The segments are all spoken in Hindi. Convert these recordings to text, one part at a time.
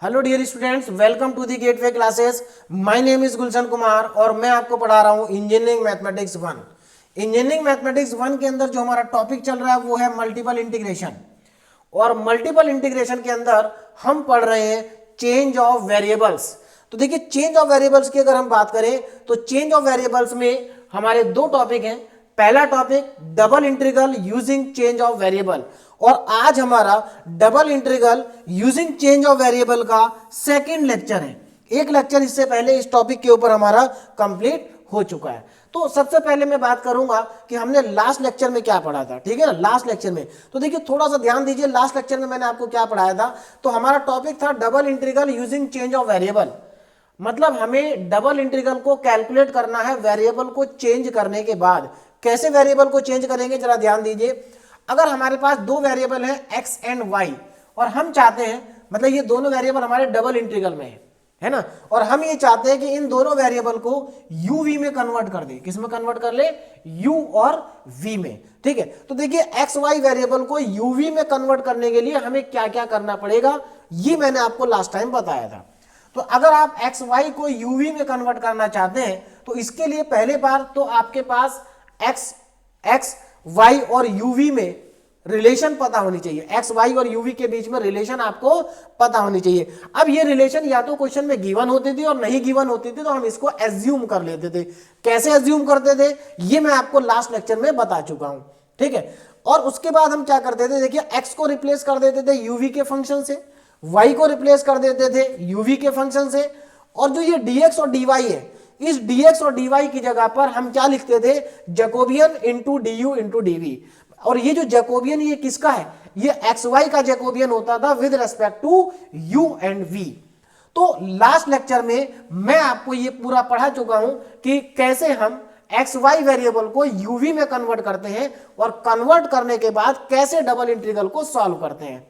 Hello dear students, welcome to the gateway classes. My name is Gulshan Kumar और मैं आपको पढ़ा रहा हूं इंजीनियरिंग मैथमेटिक्स 1। इंजीनियरिंग मैथमेटिक्स 1 के अंदर जो हमारा टॉपिक चल रहा है वो है मल्टीपल इंटीग्रेशन। और मल्टीपल इंटीग्रेशन के अंदर हम पढ़ रहे हैं चेंज ऑफ वेरिएबल्स। तो देखिए, चेंज ऑफ वेरिएबल्स की अगर हम बात करें तो चेंज ऑफ वेरिएबल्स में हमारे दो टॉपिक हैं। पहला topic double integral using change of variable, और आज हमारा double integral using change of variable का सेकंड लेक्चर है। एक लेक्चर इससे पहले इस टॉपिक के ऊपर हमारा कंप्लीट हो चुका है। तो सबसे पहले मैं बात करूंगा कि हमने लास्ट लेक्चर में क्या पढ़ा था, ठीक है ना। लास्ट लेक्चर में तो देखिए, थोड़ा सा ध्यान दीजिए, लास्ट लेक्चर में मैंने आपको क्या पढ़ाया था। तो हमारा टॉपिक था double integral using change of variable. मतलब हमें डबल इंटीग्रल को कैलकुलेट करना है वेरिएबल को चेंज करने के बाद। कैसे वेरिएबल को चेंज करेंगे, जरा ध्यान दीजिए। अगर हमारे पास दो वेरिएबल है x एंड y, और हम चाहते हैं, मतलब ये दोनों वेरिएबल हमारे डबल इंटीग्रल में है ना, और हम ये चाहते हैं कि इन दोनों वेरिएबल को uv में कन्वर्ट कर दे। किस में कन्वर्ट कर ले? u और v में, ठीक है। तो देखिए, एक्स वाई वेरिएबल को uv में कन्वर्ट करने के लिए हमें क्या क्या करना पड़ेगा, ये मैंने आपको लास्ट टाइम बताया था। तो अगर आप एक्स वाई को uv में कन्वर्ट करना चाहते हैं तो इसके लिए पहले बार तो आपके पास एक्स वाई और यूवी में रिलेशन पता होनी चाहिए। एक्स वाई और यूवी के बीच में रिलेशन आपको पता होनी चाहिए। अब ये रिलेशन या तो क्वेश्चन में गिवन होती थी और नहीं गिवन होती थी तो हम इसको एज्यूम कर लेते थे। कैसे एज्यूम करते थे ये मैं आपको लास्ट लेक्चर में बता चुका हूं, ठीक है। और उसके बाद हम क्या करते थे, देखिए, एक्स को रिप्लेस कर देते थे यूवी के फंक्शन से, वाई को रिप्लेस कर देते थे यूवी के फंक्शन से, और जो ये dx और dy है, इस dx और dy की जगह पर हम क्या लिखते थे, Jacobian into du into dv। और ये जो जैकोबियन ये किसका है, ये एक्स वाई का जैकोबियन होता था with respect to u and v। तो लास्ट लेक्चर में मैं आपको ये पूरा पढ़ा चुका हूं कि कैसे हम एक्स वाई वेरिएबल को uv में कन्वर्ट करते हैं और कन्वर्ट करने के बाद कैसे डबल इंटीग्रल को सॉल्व करते हैं।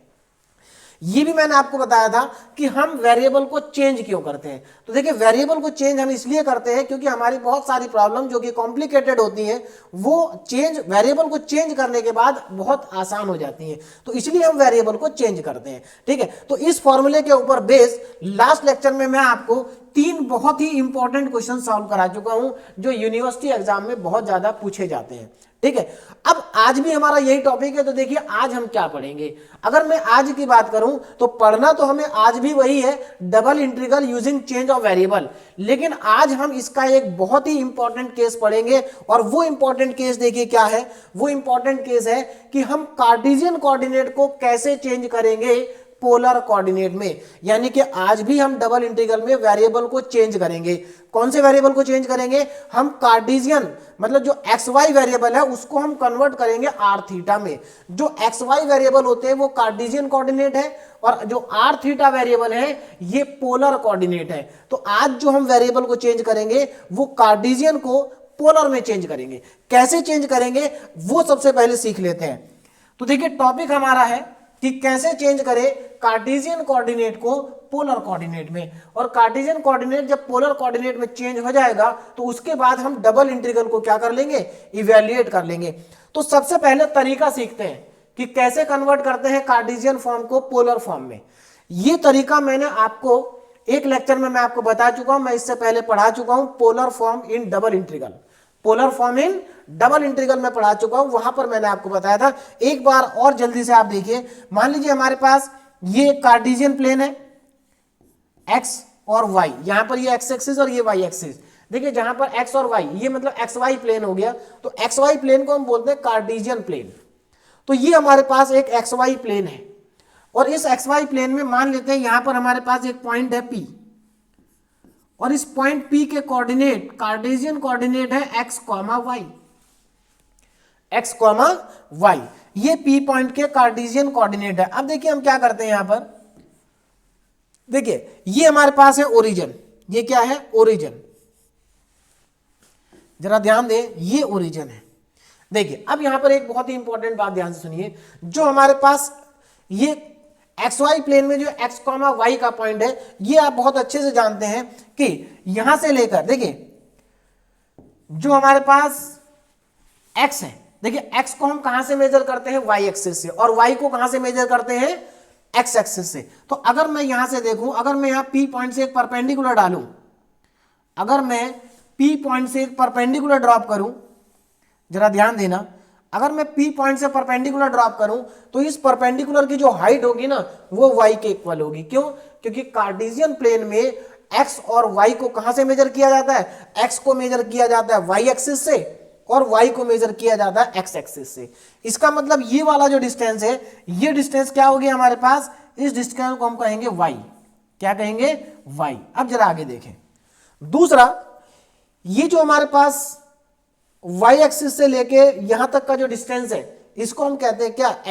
ये भी मैंने आपको बताया था कि हम वेरिएबल को चेंज क्यों करते हैं। तो देखिए, वेरिएबल को चेंज हम इसलिए करते हैं क्योंकि हमारी बहुत सारी प्रॉब्लम जो कि कॉम्प्लिकेटेड होती हैं वो चेंज वेरिएबल को चेंज करने के बाद बहुत आसान हो जाती हैं। तो इसलिए हम वेरिएबल को चेंज करते हैं, ठीक है। तो इस फॉर्मूले के ऊपर बेस लास्ट लेक्चर में मैं आपको 3 बहुत ही इंपॉर्टेंट क्वेश्चन सॉल्व करा चुका हूं जो यूनिवर्सिटी एग्जाम में बहुत ज्यादा पूछे जाते हैं, ठीक है। अब आज भी हमारा यही टॉपिक है। तो देखिए, आज हम क्या पढ़ेंगे। अगर मैं आज की बात करूं तो पढ़ना तो हमें आज भी वही है, double integral using change of variable. लेकिन आज हम इसका एक बहुत ही इंपॉर्टेंट केस पढ़ेंगे, और वो इंपॉर्टेंट केस देखिए क्या है। वो इंपॉर्टेंट केस है कि हम कार्टेशियन कोऑर्डिनेट को कैसे चेंज करेंगे पोलर कोऑर्डिनेट में। यानी कि आज भी हम डबल इंटीग्रल में वेरिएबल को चेंज करेंगे। कौन से वेरिएबल को चेंज करेंगे? हम कार्टेशियन, मतलब जो एक्स वाई वेरिएबल है उसको हम कन्वर्ट करेंगे आर थीटा में। जो एक्स वाई वेरिएबल होते हैं वो कार्टेशियन कोऑर्डिनेट है, और जो आर थीटा वेरिएबल है ये पोलर कोऑर्डिनेट है। तो आज जो हम वेरिएबल को चेंज करेंगे वो कार्टेशियन को पोलर में चेंज करेंगे। कैसे चेंज करेंगे वो सबसे पहले सीख लेते हैं। तो देखिए, टॉपिक हमारा है कि कैसे चेंज करें कार्टेशियन कोऑर्डिनेट को पोलर कोऑर्डिनेट में। और कार्टेशियन कोऑर्डिनेट जब पोलर कोऑर्डिनेट में चेंज हो जाएगा तो उसके बाद हम डबल इंटीग्रल को क्या कर लेंगे, इवैल्यूएट कर लेंगे। तो सबसे पहले तरीका सीखते हैं कि कैसे कन्वर्ट करते हैं कार्टेशियन फॉर्म को पोलर फॉर्म में। ये तरीका मैंने आपको एक लेक्चर में मैं आपको बता चुका हूं, मैं इससे पहले पढ़ा चुका हूं polar form in double integral. Polar form in double integral में पढ़ा चुका हूं, वहां पर मैंने आपको बताया था। एक बार और जल्दी से आप देखिए, मान लीजिए हमारे पास ये कार्टेशियन प्लेन है एक्स और वाई, यहां पर ये एक्स एक्सिस और ये वाई एक्सिस। देखिए, जहां पर एक्स और वाई, ये मतलब एक्स वाई प्लेन हो गया। तो एक्स वाई प्लेन को हम बोलते हैं कार्टेशियन प्लेन। तो ये हमारे पास एक एक्स वाई प्लेन है, और इस एक्स वाई प्लेन में मान लेते हैं यहां पर हमारे पास एक पॉइंट है पी, और इस पॉइंट P के कोऑर्डिनेट कार्टेशियन कोऑर्डिनेट है x, y, x, y। ये P पॉइंट के कार्टेशियन कोऑर्डिनेट है। अब देखिए हम क्या करते हैं यहां पर, देखिए ये हमारे पास है ओरिजिन। ये क्या है? ओरिजिन। जरा ध्यान दें, ये ओरिजिन है। देखिए, अब यहां पर एक बहुत ही इंपॉर्टेंट बात ध्यान से सुनिए। जो हमारे पास ये एक्स वाई प्लेन में जो एक्स कॉमा वाई का पॉइंट है, ये आप बहुत अच्छे से जानते हैं कि यहां से लेकर, देखिए जो हमारे पास एक्स है, देखिए एक्स को हम कहां से मेजर करते हैं? वाई एक्सिस से। और वाई को कहां से मेजर करते हैं? एक्स एक्सिस से। तो अगर मैं यहां से देखूं, अगर मैं यहां P पॉइंट से एक परपेंडिकुलर डालूं, अगर मैं P पॉइंट से एक परपेंडिकुलर ड्रॉप करूं, जरा ध्यान देना, अगर मैं P पॉइंट से परपेंडिकुलर ड्रॉप करूं तो इस परपेंडिकुलर की जो हाइट होगी ना वो y के इक्वल होगी। क्यों? क्योंकि कार्टेशियन प्लेन में x और y को कहां से मेजर किया जाता है? x को मेजर किया जाता है y एक्सिस से और y को मेजर किया जाता है x एक्सिस से। इसका मतलब ये वाला जो डिस्टेंस है, ये डिस्टेंस क्या हो गया हमारे पास? इस डिस्टेंस को हम कहेंगे y। क्या कहेंगे? y। अब जरा आगे देखें। दूसरा, ये जो हमारे पास y एक्सिस से लेके यहां तक का जो डिस्टेंस है, इसको हम कहते हैं क्या?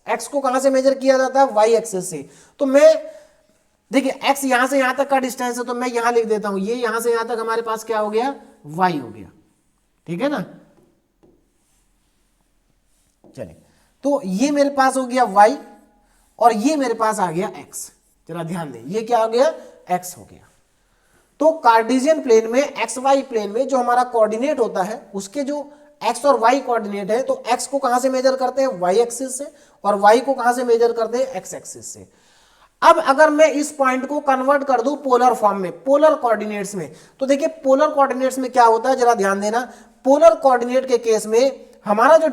x को कहां से मेजर किया जाता है? y एक्सिस से। तो मैं देखिए x यहां से यहां तक का डिस्टेंस है, तो मैं यहां लिख देता हूं, ये यहां से यहां तक हमारे पास क्या हो गया? y हो गया। ठीक है ना? चलिए, तो ये मेरे पास हो गया y और ये मेरे पास आ गया x। जरा ध्यान दें, ये क्या हो गया? x हो गया। तो कार्टेशियन प्लेन में, एक्स वाई प्लेन में जो हमारा कोऑर्डिनेट होता है, उसके जो x और y कोऑर्डिनेट है, तो x को कहां से मेजर करते हैं? y एक्सिस से, और y को कहां से मेजर करते हैं? x एक्सिस से। अब अगर मैं इस पॉइंट को कन्वर्ट कर दूं पोलर फॉर्म में, पोलर कोऑर्डिनेट्स में, तो देखिए पोलर कोऑर्डिनेट्स में क्या होता है, जरा ध्यान देना। पोलर कोऑर्डिनेट के केस में हमारा जो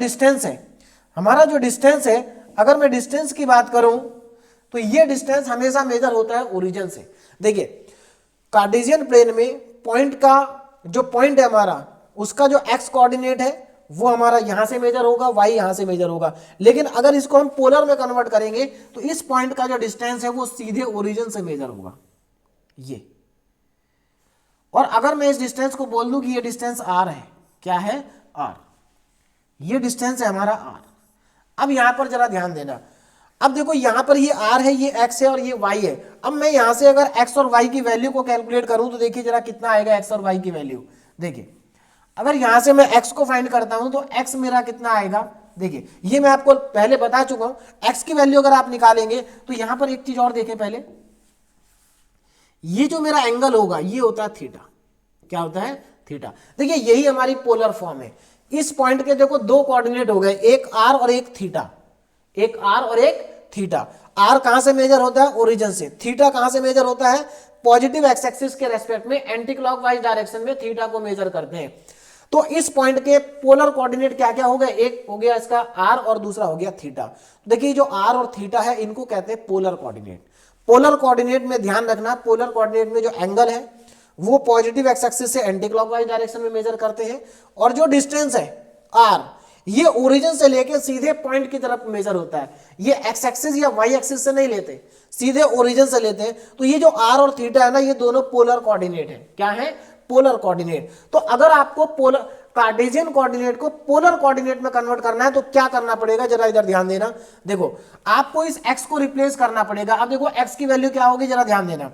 डिस्टेंस है, अगर मैं डिस्टेंस की बात करूं तो ये डिस्टेंस हमेशा मेजर होता है ओरिजिन से। देखिए कार्टेशियन प्लेन में पॉइंट का जो पॉइंट है हमारा, उसका जो x कोऑर्डिनेट है वो हमारा यहां से मेजर होगा, y यहां से मेजर होगा। लेकिन अगर इसको हम पोलर में कन्वर्ट करेंगे तो इस पॉइंट का जो डिस्टेंस है वो सीधे ओरिजिन से मेजर होगा, ये। और अगर मैं इस डिस्टेंस को बोल दूं कि ये डिस्टेंस r है, क्या है? r। ये डिस्टेंस है हमारा r। अब यहां पर जरा ध्यान देना, अब देखो यहां पर ये r है, ये x है और ये y है। अब मैं यहां से अगर x और y की वैल्यू को कैलकुलेट करूं तो देखिए जरा कितना आएगा x और y की वैल्यू। देखिए अगर यहां से मैं x को फाइंड करता हूं तो x मेरा कितना आएगा? देखिए ये मैं आपको पहले बता चुका हूं, x की वैल्यू अगर आप निकालेंगे तो यहां पर एक चीज और देखें पहले, ये जो मेरा एंगल होगा ये होता है थीटा। क्या होता है? थीटा। देखिए यही हमारी पोलर फॉर्म है। इस पॉइंट के देखो दो कोऑर्डिनेट हो गए, एक r और एक थीटा, एक r और एक थीटा। r कहां से मेजर होता है? ओरिजिन से। थीटा कहां से मेजर होता है? पॉजिटिव एक्स एक्सिस के रेस्पेक्ट में एंटी क्लॉकवाइज डायरेक्शन में थीटा को मेजर करते हैं। तो इस पॉइंट के पोलर कोऑर्डिनेट क्या क्या हो गए? एक हो गया इसका r और दूसरा हो गया थीटा। देखिए जो r और थीटा है इनको कहते हैं पोलर कोऑर्डिनेट। पोलर कोऑर्डिनेट में ध्यान रखना, पोलर कोऑर्डिनेट में जो एंगल है वो पॉजिटिव एक्स एक्सिस से एंटी क्लॉकवाइज डायरेक्शन में मेजर करते हैं, और जो डिस्टेंस है r, ये ओरिजिन से लेके सीधे पॉइंट की तरफ मेजर होता है। ये एक्स एक्सिस या वाई एक्सिस से नहीं लेते, सीधे ओरिजिन से लेते हैं। तो ये जो r और थीटा है ना, ये दोनों पोलर कोऑर्डिनेट है। क्या है? Polar coordinate. तो अगर आपको पोलर कार्टेशियन कोऑर्डिनेट को पोलर कोऑर्डिनेट में कन्वर्ट करना है तो क्या करना पड़ेगा? जरा इधर ध्यान देना। देखो आपको इस x को रिप्लेस करना पड़ेगा। अब देखो x की वैल्यू क्या होगी, जरा ध्यान देना।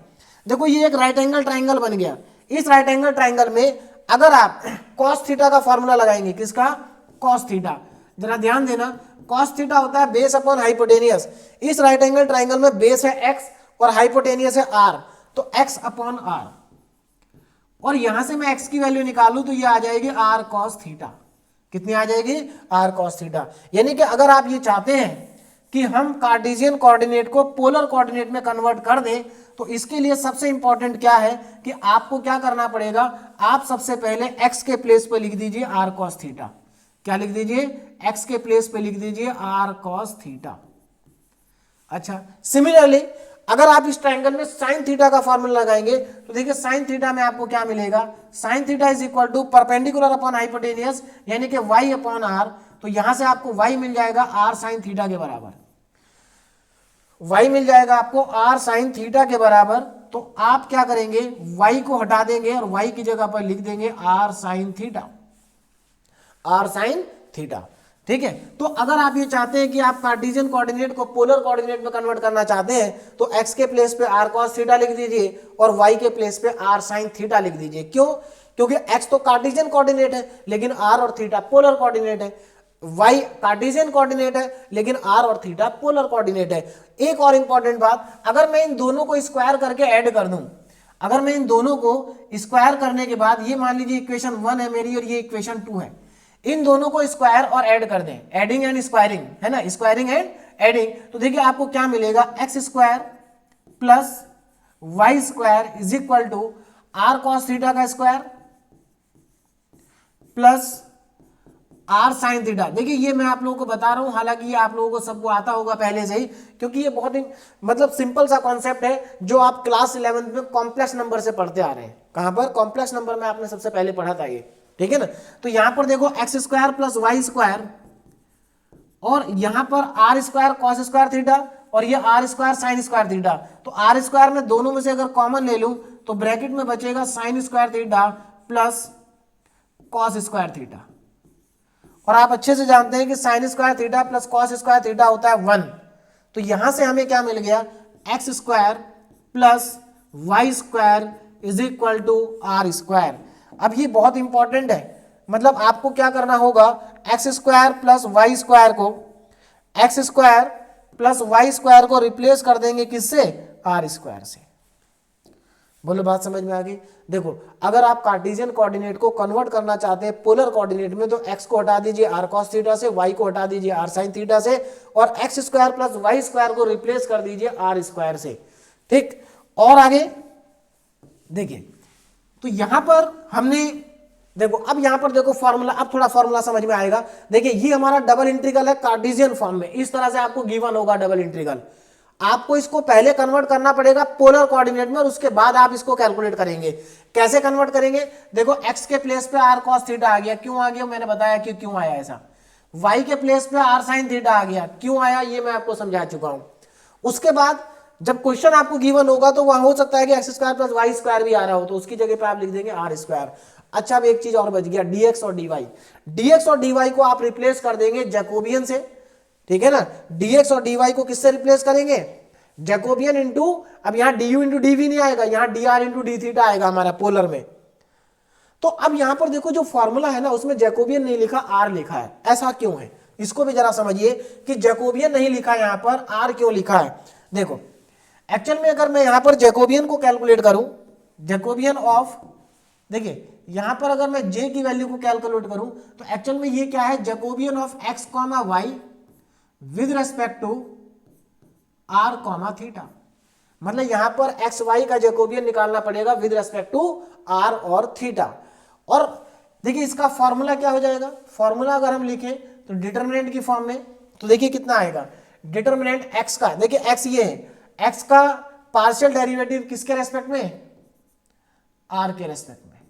देखो ये एक राइट एंगल ट्राइंगल बन गया। इस राइट एंगल ट्राइंगल में अगर आप cos थीटा का फॉर्मूला लगाएंगे, किसका? cos theta. जरा ध्यान देना, cos थीटा होता है बेस अपॉन हाइपोटेनियस। इस राइट एंगल ट्राइंगल में बेस है x और हाइपोटेनियस है r, तो x अपॉन r। और यहां से मैं x की वैल्यू निकालूं तो ये आ जाएगी r cos थीटा। कितनी आ जाएगी? r cos theta. यानी कि अगर आप ये चाहते हैं कि हम कार्टेशियन कोऑर्डिनेट को पोलर कोऑर्डिनेट में कन्वर्ट कर दें तो इसके लिए सबसे इंपॉर्टेंट क्या है कि आपको क्या करना पड़ेगा? आप सबसे पहले x के प्लेस पे लिख दीजिए r cos थीटा। क्या लिख दीजिए? x के प्लेस पे लिख दीजिए r cos थीटा। अच्छा, सिमिलरली अगर आप इस ट्रायंगल में साइन थीटा का फॉर्मूला लगाएंगे तो देखिए साइन थीटा में आपको क्या मिलेगा? Sine theta is equal to perpendicular upon hypotenuse, यानी कि y अपॉन r। तो यहां से आपको y मिल जाएगा r साइन थीटा के बराबर। y मिल जाएगा आपको r साइन थीटा के बराबर। तो आप क्या करेंगे? y को हटा देंगे और y की जगह पर लिख देंगे r sine theta, r sine theta. ठीक है। तो अगर आप ये चाहते हैं कि आप कार्टेशियन कोऑर्डिनेट को पोलर कोऑर्डिनेट में कन्वर्ट करना चाहते हैं तो x के प्लेस पे r cos थीटा लिख दीजिए और y के प्लेस पे r sin थीटा लिख दीजिए। क्यों? क्योंकि x तो कार्टेशियन कोऑर्डिनेट है लेकिन r और थीटा पोलर कोऑर्डिनेट है, y कार्टेशियन कोऑर्डिनेट है लेकिन r और थीटा पोलर कोऑर्डिनेट है। एक और इंपॉर्टेंट बात, अगर मैं इन दोनों को स्क्वायर करके ऐड कर दूं, अगर मैं इन दोनों को स्क्वायर करने के बाद, ये मान लीजिए इक्वेशन 1 है मेरी और ये इक्वेशन 2 है, इन दोनों को स्क्वायर और ऐड कर दें, एडिंग एंड स्क्वायरिंग है ना, स्क्वायरिंग एंड एडिंग, तो देखिए आपको क्या मिलेगा, x square plus y square is equal to r cos theta का square plus r sine theta. देखिए ये मैं आप लोगों को बता रहा हूं, हालांकि ये आप लोगों को सबको आता होगा पहले से ही, क्योंकि ये बहुत ही मतलब सिंपल सा कॉन्सेप्ट है जो आप क्लास 11th में कॉम्प्लेक्स नंबर से पढ़ते आ रहे हैं। कहां पर? कॉम्प्लेक्स नंबर में आपने सबसे पहले पढ़ा था ये, ठीक है ना। तो यहां पर देखो x square plus y square और यहां पर r square cos square theta और ये r square sine square theta. तो आर स्क्वायर में दोनों में से अगर कॉमन ले लूं तो ब्रैकेट में बचेगा sign square theta plus cos square theta. और आप अच्छे से जानते हैं कि sign square theta plus cos square theta होता है 1। तो यहां से हमें क्या मिल गया, x square plus y square is equal to r square. अब ये बहुत इंपॉर्टेंट है, मतलब आपको क्या करना होगा, x square plus y square को, x square plus y square को रिप्लेस कर देंगे किससे, आर स्क्वायर से। बोलो बात समझ में आ गई। देखो अगर आप कार्टेशियन कोऑर्डिनेट को कन्वर्ट करना चाहते हैं पोलर कोऑर्डिनेट में, तो x को हटा दीजिए आर कॉस थीटा से, y को हटा दीजिए आर साइन थीटा से और x square plus y square को रिप्लेस कर दीजिए आर स्क्वायर से, ठीक। और आगे देखिए, तो यहां पर हमने देखो, अब यहां पर देखो फॉर्मूला, अब थोड़ा फॉर्मूला समझ में आएगा। देखिए ये हमारा डबल इंटीग्रल है कार्टेशियन फॉर्म में, इस तरह से आपको गिवन होगा डबल इंटीग्रल। आपको इसको पहले कन्वर्ट करना पड़ेगा पोलर कोऑर्डिनेट में और उसके बाद आप इसको कैलकुलेट करेंगे। कैसे कन्वर्ट करेंगे, देखो x के प्लेस पे r cos थीटा आ गया, क्यों आ गया मैंने बताया कि क्यों आया ऐसा। y के प्लेस पे r sin थीटा आ गया, क्यों आया ये मैं आपको समझा चुका हूं। उसके बाद जब क्वेश्चन आपको गिवन होगा तो वहां हो सकता है कि x square plus y square भी आ रहा हो, तो उसकी जगह पे आप लिख देंगे आर स्क्वायर। अच्छा अब एक चीज और बच गया, dx और dy। dx और dy को आप रिप्लेस कर देंगे जैकोबियन से, ठीक है ना। dx और dy को किससे रिप्लेस करेंगे, जैकोबियन इंटू, अब यहां du इंटू dv नहीं आएगा, यहां dr इंटू डी थीटा आएगा हमारा पोलर में। तो अब यहां पर देखो जो फॉर्मूला है ना उसमें जैकोबियन नहीं लिखा, आर लिखा है। ऐसा क्यों है, इसको भी जरा समझिए कि जैकोबियन नहीं लिखा यहां पर, आर क्यों लिखा है। देखो एक्चुअल में अगर मैं यहां पर जैकोबियन को कैलकुलेट करूं, जैकोबियन ऑफ, देखिए यहां पर अगर मैं j की वैल्यू को कैलकुलेट करूं तो एक्चुअल में ये क्या है, Jacobian of x comma y with respect to r comma theta. मतलब यहां पर एक्स वाई का जैकोबियन निकालना पड़ेगा विद रेस्पेक्ट टू आर और थीटा। और देखिए इसका फॉर्मूला क्या हो जाएगा, फॉर्मूला अगर हम लिखें तो डिटरमिनेंट की फॉर्म में, तो देखिए कितना आएगा, डिटरमिनेंट एक्स का, देखिए एक्स ये है, एक्स का पार्शियल डेरिवेटिव किसके रेस्पेक्ट में, आर के रेस्पेक्ट में,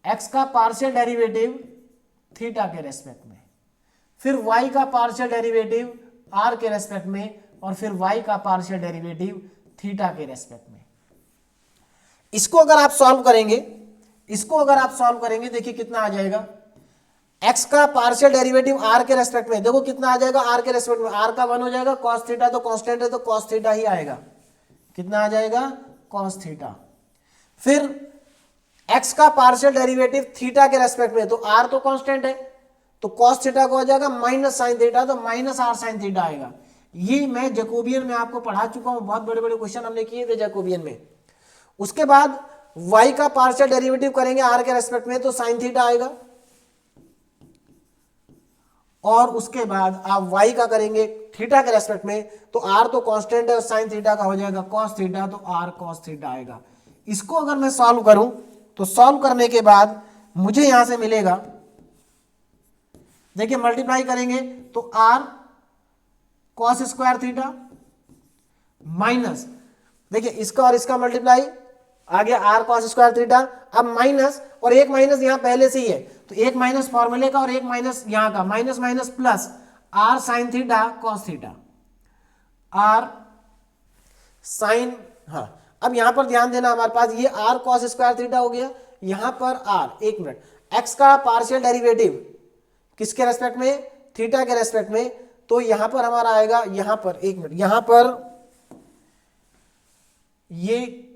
एक्स का पार्शियल डेरिवेटिव थीटा के रेस्पेक्ट में, फिर वाई का पार्शियल डेरिवेटिव आर के रेस्पेक्ट में और फिर y का पार्शियल डेरिवेटिव थीटा के रेस्पेक्ट में। इसको अगर आप सॉल्व करेंगे, इसको अगर आप सॉल्व करेंगे देखिए कितना आ जाएगा, x का पार्शियल डेरिवेटिव r के रेस्पेक्ट में, देखो कितना आ जाएगा r के रेस्पेक्ट में, r का 1 हो जाएगा, cos थीटा तो कांस्टेंट है तो cos थीटा ही आएगा, कितना आ जाएगा cos थीटा। फिर x का पार्शियल डेरिवेटिव थीटा के रेस्पेक्ट में, तो r तो कांस्टेंट है तो cos थीटा को हो जाएगा माइनस साइन थीटा, तो माइनस आर साइन थीटा आएगा। ये मैं जैकोबियन में आपको पढ़ा चुका हूं, बहुत बड़े बड़े क्वेश्चन हमने किए थे जैकोबियन में। उसके बाद y का पार्शियल डेरिवेटिव करेंगे r के रेस्पेक्ट में तो साइन थीटा आएगा, और उसके बाद आप y का करेंगे थीटा के रेस्पेक्ट में तो r तो कांस्टेंट है और साइन थीटा का हो जाएगा cos थीटा, तो r cos थीटा आएगा। इसको अगर मैं सॉल्व करूं तो सॉल्व करने के बाद मुझे यहां से मिलेगा, देखिए मल्टीप्लाई करेंगे तो r cos square theta minus, देखिए इसका और इसका मल्टीप्लाई आ गया r cos स्क्वायर थीटा, अब माइनस, और एक माइनस यहां पहले से ही है तो एक माइनस फॉर्मूले का और एक माइनस यहां का, minus minus plus r sine theta cos theta, r sine, हाँ अब यहां पर ध्यान देना हमारे पास ये r cos स्क्वायर थीटा हो गया, यहां पर r, एक मिनट, x का पार्शियल डेरिवेटिव किसके रेस्पेक्ट में, थीटा के रेस्पेक्ट में, तो यहां पर हमारा आएगा, यहां पर एक मिनट, यहां पर ये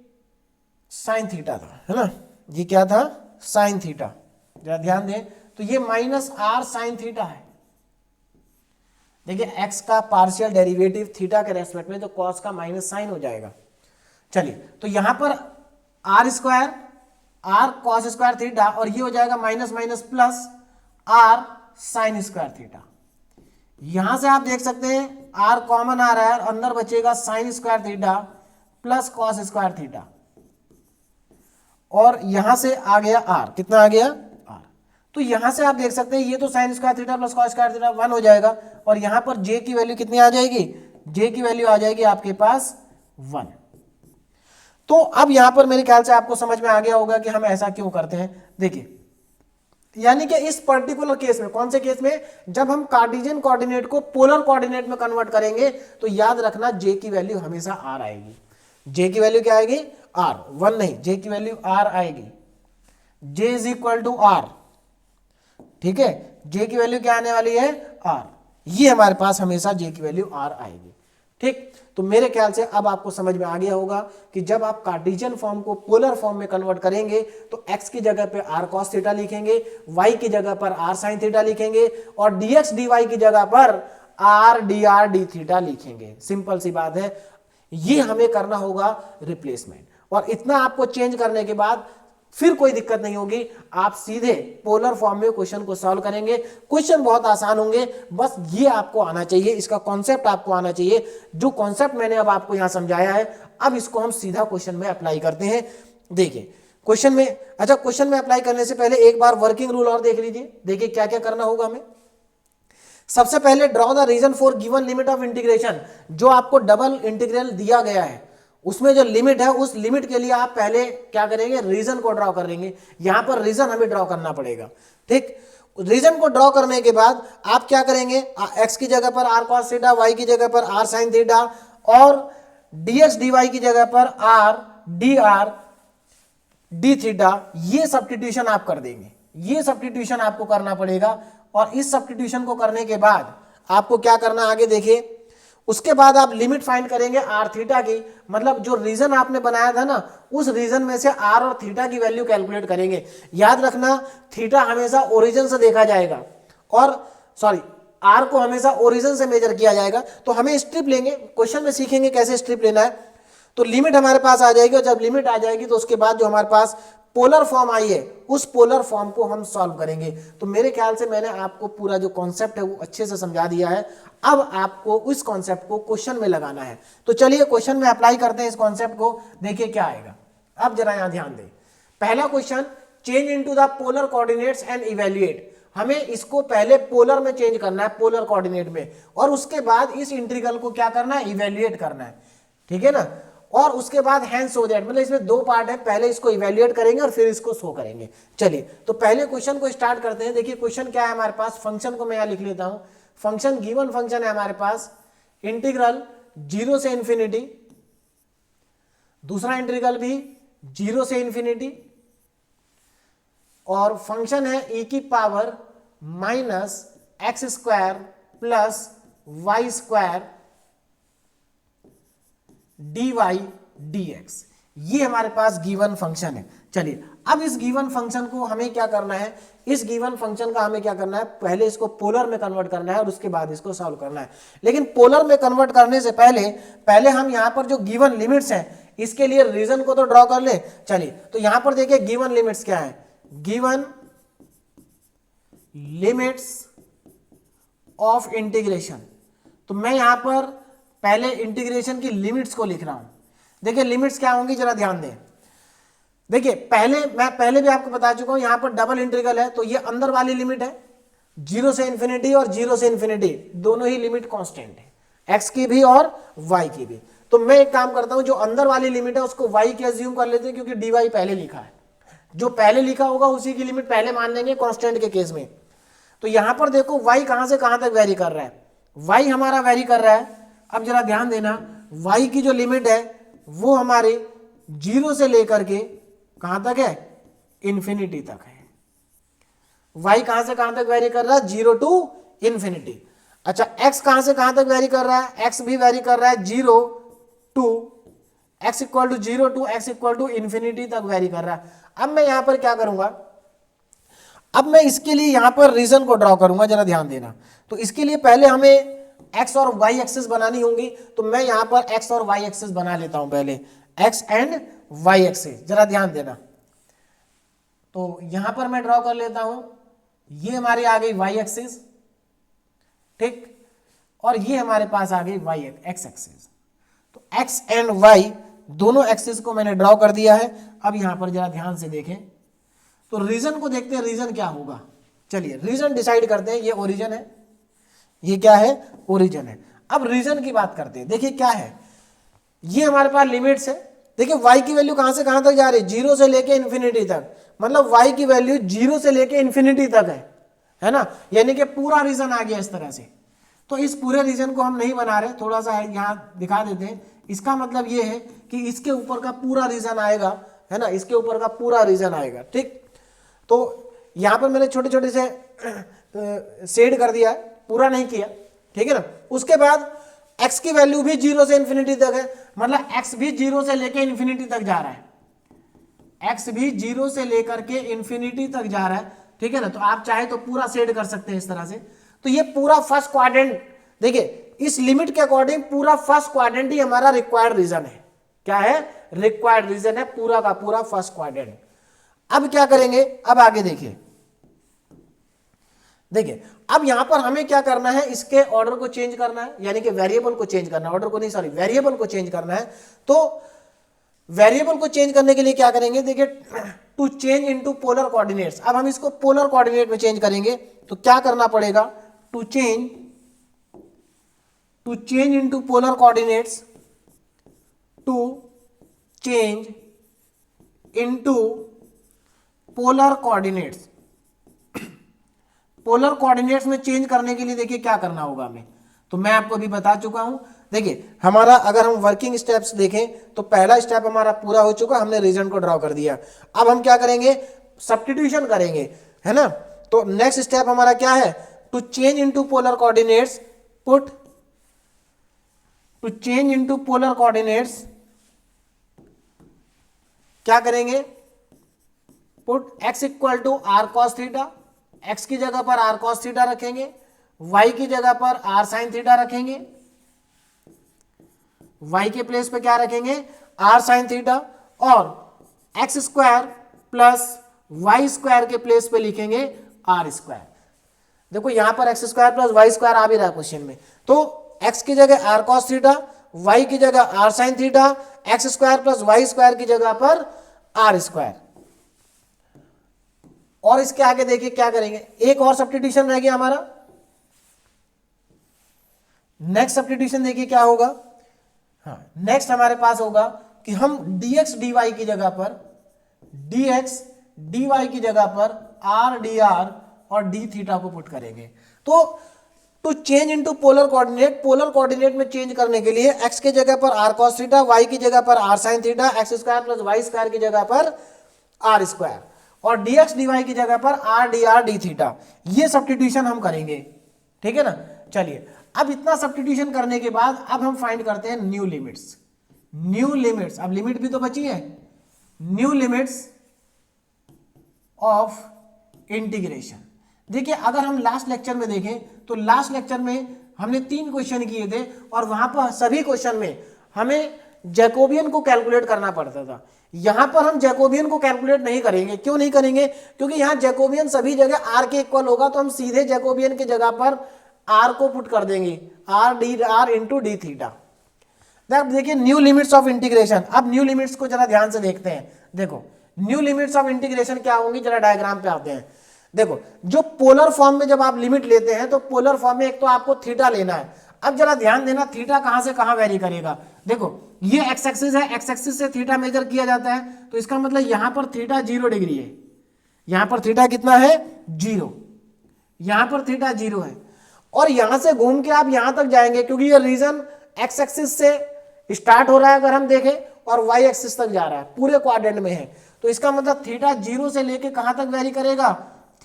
साइन थीटा था, है ना, ये क्या था साइन थीटा, जरा ध्यान दें, तो ये माइनस आर साइन थीटा है। देखिए x का पार्शियल डेरिवेटिव थीटा के रेस्पेक्ट में तो cos का माइनस साइन हो जाएगा। चलिए तो यहां पर r square, r cos square theta, और ये हो जाएगा minus minus plus r sine square theta. यहां से आप देख सकते हैं आर कॉमन आ रहा है, अंदर बचेगा sign square theta plus cos square theta, और यहां से आ गया आर, कितना आ गया आर। तो यहां से आप देख सकते हैं ये तो sign square theta plus cos square theta 1 हो जाएगा, और यहां पर जे की वैल्यू कितनी आ जाएगी, जे की वैल्यू आ जाएगी आपके पास 1। तो अब यहां पर मेरे ख्याल से आपको समझ में आ गया होगा कि हम ऐसा क्यों करते हैं। देखिए, यानी कि इस पर्टिकुलर केस में, कौन से केस में, जब हम कार्टेशियन कोऑर्डिनेट को पोलर कोऑर्डिनेट में कन्वर्ट करेंगे तो याद रखना जे की वैल्यू हमेशा आर आएगी। जे की वैल्यू क्या आएगी, आर, 1 नहीं, जे की वैल्यू आर आएगी। जे इज इक्वल टू आर, ठीक है, जे की वैल्यू क्या आने वाली है, आर। ये हमारे पास हमेशा जे की वैल्यू आर आएगी, ठीक। तो मेरे ख्याल से अब आपको समझ में आ गया होगा कि जब आप कार्टेशियन फॉर्म को पोलर फॉर्म में कन्वर्ट करेंगे तो x की जगह पे r cos थीटा लिखेंगे, y की जगह पर r sin थीटा लिखेंगे, और dx dy की जगह पर r dr d थीटा लिखेंगे। सिंपल सी बात है, ये हमें करना होगा रिप्लेसमेंट, और इतना आपको चेंज करने के बाद फिर कोई दिक्कत नहीं होगी, आप सीधे पोलर फॉर्म में क्वेश्चन को सॉल्व करेंगे। क्वेश्चन बहुत आसान होंगे, बस ये आपको आना चाहिए, इसका कॉन्सेप्ट आपको आना चाहिए। जो कॉन्सेप्ट मैंने अब आपको यहां समझाया है, अब इसको हम सीधा क्वेश्चन में अप्लाई करते हैं। देखिए क्वेश्चन में, अच्छा क्वेश्चन में अप्लाई करने से पहले एक बार वर्किंग रूल और देख लीजिए। देखिए क्या क्या करना होगा हमें। सबसे पहले draw the region for given limit of integration. जो आपको डबल इंटीग्रल दिया गया है उसमें जो लिमिट है, उस लिमिट के लिए आप पहले क्या करेंगे, रीजन को ड्रॉ कर लेंगे। यहां पर रीजन हमें ड्रॉ करना पड़ेगा, ठीक। रीजन को ड्रॉ करने के बाद आप क्या करेंगे, x की जगह पर r cos थीटा, y की जगह पर r sin थीटा, और dx dy की जगह पर r dr d थीटा, ये सब्स्टिट्यूशन आप कर देंगे। ये सब्स्टिट्यूशन आपको करना पड़ेगा, और इस सब्स्टिट्यूशन को करने के बाद आपको क्या करना आगे देखिए। उसके बाद आप लिमिट फाइंड करेंगे आर थीटा की, मतलब जो रीजन आपने बनाया था ना, उस रीजन में से आर और थीटा की वैल्यू कैलकुलेट करेंगे। याद रखना थीटा हमेशा ओरिजिन से देखा जाएगा, और सॉरी आर को हमेशा ओरिजिन से मेजर किया जाएगा। तो हमें स्ट्रिप लेंगे, क्वेश्चन में सीखेंगे कैसे स्ट्रिप लेना है। तो लिमिट हमारे पास आ जाएगी, और जब लिमिट आ जाएगी तो उसके बाद जो हमारे पास पोलर फॉर्म आई है, उस पोलर फॉर्म को हम सॉल्व करेंगे। तो मेरे ख्याल से मैंने आपको पूरा जो कॉन्सेप्ट है वो अच्छे से समझा दिया है। अब आपको उस कॉन्सेप्ट को क्वेश्चन में लगाना है। तो चलिए क्वेश्चन में अप्लाई करते हैं इस कॉन्सेप्ट को। देखिए क्या आएगा। अब जरा यहां ध्यान दें। पहला question, change into the polar coordinates and evaluate. हमें इसको पहले पोलर में चेंज करना है, पोलर कोऑर्डिनेट में, और उसके बाद इस इंटीग्रल को क्या करना है, इवैल्यूएट करना है, ठीक है ना। और उसके बाद हैंस सो दैट, मतलब इसमें दो पार्ट है, पहले इसको इवैल्यूएट करेंगे और फिर इसको शो करेंगे। चलिए तो पहले क्वेश्चन को स्टार्ट करते हैं। देखिए क्वेश्चन क्या है हमारे पास, फंक्शन को मैं यहां लिख लेता हूं। फंक्शन, गिवन फंक्शन है हमारे पास इंटीग्रल 0 से इंफिनिटी, दूसरा इंटीग्रल भी 0 से इंफिनिटी, और फंक्शन है e की power minus x square plus y square dy dx। ये हमारे पास गिवन फंक्शन है। चलिए अब इस गिवन फंक्शन को हमें क्या करना है, इस गिवन फंक्शन का हमें क्या करना है, पहले इसको पोलर में कन्वर्ट करना है और उसके बाद इसको सॉल्व करना है। लेकिन पोलर में कन्वर्ट करने से पहले हम यहां पर जो गिवन लिमिट्स हैं इसके लिए रीजन को तो ड्रॉ कर ले। चलिए तो यहां पर देखिए गिवन लिमिट्स क्या है, गिवन लिमिट्स ऑफ इंटीग्रेशन। तो मैं यहां पर पहले इंटीग्रेशन की लिमिट्स को लिख रहा हूं। देखिए लिमिट्स क्या होंगी, जरा ध्यान दें। देखिए मैं पहले भी आपको बता चुका हूं, यहां पर डबल इंटीग्रल है, तो ये अंदर वाली लिमिट है 0 से इंफिनिटी, और 0 से इंफिनिटी दोनों ही लिमिट कांस्टेंट है, एक्स की भी और वाई की भी। तो मैं एक काम करता हूं, जो अंदर वाली लिमिट है उसको वाई के अज्यूम कर लेते हैं, क्योंकि डी वाई पहले लिखा है। जो पहले लिखा होगा उसी की लिमिट पहले मान लेंगे कांस्टेंट के केस में। तो यहां पर देखो वाई कहां से कहां तक वेरी कर रहा है, वाई हमारा वेरी कर रहा है। अब जरा ध्यान देना, y की जो लिमिट है वो हमारे 0 से लेकर के कहां तक है, इंफिनिटी तक है। y कहां से कहां तक वेरी कर रहा है, 0 टू इंफिनिटी। अच्छा x कहां से कहां तक वेरी कर रहा है, x भी वेरी कर रहा है 0 to x equal to 0 to x equal to infinity तक वेरी कर रहा है। अब मैं यहां पर क्या करूंगा, अब मैं इसके लिए यहां पर रीजन को ड्रॉ करूंगा, जरा ध्यान देना। तो इसके लिए पहले हमें x और y एक्सिस बनानी होंगी, तो मैं यहां पर x और y एक्सिस बना लेता हूं पहले, x एंड y एक्सिस, जरा ध्यान देना। तो यहां पर मैं ड्रॉ कर लेता हूं, ये हमारी आ गई y एक्सिस, ठीक। और ये हमारे पास आ गई वाई एक्स एक्सिस। तो एक्स एंड वाई दोनों एक्सिस को मैंने ड्रॉ कर दिया है। अब यहां पर जरा ध्यान से देखें तो रीजन को देखते हैं, रीजन क्या होगा। चलिए रीजन डिसाइड करते हैं। ये ओरिजिन है, ये क्या है, ओरिजिन है। अब रीजन की बात करते हैं। देखिए क्या है, ये हमारे पास लिमिट्स है। देखिए y की वैल्यू कहां से कहां तक जा रही है, जीरो से लेके इन्फिनिटी तक, मतलब y की वैल्यू जीरो से लेके इन्फिनिटी तक है ना, यानी कि पूरा रीजन आ गया इस तरह से। तो इस पूरे रीजन को हम नहीं बना रहे, थोड़ा सा यहां दिखा देते हैं। इसका मतलब ये है कि इसके ऊपर का पूरा रीजन आएगा, है ना, इसके ऊपर का पूरा रीजन आएगा। ठीक, तो यहां पर मैंने छोटे छोटे से शेड कर दिया है, पूरा नहीं किया, ठीक है ना। उसके बाद x की वैल्यू भी जीरो से इन्फिनिटी तक है, मतलब x भी जीरो से लेके इन्फिनिटी तक जा रहा है, x भी जीरो से लेकर के इन्फिनिटी तक जा रहा है, ठीक है ना। तो आप चाहे तो पूरा शेड कर सकते हैं इस तरह से। तो ये पूरा फर्स्ट क्वाड्रेंट, देखिए इस लिमिट के अकॉर्डिंग पूरा फर्स्ट क्वाड्रेंट ही हमारा रिक्वायर्ड रीजन है। क्या है, रिक्वायर्ड रीजन है पूरा का पूरा फर्स्ट क्वाड्रेंट। अब क्या करेंगे, अब आगे देखिए, देखिए अब यहां पर हमें क्या करना है, इसके ऑर्डर को चेंज करना है, यानी कि वेरिएबल को चेंज करना है, ऑर्डर को नहीं, सॉरी, वेरिएबल को चेंज करना है। तो वेरिएबल को चेंज करने के लिए क्या करेंगे, देखिए to change into polar coordinates. अब हम इसको पोलर कोऑर्डिनेट में चेंज करेंगे, तो क्या करना पड़ेगा, to change into polar coordinates, to change into polar coordinates. Polar coordinates में चेंज करने के लिए देखिए क्या करना होगा हमें, तो मैं आपको अभी बता चुका हूं। देखिए हमारा अगर हम वर्किंग स्टेप्स देखें तो पहला स्टेप हमारा पूरा हो चुका, हमने रीजन को ड्रॉ कर दिया। अब हम क्या करेंगे, सब्स्टिट्यूशन करेंगे, है ना। तो नेक्स्ट स्टेप हमारा क्या है, to change into polar coordinates, put to change into polar coordinates क्या करेंगे, put x equal to r cos theta, x की जगह पर आर कॉस थीटा रखेंगे, y की जगह पर आर साइन थीटा रखेंगे, y के प्लेस पे क्या रखेंगे, आर साइन थीटा, और x square plus y square के प्लेस पे लिखेंगे आर स्क्वायर। देखो यहां पर x square plus y square आ भी रहा है क्वेश्चन में, तो x की जगह आर कॉस थीटा, y की जगह r sine theta, x square plus y square की जगह पर आर स्क्वायर। और इसके आगे देखिए क्या करेंगे, एक और सब्स्टिट्यूशन रह गया हमारा। नेक्स्ट सब्स्टिट्यूशन देखिए क्या होगा, हाँ नेक्स्ट हमारे पास होगा कि हम dx dy की जगह पर, dx dy की जगह पर r dr और d थीटा को पुट करेंगे। तो to change into polar coordinate, polar coordinate में चेंज करने के लिए x की जगह पर r cos थीटा, y की जगह पर r sin theta, x square plus y square की जगह पर r स्क्वायर, और dx dy की जगह पर r dr d थीटा, ये सब्स्टिट्यूशन हम करेंगे, ठीक है ना। चलिए अब इतना सब्स्टिट्यूशन करने के बाद अब हम फाइंड करते हैं न्यू लिमिट्स। न्यू लिमिट्स, अब लिमिट भी तो बची है, न्यू लिमिट्स ऑफ इंटीग्रेशन। देखिए अगर हम लास्ट लेक्चर में देखें तो लास्ट लेक्चर में हमने 3 क्वेश्चन किए थे और वहां पर सभी क्वेश्चन में हमें जैकोबियन को कैलकुलेट करना पड़ता था। यहां पर हम जैकोबियन को कैलकुलेट नहीं करेंगे। क्यों नहीं करेंगे, क्योंकि यहां जैकोबियन सभी जगह आर के इक्वल होगा, तो हम सीधे जैकोबियन की जगह पर आर को पुट कर देंगे, आर इंटू डी थीटा। देखिए न्यू लिमिट्स ऑफ इंटीग्रेशन। अब न्यू लिमिट्स को जरा ध्यान से देखते हैं। देखो न्यू लिमिट्स ऑफ इंटीग्रेशन क्या होंगी, जरा डायग्राम पे आते हैं। देखो जो पोलर फॉर्म में जब आप लिमिट लेते हैं तो पोलर फॉर्म में एक तो आपको थीटा लेना है। अब जरा ध्यान देना थीटा कहां से कहां वेरी करेगा। देखो ये एक्स एक्सिस है, एक्स एक्सिस से थीटा मेजर किया जाता है, तो इसका मतलब यहां पर थीटा 0 डिग्री है, यहां पर थीटा कितना है 0, यहां पर थीटा 0 है। और यहां से घूम के आप यहां तक जाएंगे क्योंकि ये रीजन एक्स एक्सिस से स्टार्ट हो रहा है अगर हम देखें, और वाई एक्सिस तक जा रहा है, पूरे क्वाड्रेंट में है। तो इसका मतलब थीटा 0 से लेके कहां तक वेरी करेगा,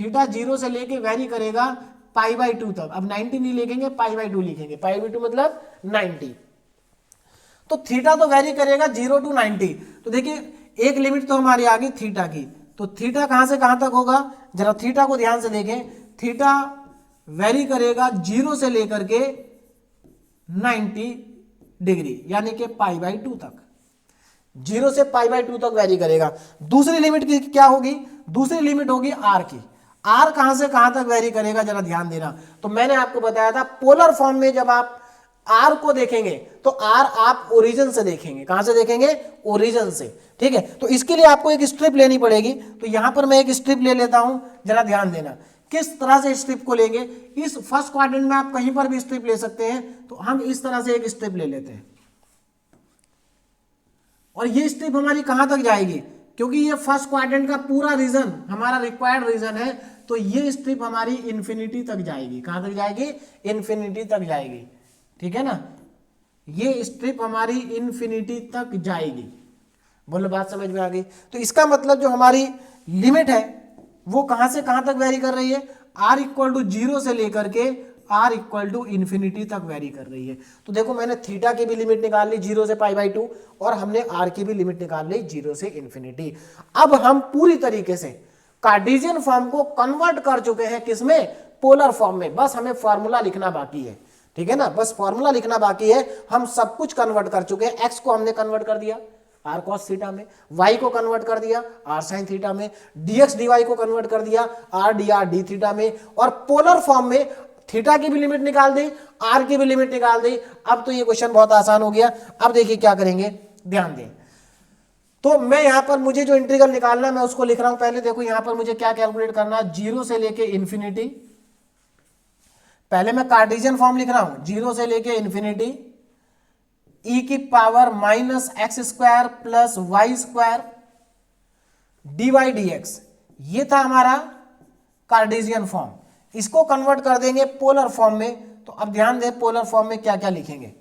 थीटा 0 से लेके वेरी करेगा π/2 तक। अब 90 नहीं लिखेंगे, π/2 लिखेंगे, π/2 मतलब 90। तो थीटा तो वेरी करेगा 0 to 90। तो देखिए एक लिमिट तो हमारी आ गई थीटा की, तो थीटा कहां से कहां तक होगा, जरा थीटा को ध्यान से देखें। थीटा वेरी करेगा 0 से लेकर के 90 डिग्री, यानी कि π/2 तक, 0 से π/2 तक वेरी करेगा। दूसरी लिमिट की क्या होगी, दूसरी लिमिट होगी आर की। आर कहां से कहां तक वेरी करेगा, जरा ध्यान देना। तो मैंने आपको बताया था पोलर फॉर्म में जब आप आर को देखेंगे तो आर आप ओरिजिन से देखेंगे। कहां से देखेंगे? ओरिजिन से। ठीक है, तो इसके लिए आपको एक स्ट्रिप लेनी पड़ेगी। तो यहां पर मैं एक स्ट्रिप ले लेता हूं, जरा ध्यान देना किस तरह से स्ट्रिप को लेंगे। इस फर्स्ट क्वाड्रेंट में आप कहीं पर भी स्ट्रिप ले सकते हैं, तो हम इस तरह से एक स्ट्रिप ले लेते हैं और ये स्ट्रिप हमारी कहां तक जाएगी, क्योंकि ये फर्स्ट क्वाड्रेंट का पूरा रीजन हमारा रिक्वायर्ड रीजन है, तो ये स्ट्रिप हमारी इंफिनिटी तक जाएगी। कहां तक जाएगी? इंफिनिटी तक जाएगी। ठीक है ना, ये स्ट्रिप हमारी इंफिनिटी तक जाएगी। बोलो बात समझ में आ गई? तो इसका मतलब जो हमारी लिमिट है वो कहां से कहां तक वेरी कर रही है? r इक्वल टू 0 से लेकर के r इक्वल टू इंफिनिटी तक वेरी कर रही है। तो देखो मैंने थीटा की भी लिमिट निकाल ली 0 से π/2 और हमने r की भी लिमिट निकाल ली 0 से इंफिनिटी। अब हम पूरी तरीके से कार्टेशियन फॉर्म को कन्वर्ट कर चुके हैं, किसमें? पोलर फॉर्म में। बस हमें फॉर्मूला लिखना बाकी है। ठीक है ना, बस फॉर्मूला लिखना बाकी है। हम सब कुछ कन्वर्ट कर चुके हैं। x को हमने कन्वर्ट कर दिया आर कॉस थीटा में, y को कन्वर्ट कर दिया आर साइन थीटा में, dx dy को कन्वर्ट कर दिया आर dr d थीटा में, और पोलर फॉर्म में थीटा की भी लिमिट निकाल दी, आर की भी लिमिट निकाल दी। अब तो ये क्वेश्चन बहुत आसान हो गया। अब देखिए क्या करेंगे, ध्यान दें। तो मैं यहां पर मुझे जो इंटीग्रल निकालना है मैं उसको लिख रहा हूं। पहले देखो यहां पर मुझे क्या कैलकुलेट करना है, 0 से लेके इंफिनिटी। पहले मैं कार्टेशियन फॉर्म लिख रहा हूं, 0 से लेके इंफिनिटी e की power minus x square plus y square dy dx। ये था हमारा कार्टेशियन फॉर्म। इसको कन्वर्ट कर देंगे पोलर फॉर्म में। तो अब ध्यान दें पोलर फॉर्म में क्या क्या लिखेंगे।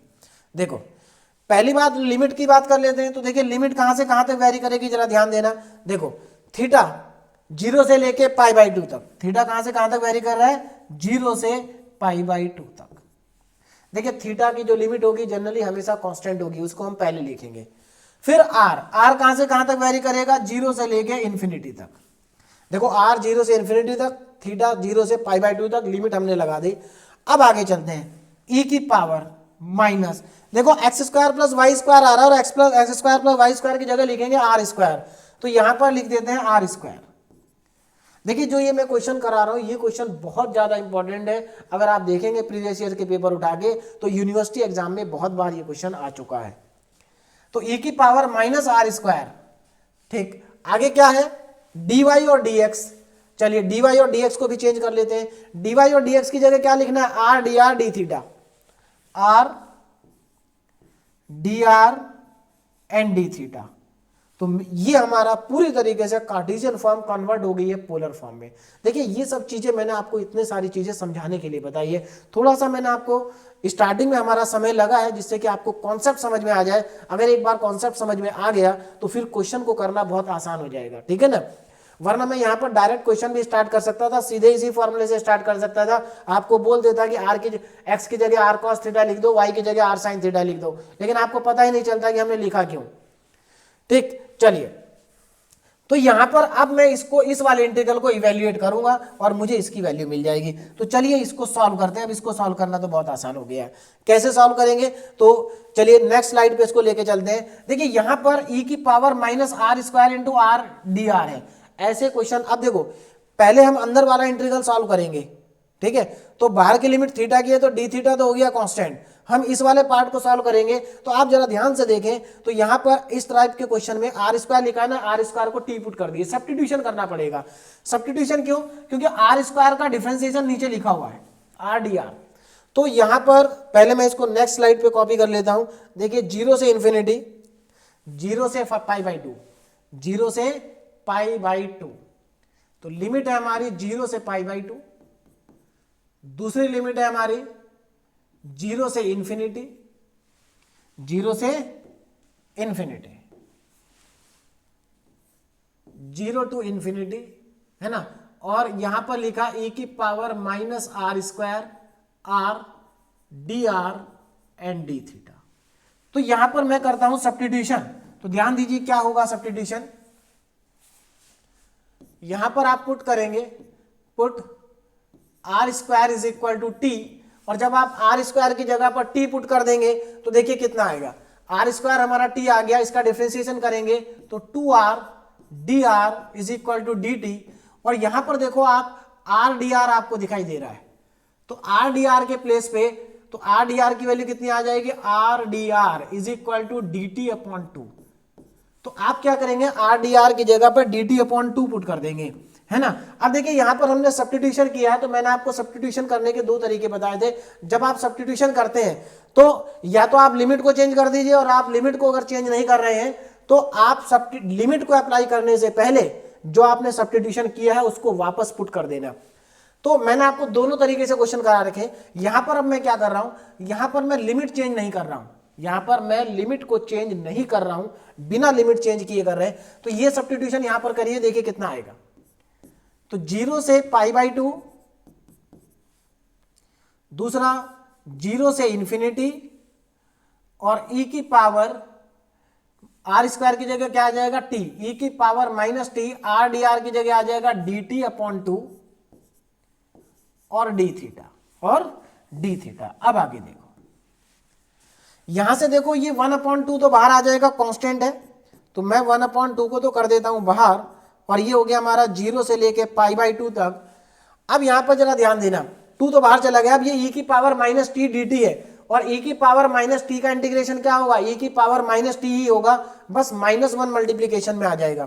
देखो पहली बात लिमिट की बात कर लेते हैं। तो देखिए लिमिट कहां से कहां तक वेरी करेगी, जरा ध्यान देना। देखो थीटा 0 से लेके π/2 तक, थीटा कहां से कहां तक वेरी कर रहा है? 0 से π/2 तक। देखिए थीटा की जो लिमिट होगी जनरली हमेशा कांस्टेंट होगी, उसको हम पहले लिखेंगे। फिर आर कहां से कहां तक वेरी करेगा? 0 से लेके इंफिनिटी तक। देखो आर 0 से इंफिनिटी तक, थीटा 0 से π/2 तक, लिमिट हमने लगा दी। अब आगे चलते हैं, e की पावर माइनस, देखो x square plus y square आ रहा है और x square plus y square की जगह लिखेंगे आर स्क्वायर। तो यहां पर लिख देते हैं आर स्क्वायर। देखिए जो ये मैं क्वेश्चन करा रहा हूं ये क्वेश्चन बहुत ज्यादा इंपॉर्टेंट है। अगर आप देखेंगे प्रीवियस ईयर के पेपर उठा के तो यूनिवर्सिटी एग्जाम में बहुत बार ये क्वेश्चन आ चुका है। तो e की पावर माइनस आर स्क्वायर। ठीक, आगे क्या है? dy और dx। चलिए dy और dx को भी चेंज कर लेते हैं। dy और dx की जगह क्या लिखना है? R dr d theta, r dr and d theta. तो ये हमारा पूरी तरीके से कार्टेशियन फॉर्म कन्वर्ट हो गई है पोलर फॉर्म में। देखिए ये सब चीजें मैंने आपको इतने सारी चीजें समझाने के लिए बताई है। थोड़ा सा मैंने आपको स्टार्टिंग में हमारा समय लगा है जिससे कि आपको कॉन्सेप्ट समझ में आ जाए। अगर एक बार कॉन्सेप्ट समझ में आ गया तो फिर क्वेश्चन को करना बहुत आसान हो जाएगा। ठीक है ना, वरना मैं यहाँ पर डायरेक्ट क्वेश्चन भी स्टार्ट कर सकता था, सीधे इसी फॉर्मूले से स्टार्ट कर सकता था। आपको बोल देता कि आर की एक्स की जगह आर कॉस थीटा लिख दो, वाई की जगह आर साइन थीटा लिख दो, लेकिन आपको पता ही नहीं चलता कि हमने लिखा क्यों। ठीक, चलिए तो यहां पर अब मैं इसको इस वाले इंटीग्रल को इवेल्युएट करूंगा और मुझे इसकी वैल्यू मिल जाएगी। तो चलिए इसको सॉल्व करते हैं। अब इसको सॉल्व करना तो बहुत आसान हो गया है। कैसे सॉल्व करेंगे? तो चलिए नेक्स्ट स्लाइड पे इसको लेके चलते हैं। देखिए यहां पर e की power minus r square into r d r है। ऐसे क्वेश्चन, अब देखो पहले हम अंदर वाला इंटीग्रल सॉल्व करेंगे। ठीक है, तो बाहर की लिमिट थीटा की है तो डी थीटा तो हो गया कांस्टेंट। हम इस वाले पार्ट को सॉल्व करेंगे। तो आप जरा ध्यान से देखें तो यहां पर इस टाइप के क्वेश्चन में आर स्क्वायर लिखा है ना, आर स्क्वायर को टी पुट कर दिए, सब्स्टिट्यूशन करना पड़ेगा। सब्स्टिट्यूशन क्यों? क्योंकि आर स्क्वायर का डिफरेंशिएशन नीचे लिखा हुआ है आर डी आर। तो यहां पर पहले मैं इसको नेक्स्ट स्लाइड पे कॉपी कर लेता हूं। देखिए 0 से इंफिनिटी, 0 से π/2, 0 से π/2। तो लिमिट है हमारी 0 से π/2। दूसरी लिमिट है हमारी 0 से इंफिनिटी, 0 से इंफिनिटी, 0 टू इंफिनिटी, है ना। और यहां पर लिखा e की power minus r square r d r and d theta. तो यहां पर मैं करता हूं सब्स्टिट्यूशन। तो ध्यान दीजिए क्या होगा सब्स्टिट्यूशन। यहां पर आप पुट करेंगे, put r square is equal to t, और जब आप आर स्क्वायर की जगह पर टी पुट कर देंगे तो देखिए कितना आएगा। आर स्क्वायर हमारा टी आ गया, इसका डिफरेंशिएशन करेंगे तो 2r d r is equal to d t. और यहां पर देखो आप आर डी आर आपको दिखाई दे रहा है, तो आर डी आर के प्लेस पे, तो आर डी आर की वैल्यू कितनी आ जाएगी, r d r is equal to d t upon two. तो आप क्या करेंगे, आर डी आर की जगह पर D t upon to put कर देंगे, है ना। अब देखिए यहां पर हमने सब्स्टिट्यूशन किया है, तो मैंने आपको सब्स्टिट्यूशन करने के दो तरीके बताए थे। जब आप सब्स्टिट्यूशन करते हैं तो या तो आप लिमिट को चेंज कर दीजिए, और आप लिमिट को अगर चेंज नहीं कर रहे हैं तो आप लिमिट को अप्लाई करने से पहले जो आपने सब्स्टिट्यूशन किया है उसको वापस पुट कर देना। तो मैंने आपको दोनों तरीके से क्वेश्चन करा रखे। यहां पर अब मैं क्या कर रहा हूं, यहां पर मैं लिमिट चेंज नहीं कर रहा हूं, यहां पर मैं लिमिट को चेंज नहीं कर रहा हूं, बिना लिमिट चेंज किए कर रहे हैं। तो ये सब्स्टिट्यूशन यहां पर करिए, देखिए कितना आएगा। तो 0 से π/2, दूसरा 0 से इंफिनिटी, और e की पावर आर स्क्वायर की जगह क्या आ जाएगा, t, e की power minus T, are d r की जगह आ जाएगा डी टी अपॉन टू, और डी थीटा। अब आगे देखो, यहां से देखो ये 1/2 तो बाहर आ जाएगा, कांस्टेंट है, तो मैं 1/2 को तो कर देता हूं बाहर, और ये हो गया हमारा 0 से लेके π/2 तक। अब यहां पर जरा ध्यान देना, 2 तो बाहर चला गया। अब ये e की power minus T D T है, और e की पावर माइनस टी का इंटीग्रेशन क्या होगा, e की पावर माइनस टी ही होगा, बस -1 मल्टीप्लीकेशन में आ जाएगा।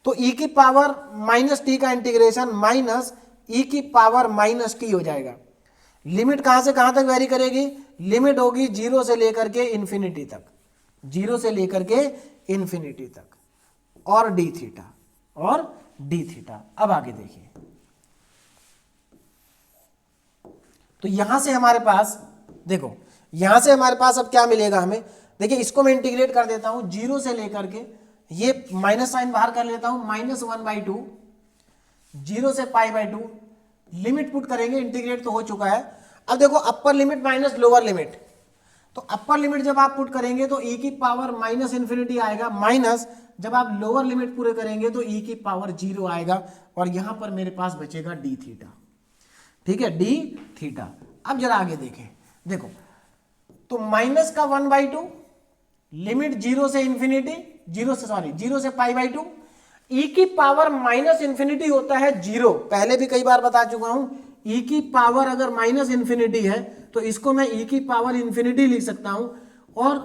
तो e की पावर माइनस टी का इंटीग्रेशन माइनस e की पावर माइनस टी हो जाएगा। लिमिट कहां से कहां तक वेरी करेगी, लिमिट होगी 0 से लेकर के इंफिनिटी तक, 0 से लेकर के इंफिनिटी तक, और डी थीटा। अब आगे देखिए, तो यहां से हमारे पास देखो, यहां से हमारे पास अब क्या मिलेगा हमें, देखिए इसको मैं इंटीग्रेट कर देता हूं 0 से लेकर के, ये माइनस साइन बाहर कर लेता हूं, -1/2, 0 से π/2, लिमिट पुट करेंगे, इंटीग्रेट तो हो चुका है। अब देखो upper limit minus lower limit, तो अपर लिमिट जब आप पुट करेंगे तो e की पावर माइनस इंफिनिटी आएगा, माइनस जब आप लोअर लिमिट पूरे करेंगे तो e की पावर 0 आएगा, और यहां पर मेरे पास बचेगा डी थीटा। ठीक है, डी थीटा। अब जरा आगे देखें, देखो तो माइनस का 1/2, लिमिट 0 से इंफिनिटी, 0 से π/2, e की पावर माइनस इंफिनिटी होता है 0, पहले भी कई बार बता चुका हूं। e की पावर अगर माइनस इंफिनिटी है तो इसको मैं e की पावर इंफिनिटी लिख सकता हूं, और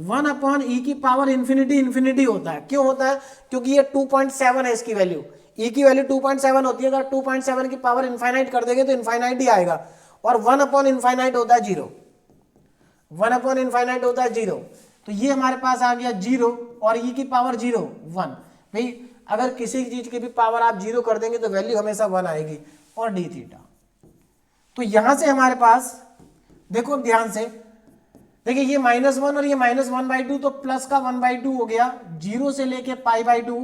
1/e की पावर इंफिनिटी होता है। क्यों होता है, क्योंकि ये 2.7 है इसकी वैल्यू, e की वैल्यू 2.7 होती है, अगर 2.7 की पावर इनफाइनाइट कर देंगे तो इनफाइनाइट ही आएगा, और 1/इनफाइनाइट होता है 0, 1/इनफाइनाइट होता है 0। तो ये हमारे पास आ गया 0, और e की पावर 0 1। भाई अगर किसी चीज की भी पावर आप 0 कर देंगे तो वैल्यू हमेशा 1 आएगी, और डी थीटा। तो यहां से हमारे पास देखो ध्यान से, देखिए ये -1 और ये -1/2, तो प्लस का 1/2 हो गया, 0 से लेके π/2,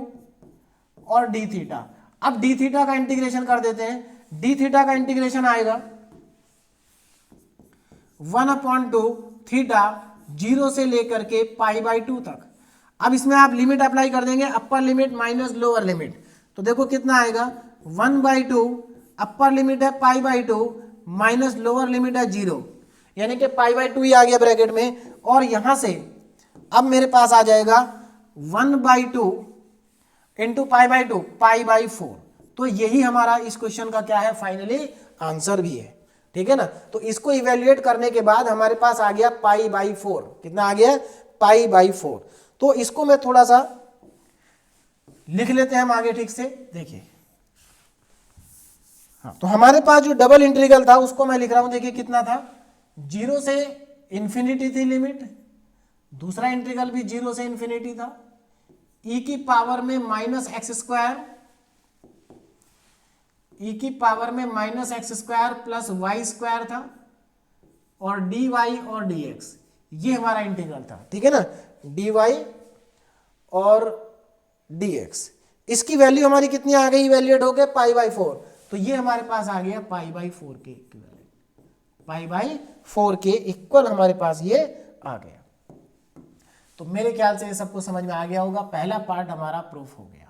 और डी थीटा। अब डी थीटा का इंटीग्रेशन कर देते हैं, डी थीटा का इंटीग्रेशन आएगा 1/2 थीटा, 0 से लेकर के π/2 तक। अब इसमें आप लिमिट अप्लाई कर देंगे, upper limit minus lower limit, तो देखो कितना आएगा, 1/2, अपर लिमिट है π/2 माइनस लोअर लिमिट है 0, यानी कि π/2 ही आ गया ब्रैकेट में, और यहां से अब मेरे पास आ जाएगा 1/2 इंटू π/2, π/4। तो यही हमारा इस क्वेश्चन का क्या है, फाइनली आंसर भी है। ठीक है ना, तो इसको इवेल्युएट करने के बाद हमारे पास आ गया π/4, कितना आ गया, π/4। तो इसको मैं थोड़ा सा लिख लेते हैं हम आगे ठीक से, देखिए। हाँ, तो हमारे पास जो डबल इंटीग्रल था उसको मैं लिख रहा हूं, देखिए कितना था, 0 से इंफिनिटी थी लिमिट, दूसरा इंटीग्रल भी 0 से इंफिनिटी था, e की पावर में -x², e की पावर में -x² प्लस y² था, और dy और dx, ये हमारा इंटीग्रल था। ठीक है ना, dy और dx, इसकी वैल्यू हमारी कितनी आ गई, इवैल्यूएट हो गए π/4, तो ये हमारे पास आ गया π/4 के इक्वल, π/4 के इक्वल हमारे पास ये आ गया। तो मेरे ख्याल से ये सबको समझ में आ गया होगा, पहला पार्ट हमारा प्रूफ हो गया।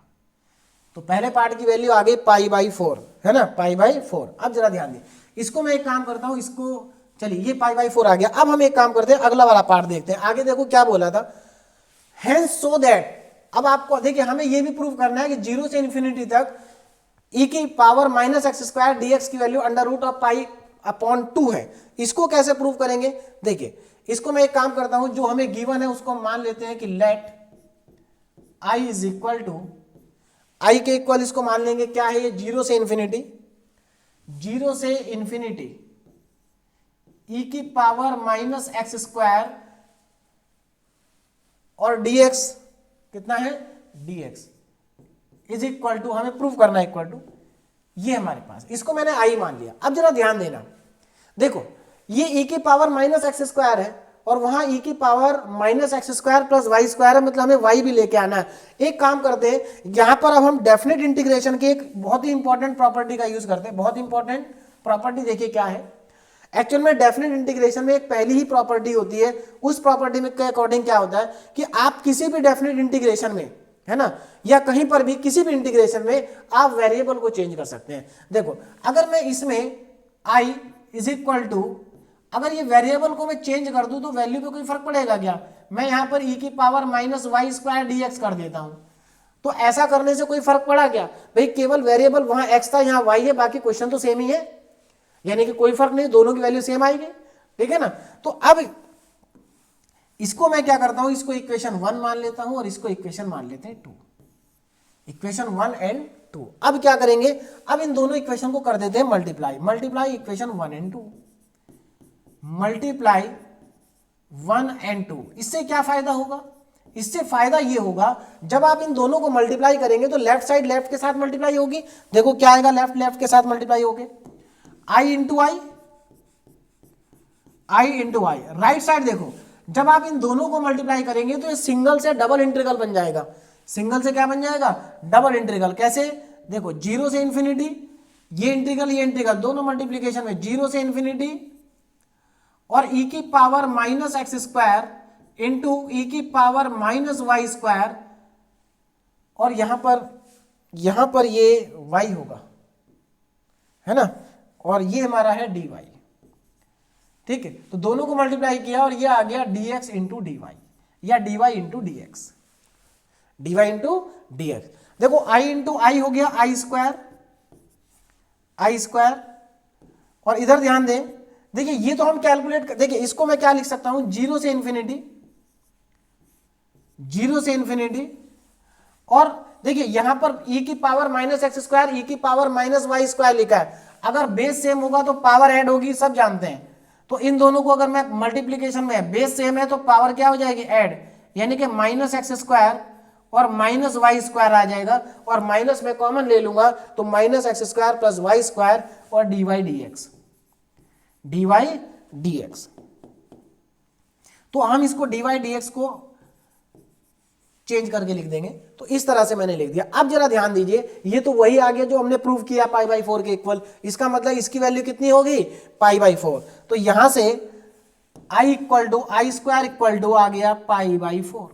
तो पहले पार्ट की वैल्यू आ गई π/4, है ना, π/4। अब जरा ध्यान दें, इसको मैं एक काम करता हूं, इसको चलिए ये π/4 आ गया। अब हम एक काम करते हैं, अगला वाला पार्ट देखते हैं। आगे देखो क्या बोला था, हेंस सो दैट, अब आपको देखिए हमें ये भी प्रूव करना है कि 0 से इंफिनिटी तक ई की power minus x square d x की value under root of pi upon 2 है। इसको कैसे प्रूव करेंगे? देखिए इसको मैं एक काम करता हूं, जो हमें गिवन है उसको मान लेते हैं कि let I is equal to, I के इक्वल इसको मान लेंगे क्या है ये, 0 से इंफिनिटी, 0 से इंफिनिटी ई की पावर माइनस एक्स स्क्वायर और dx कितना है, dx इज इक्वल टू, हमें प्रूव करना है इक्वल टू, ये हमारे पास, इसको मैंने आई मान लिया। अब जरा ध्यान देना, देखो ये e की पावर माइनस एक्स स्क्वायर है और वहां e की power minus x square plus y square है, मतलब हमें y भी लेके आना है। एक काम करते हैं, यहां पर अब हम डेफिनेट इंटीग्रेशन की एक बहुत ही इंपॉर्टेंट प्रॉपर्टी का यूज करते हैं। बहुत इंपॉर्टेंट प्रॉपर्टी देखिए क्या है, एक्चुअल में डेफिनेट इंटीग्रेशन में एक पहली ही प्रॉपर्टी होती है। उस प्रॉपर्टी में के अकॉर्डिंग क्या होता है कि आप किसी भी डेफिनेट इंटीग्रेशन में, है ना, या कहीं पर भी किसी भी इंटीग्रेशन में आप वेरिएबल को चेंज कर सकते हैं। देखो अगर मैं इसमें i इज इक्वल टू, अगर ये वेरिएबल को मैं चेंज कर दूं तो वैल्यू पे कोई फर्क पड़ेगा क्या? मैं यहां पर e की power minus y square d x कर देता हूं, तो ऐसा करने से कोई फर्क पड़ा क्या भाई? केवल वेरिएबल वहां x था, यहां y है, बाकी क्वेश्चन तो सेम ही है, यानी कि कोई फर्क नहीं, दोनों की वैल्यू सेम आएगी, ठीक है ना। तो अब इसको मैं क्या करता हूं, इसको इक्वेशन 1 मान लेता हूं और इसको इक्वेशन मान लेते हैं 2, इक्वेशन 1 एंड 2। अब क्या करेंगे, अब इन दोनों इक्वेशन को कर देते हैं multiply, multiply equation 1 and 2, multiply 1 and 2। इससे क्या फायदा होगा? इससे फायदा ये होगा, जब आप इन दोनों को मल्टीप्लाई करेंगे तो लेफ्ट साइड लेफ्ट के साथ मल्टीप्लाई होगी। देखो क्या आएगा, लेफ्ट लेफ्ट के साथ मल्टीप्लाई होगी, आई इंटू आई, आई इंटू आई। राइट साइड देखो, जब आप इन दोनों को मल्टीप्लाई करेंगे तो ये सिंगल से डबल इंटीग्रल बन जाएगा। सिंगल से क्या बन जाएगा, डबल इंटीग्रल। कैसे? देखो 0 से इंफिनिटी, ये इंटीग्रल दोनों मल्टीप्लीकेशन में 0 से इंफिनिटी और e की power minus x square into e की पावर माइनस वाई स्क्वायर, और यहां पर ये y होगा, है ना, और ये हमारा है dy, ठीक है। तो दोनों को मल्टीप्लाई किया और ये आ गया dx इंटू डी वाई, या dy into D x, dy into D x. देखो i इंटू आई हो गया आई स्क्वायर, और इधर ध्यान दें, देखिए ये तो हम कैलकुलेट, देखिए इसको मैं क्या लिख सकता हूं, 0 से इंफिनिटी, 0 से इंफिनिटी, और देखिए यहां पर e की पावर माइनस एक्स स्क्वायर, ई की पावर माइनस वाई स्क्वायर लिखा है। अगर बेस सेम होगा तो पावर ऐड होगी, सब जानते हैं। तो इन दोनों को अगर मैं मल्टीप्लीकेशन में, बेस सेम है तो पावर क्या हो जाएगी, ऐड, यानी कि माइनस एक्स स्क्वायर और माइनस वाई स्क्वायर आ जाएगा, और माइनस में कॉमन ले लूंगा तो minus x square plus y square और d y d x, d y d x. तो हम इसको डी वाई डी एक्स को चेंज करके लिख देंगे। तो इस तरह से मैंने लिख दिया। अब जरा ध्यान दीजिए, ये तो वही आ गया जो हमने प्रूव किया पाई बाई 4 के इक्वल। इसका मतलब इसकी वैल्यू कितनी होगी, पाई बाई 4। तो यहां से I equal to I square equal to आ गया पाई बाई 4।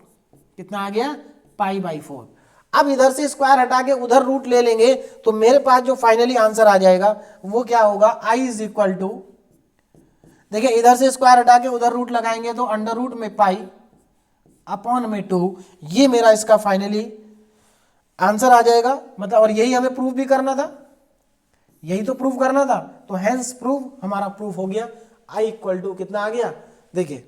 कितना आ गया, पाई बाई 4। अब इधर से स्क्वायर हटा के उधर रूट ले लेंगे तो मेरे पास जो फाइनली आंसर आ जाएगा वो क्या होगा, आई इज इक्वल टू, देखिए इधर से स्क्वायर हटा के उधर रूट लगाएंगे तो अंडर रूट में पाई अपॉन में 2, ये मेरा इसका फाइनली आंसर आ जाएगा। मतलब, और यही हमें प्रूफ भी करना था, यही तो प्रूफ करना था। तो हेंस प्रूफ, हमारा प्रूफ हो गया। आई इक्वल टू कितना आ गया, देखिए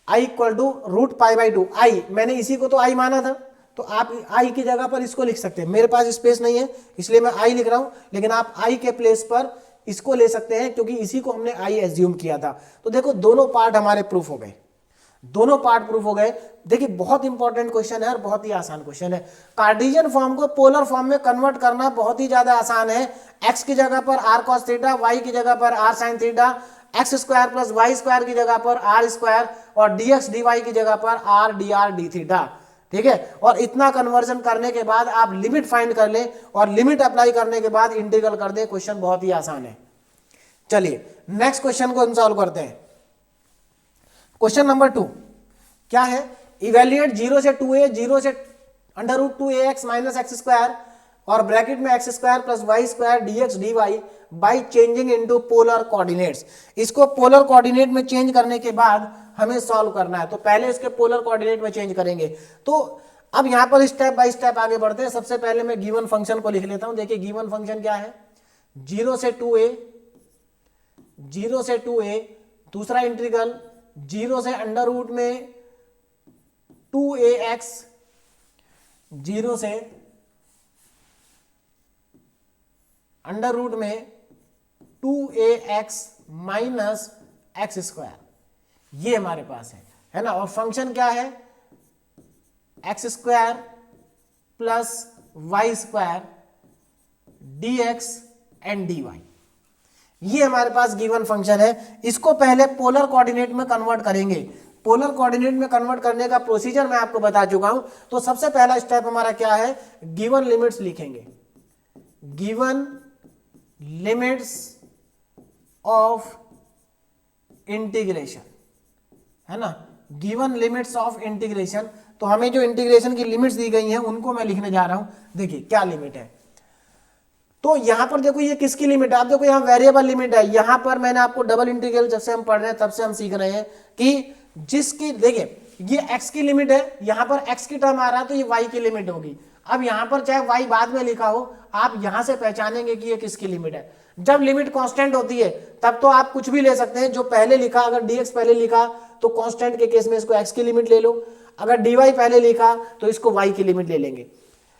I equal to root pi by 2। I मैंने इसी को तो आई माना था, तो आप आई की जगह पर इसको लिख सकते हैं। मेरे पास स्पेस नहीं है इसलिए मैं आई लिख रहा हूं, लेकिन आप आई के प्लेस पर इसको ले सकते हैं क्योंकि इसी को हमने आई एज्यूम किया था। तो देखो दोनों पार्ट हमारे प्रूफ हो गए, दोनों पार्ट प्रूफ हो गए। देखिए बहुत इंपॉर्टेंट क्वेश्चन है और बहुत ही आसान क्वेश्चन है। कार्टेशियन फॉर्म को पोलर फॉर्म में कन्वर्ट करना बहुत ही ज्यादा आसान है। एक्स की जगह पर आर कॉस थीटा, वाई की जगह पर r sine theta, x square plus y square की जगह पर आर स्क्वायर, और डीएक्स डीवाई की जगह पर r d r d theta, ठीक है। और इतना कन्वर्जन करने के बाद आप लिमिट फाइंड कर लें और लिमिट अप्लाई करने के बाद इंटीग्रल कर दें। क्वेश्चन बहुत ही आसान है। चलिए नेक्स्ट क्वेश्चन को हम सॉल्व करते हैं। क्वेश्चन नंबर 2 क्या है, इवेल्युएट 0 से 2a, 0 से under root 2ax minus x square और ब्रैकेट में x square plus y square dx dy by changing into polar coordinates. इसको पोलर कोऑर्डिनेट में चेंज करने के बाद हमें सॉल्व करना है। तो पहले इसके पोलर कोऑर्डिनेट में चेंज करेंगे। तो अब यहां पर स्टेप बाय स्टेप आगे बढ़ते हैं। सबसे पहले मैं गिवन फंक्शन को लिख लेता हूं। देखिए गिवन फंक्शन क्या है, 0 से 2a, 0 से 2a, दूसरा इंटीग्रल 0 से अंडर रूट में 2ax, 0 से अंडर रूट में 2ax माइनस एक्स स्क्वायर, ये हमारे पास है ना। और फंक्शन क्या है, x square plus y square d x and d y, ये हमारे पास गिवन फंक्शन है। इसको पहले पोलर कोऑर्डिनेट में कन्वर्ट करेंगे। पोलर कोऑर्डिनेट में कन्वर्ट करने का प्रोसीजर मैं आपको बता चुका हूं। तो सबसे पहला स्टेप हमारा क्या है, गिवन लिमिट्स लिखेंगे। गिवन लिमिट्स ऑफ इंटीग्रेशन, है ना, गिवन लिमिट्स ऑफ इंटीग्रेशन। तो हमें जो इंटीग्रेशन की लिमिट्स दी गई हैं उनको मैं लिखने जा रहा हूं। देखिए क्या लिमिट है, तो यहां पर देखो ये किसकी लिमिट है, आप देखो यहां वेरिएबल लिमिट है। यहां पर मैंने आपको डबल इंटीग्रल जब से हम पढ़ रहे हैं तब से हम सीख रहे हैं कि जिसकी, देखिए ये x की लिमिट है, यहां पर x की टर्म आ रहा है तो ये y की लिमिट होगी। अब यहां पर चाहे y बाद में लिखा हो, आप यहां से पहचानेंगे कि ये किसकी लिमिट है। जब लिमिट कांस्टेंट होती है तब तो आप कुछ भी ले सकते हैं। जो पहले लिखा, अगर dx पहले लिखा तो कांस्टेंट के केस में इसको x की लिमिट ले लो, अगर dy पहले लिखा तो इसको y की लिमिट ले लेंगे।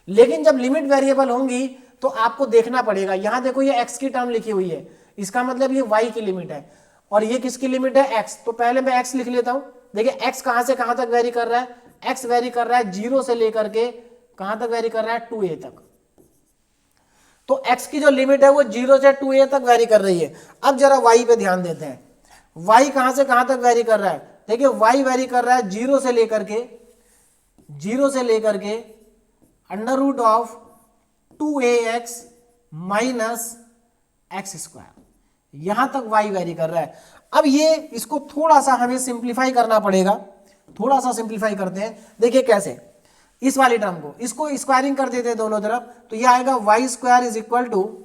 लेकिन जब लिमिट वेरिएबल होंगी तो आपको देखना पड़ेगा। यहां देखो ये x की टर्म लिखी हुई है, इसका मतलब ये y की लिमिट है, और ये किसकी लिमिट है, x। तो पहले मैं x लिख लेता हूं। देखिए x कहां से कहां तक वेरी कर रहा है, x वेरी कर रहा है 0 से लेकर के कहां तक वेरी कर रहा है, 2a तक। तो x की जो लिमिट है वो 0 से 2a तक वेरी कर रही है। अब जरा y पे ध्यान देते हैं, y कहां से कहां तक वेरी कर रहा है। देखिए y वेरी कर रहा है 0 से लेकर के under root of 2ax minus x square, यहां तक y वेरी कर रहा है। अब ये इसको थोड़ा सा हमें सिंप्लीफाई करना पड़ेगा, थोड़ा सा सिंप्लीफाई करते हैं। देखिए कैसे, इस वाली टर्म को, इसको स्क्वायरिंग कर देते हैं दोनों तरफ, तो यह आएगा y square is equal to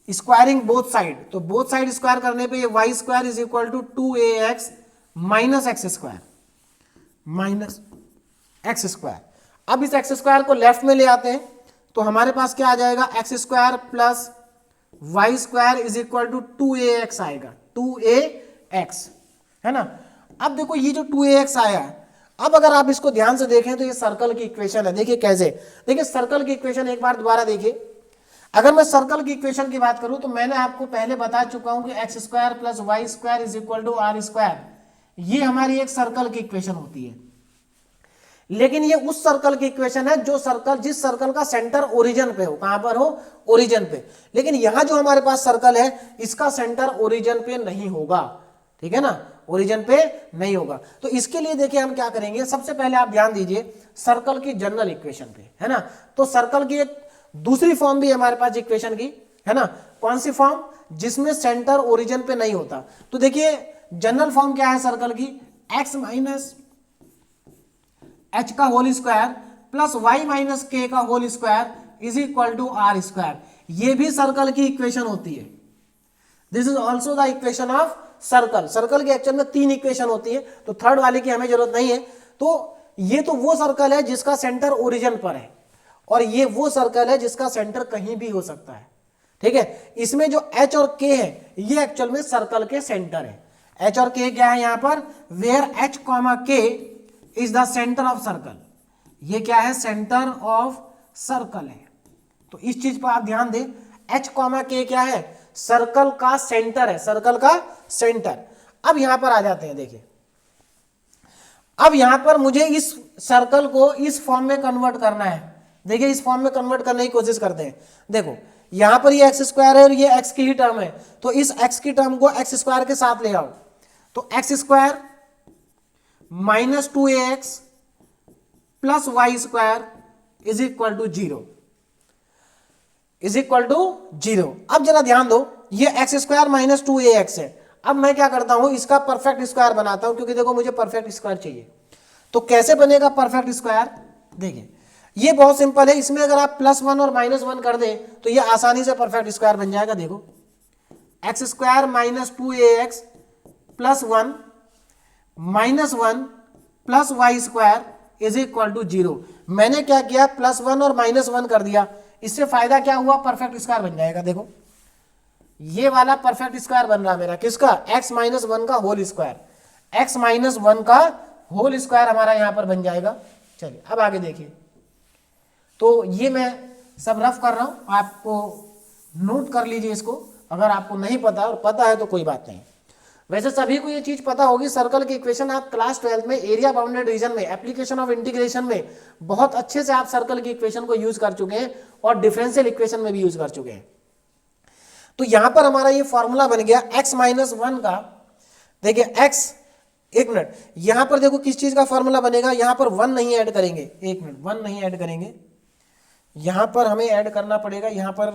squaring both side, तो बोथ साइड स्क्वायर करने पे ये y square is equal to 2ax minus x square minus x square. अब इस एक्स स्क्वायर को लेफ्ट में ले आते हैं तो हमारे पास क्या आ जाएगा, x square plus y square is equal to 2ax आएगा, 2ax, है ना। अब देखो ये जो 2ax आया है, अब अगर आप इसको ध्यान से देखें तो ये सर्कल की इक्वेशन है। देखिए कैसे, देखिए सर्कल की इक्वेशन एक बार दोबारा देखिए। अगर मैं सर्कल की इक्वेशन की बात करूं तो मैंने आपको पहले बता चुका हूं कि x square plus y square is equal to r square, ये हमारी एक सर्कल की इक्वेशन होती है। लेकिन ये उस सर्कल की इक्वेशन है जो सर्कल, जिस सर्कल का सेंटर ओरिजिन पे हो, कहां पर हो, ओरिजिन पे। लेकिन यहां जो हमारे पास सर्कल है इसका सेंटर ओरिजिन पे नहीं होगा, ठीक है ना, ओरिजिन पे नहीं होगा। तो इसके लिए देखिए हम क्या करेंगे, सबसे पहले आप ध्यान दीजिए सर्कल की जनरल इक्वेशन पे, है ना। तो सर्कल की एक दूसरी फॉर्म भी हमारे पास इक्वेशन की, है ना। कौन सी फॉर्म, जिसमें सेंटर ओरिजिन पे नहीं होता। तो देखिए जनरल फॉर्म क्या है सर्कल की, x माइनस एच का whole square plus y minus k का whole square is equal to r square, ये भी सर्कल की इक्वेशन होती है। This is also the equation of circle. Circle की एक्चुअल में 3 इक्वेशन होती है, तो थर्ड वाले की हमें जरूरत नहीं है। तो ये तो वो सर्कल है जिसका सेंटर ओरिजिन पर है, और ये वो सर्कल है जिसका सेंटर कहीं भी हो सकता है, ठीक है। इसमें जो h और k है ये एक्चुअल में सर्कल के सेंटर है। h और k क्या है यहाँ पर, where h comma k is the centre of circle, ये क्या है, सेंटर ऑफ सर्कल है। तो इस चीज पर आप ध्यान दें, h कॉमा k क्या है, सर्कल का सेंटर है, सर्कल का सेंटर। अब यहां पर आ जाते हैं, देखिए अब यहां पर मुझे इस सर्कल को इस फॉर्म में कन्वर्ट करना है। देखिए इस फॉर्म में कन्वर्ट करने की कोशिश करते हैं। देखो यहां पर ये एक्स स्क्वायर है और ये एक्स की ही टर्म है, तो इस एक्स की टर्म को एक्स स्क्वायर के साथ ले आओ, तो x square minus 2ax plus y square is equal to 0, is equal to 0। अब जरा ध्यान दो, ये एक्स स्क्वायर माइनस 2ax है। अब मैं क्या करता हूं, इसका परफेक्ट स्क्वायर बनाता हूं, क्योंकि देखो मुझे परफेक्ट स्क्वायर चाहिए। तो कैसे बनेगा परफेक्ट स्क्वायर, देखिए ये बहुत सिंपल है। इसमें अगर आप +1 और -1 कर दें तो ये आसानी से परफेक्ट स्क्वायर बन जाएगा। देखो x square minus 2ax plus 1 minus 1 plus y square is equal to 0। मैंने क्या किया, +1 और -1 कर दिया। इससे फायदा क्या हुआ, परफेक्ट स्क्वायर बन जाएगा। देखो ये वाला परफेक्ट स्क्वायर बन रहा मेरा, किसका, x-1 का होल स्क्वायर। x-1 का होल स्क्वायर हमारा यहां पर बन जाएगा। चलिए अब आगे देखिए। तो ये मैं सब रफ कर रहा हूं, आपको नोट कर लीजिए इसको। अगर आपको नहीं पता और पता है तो कोई बात नहीं। वैसे सभी को ये चीज पता होगी, सर्कल की इक्वेशन आप क्लास 12 में एरिया बाउंडेड रीजन में एप्लीकेशन ऑफ इंटीग्रेशन में बहुत अच्छे से आप सर्कल की इक्वेशन को यूज कर चुके हैं और डिफरेंशियल इक्वेशन में भी यूज कर चुके हैं। तो यहां पर हमारा ये फॉर्मूला बन गया x-1 का। देखिए x, एक मिनट, यहां पर देखो किस चीज का फॉर्मूला बनेगा, यहां पर 1 नहीं ऐड करेंगे, एक मिनट, 1 नहीं ऐड करेंगे, यहां पर हमें ऐड करना पड़ेगा, यहां पर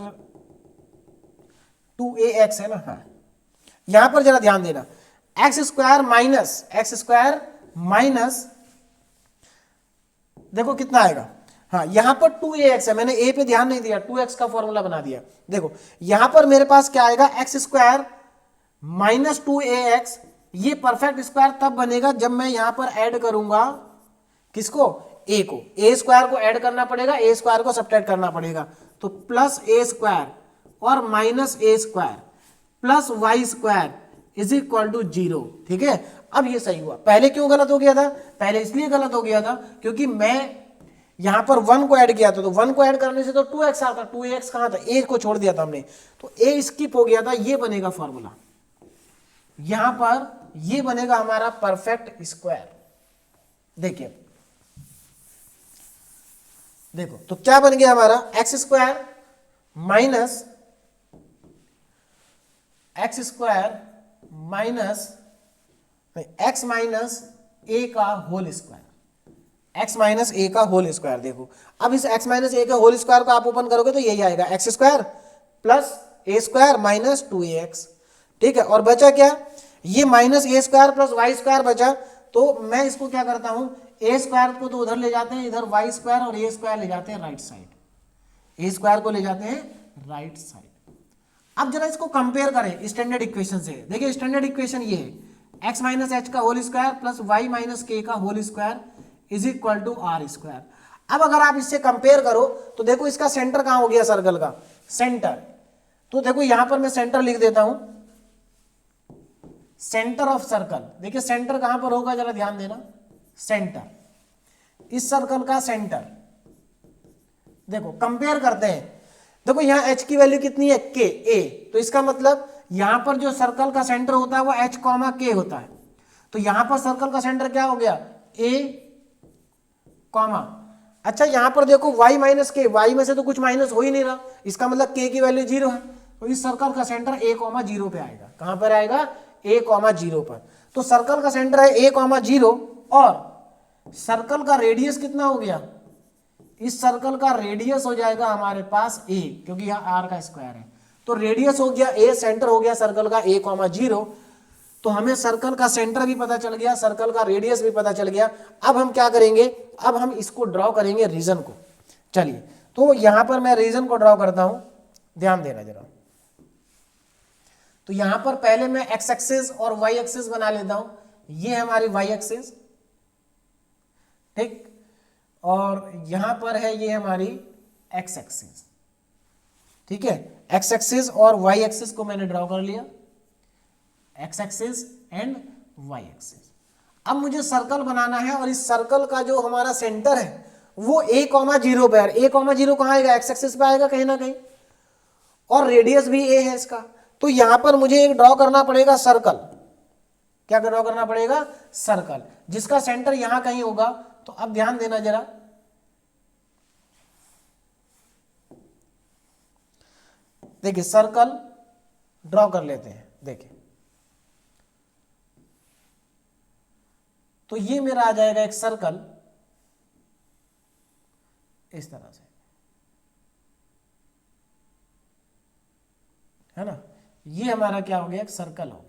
2ax है ना, हाँ यहां पर जरा ध्यान देना, x² माइनस देखो कितना आएगा, हाँ यहां पर 2ax है, मैंने a पे ध्यान नहीं दिया, 2x का फॉर्मूला बना दिया। देखो यहां पर मेरे पास क्या आएगा, x² माइनस 2ax। ये परफेक्ट स्क्वायर तब बनेगा जब मैं यहां पर ऐड करूंगा किसको, a को, a² को ऐड करना पड़ेगा, a² को सब्ट्रैक्ट करना पड़ेगा। तो +a² और -a² plus y² is equal to 0। ठीक है, अब ये सही हुआ। पहले क्यों गलत हो गया था, पहले इसलिए गलत हो गया था क्योंकि मैं यहां पर 1 को ऐड किया था, तो 1 को ऐड करने से तो 2x आता, 2x कहां था, a को छोड़ दिया था हमने, तो a स्किप हो गया था। ये बनेगा फॉर्मूला, यहां पर ये बनेगा हमारा परफेक्ट स्क्वायर। देखिए देखो तो क्या बन गया हमारा, x² minus x minus a का whole square, x minus a का होल स्क्वायर। देखो अब इस x माइनस a का होल स्क्वायर को आप ओपन करोगे तो यही आएगा, x² plus a² minus 2ax। ठीक है, और बचा क्या, ये -a² प्लस y² बचा। तो मैं इसको क्या करता हूं, a² को तो उधर ले जाते हैं, इधर y² और a² ले जाते हैं राइट साइड, a² को ले जाते हैं राइट साइड। अब जरा इसको कंपेयर करें स्टैंडर्ड इक्वेशन से। देखिए स्टैंडर्ड इक्वेशन ये है, x माइनस h का होल स्क्वायर प्लस y माइनस k का whole square is equal to r²। अब अगर आप इससे कंपेयर करो तो देखो इसका सेंटर कहां हो गया, सर्कल का सेंटर। तो देखो यहां पर मैं सेंटर लिख देता हूं, सेंटर ऑफ सर्कल। देखिए सेंटर कहां पर होगा, जरा ध्यान देना, सेंटर, इस सर्कल का सेंटर। देखो कंपेयर करते हैं, देखो यहां h की वैल्यू कितनी है, k, a, तो इसका मतलब यहां पर जो सर्कल का सेंटर होता है वो h, k होता है। तो यहां पर सर्कल का सेंटर क्या हो गया, a, अच्छा यहां पर देखो y माइनस k, y में से तो कुछ माइनस हो ही नहीं रहा, इसका मतलब k की वैल्यू 0 है। तो इस सर्कल का सेंटर a, 0 पे आएगा। कहां पर आएगा, a, 0 पर। तो सर्कल का सेंटर है a, 0 और सर्कल का रेडियस कितना हो गया, इस सर्कल का रेडियस हो जाएगा हमारे पास a, क्योंकि यहाँ r का स्क्वायर है। तो रेडियस हो गया a, सेंटर हो गया सर्कल का a, 0। तो हमें सर्कल का सेंटर भी पता चल गया, सर्कल का रेडियस भी पता चल गया। अब हम क्या करेंगे, अब हम इसको ड्रॉ करेंगे रीजन को। चलिए तो यहां पर मैं रीजन को ड्रॉ करता हूं, ध्यान देना जरा। तो यहां पर पहले मैं x एक्सिस और y एक्सिस बना लेता हूं, ये हमारी y एक्सिस, ठीक, और यहां पर है ये हमारी x एक्सिस। ठीक है, x एक्सिस और y एक्सिस को मैंने ड्रॉ कर लिया, x axis and y axis. अब मुझे सर्कल बनाना है और इस सर्कल का जो हमारा सेंटर है वो a, 0 पे है। a, 0 कहां आएगा, x एक्सिस पे आएगा कहीं ना कहीं, और रेडियस भी a है इसका। तो यहां पर मुझे एक ड्रॉ करना पड़ेगा सर्कल। क्या ड्रॉ करना पड़ेगा, सर्कल, जिसका सेंटर यहां कहीं होगा। तो अब ध्यान देना जरा, देखिए सर्कल ड्रॉ कर लेते हैं। देखिए तो ये मेरा आ जाएगा एक सर्कल इस तरह से, है ना, ये हमारा क्या हो गया, एक सर्कल हो गया।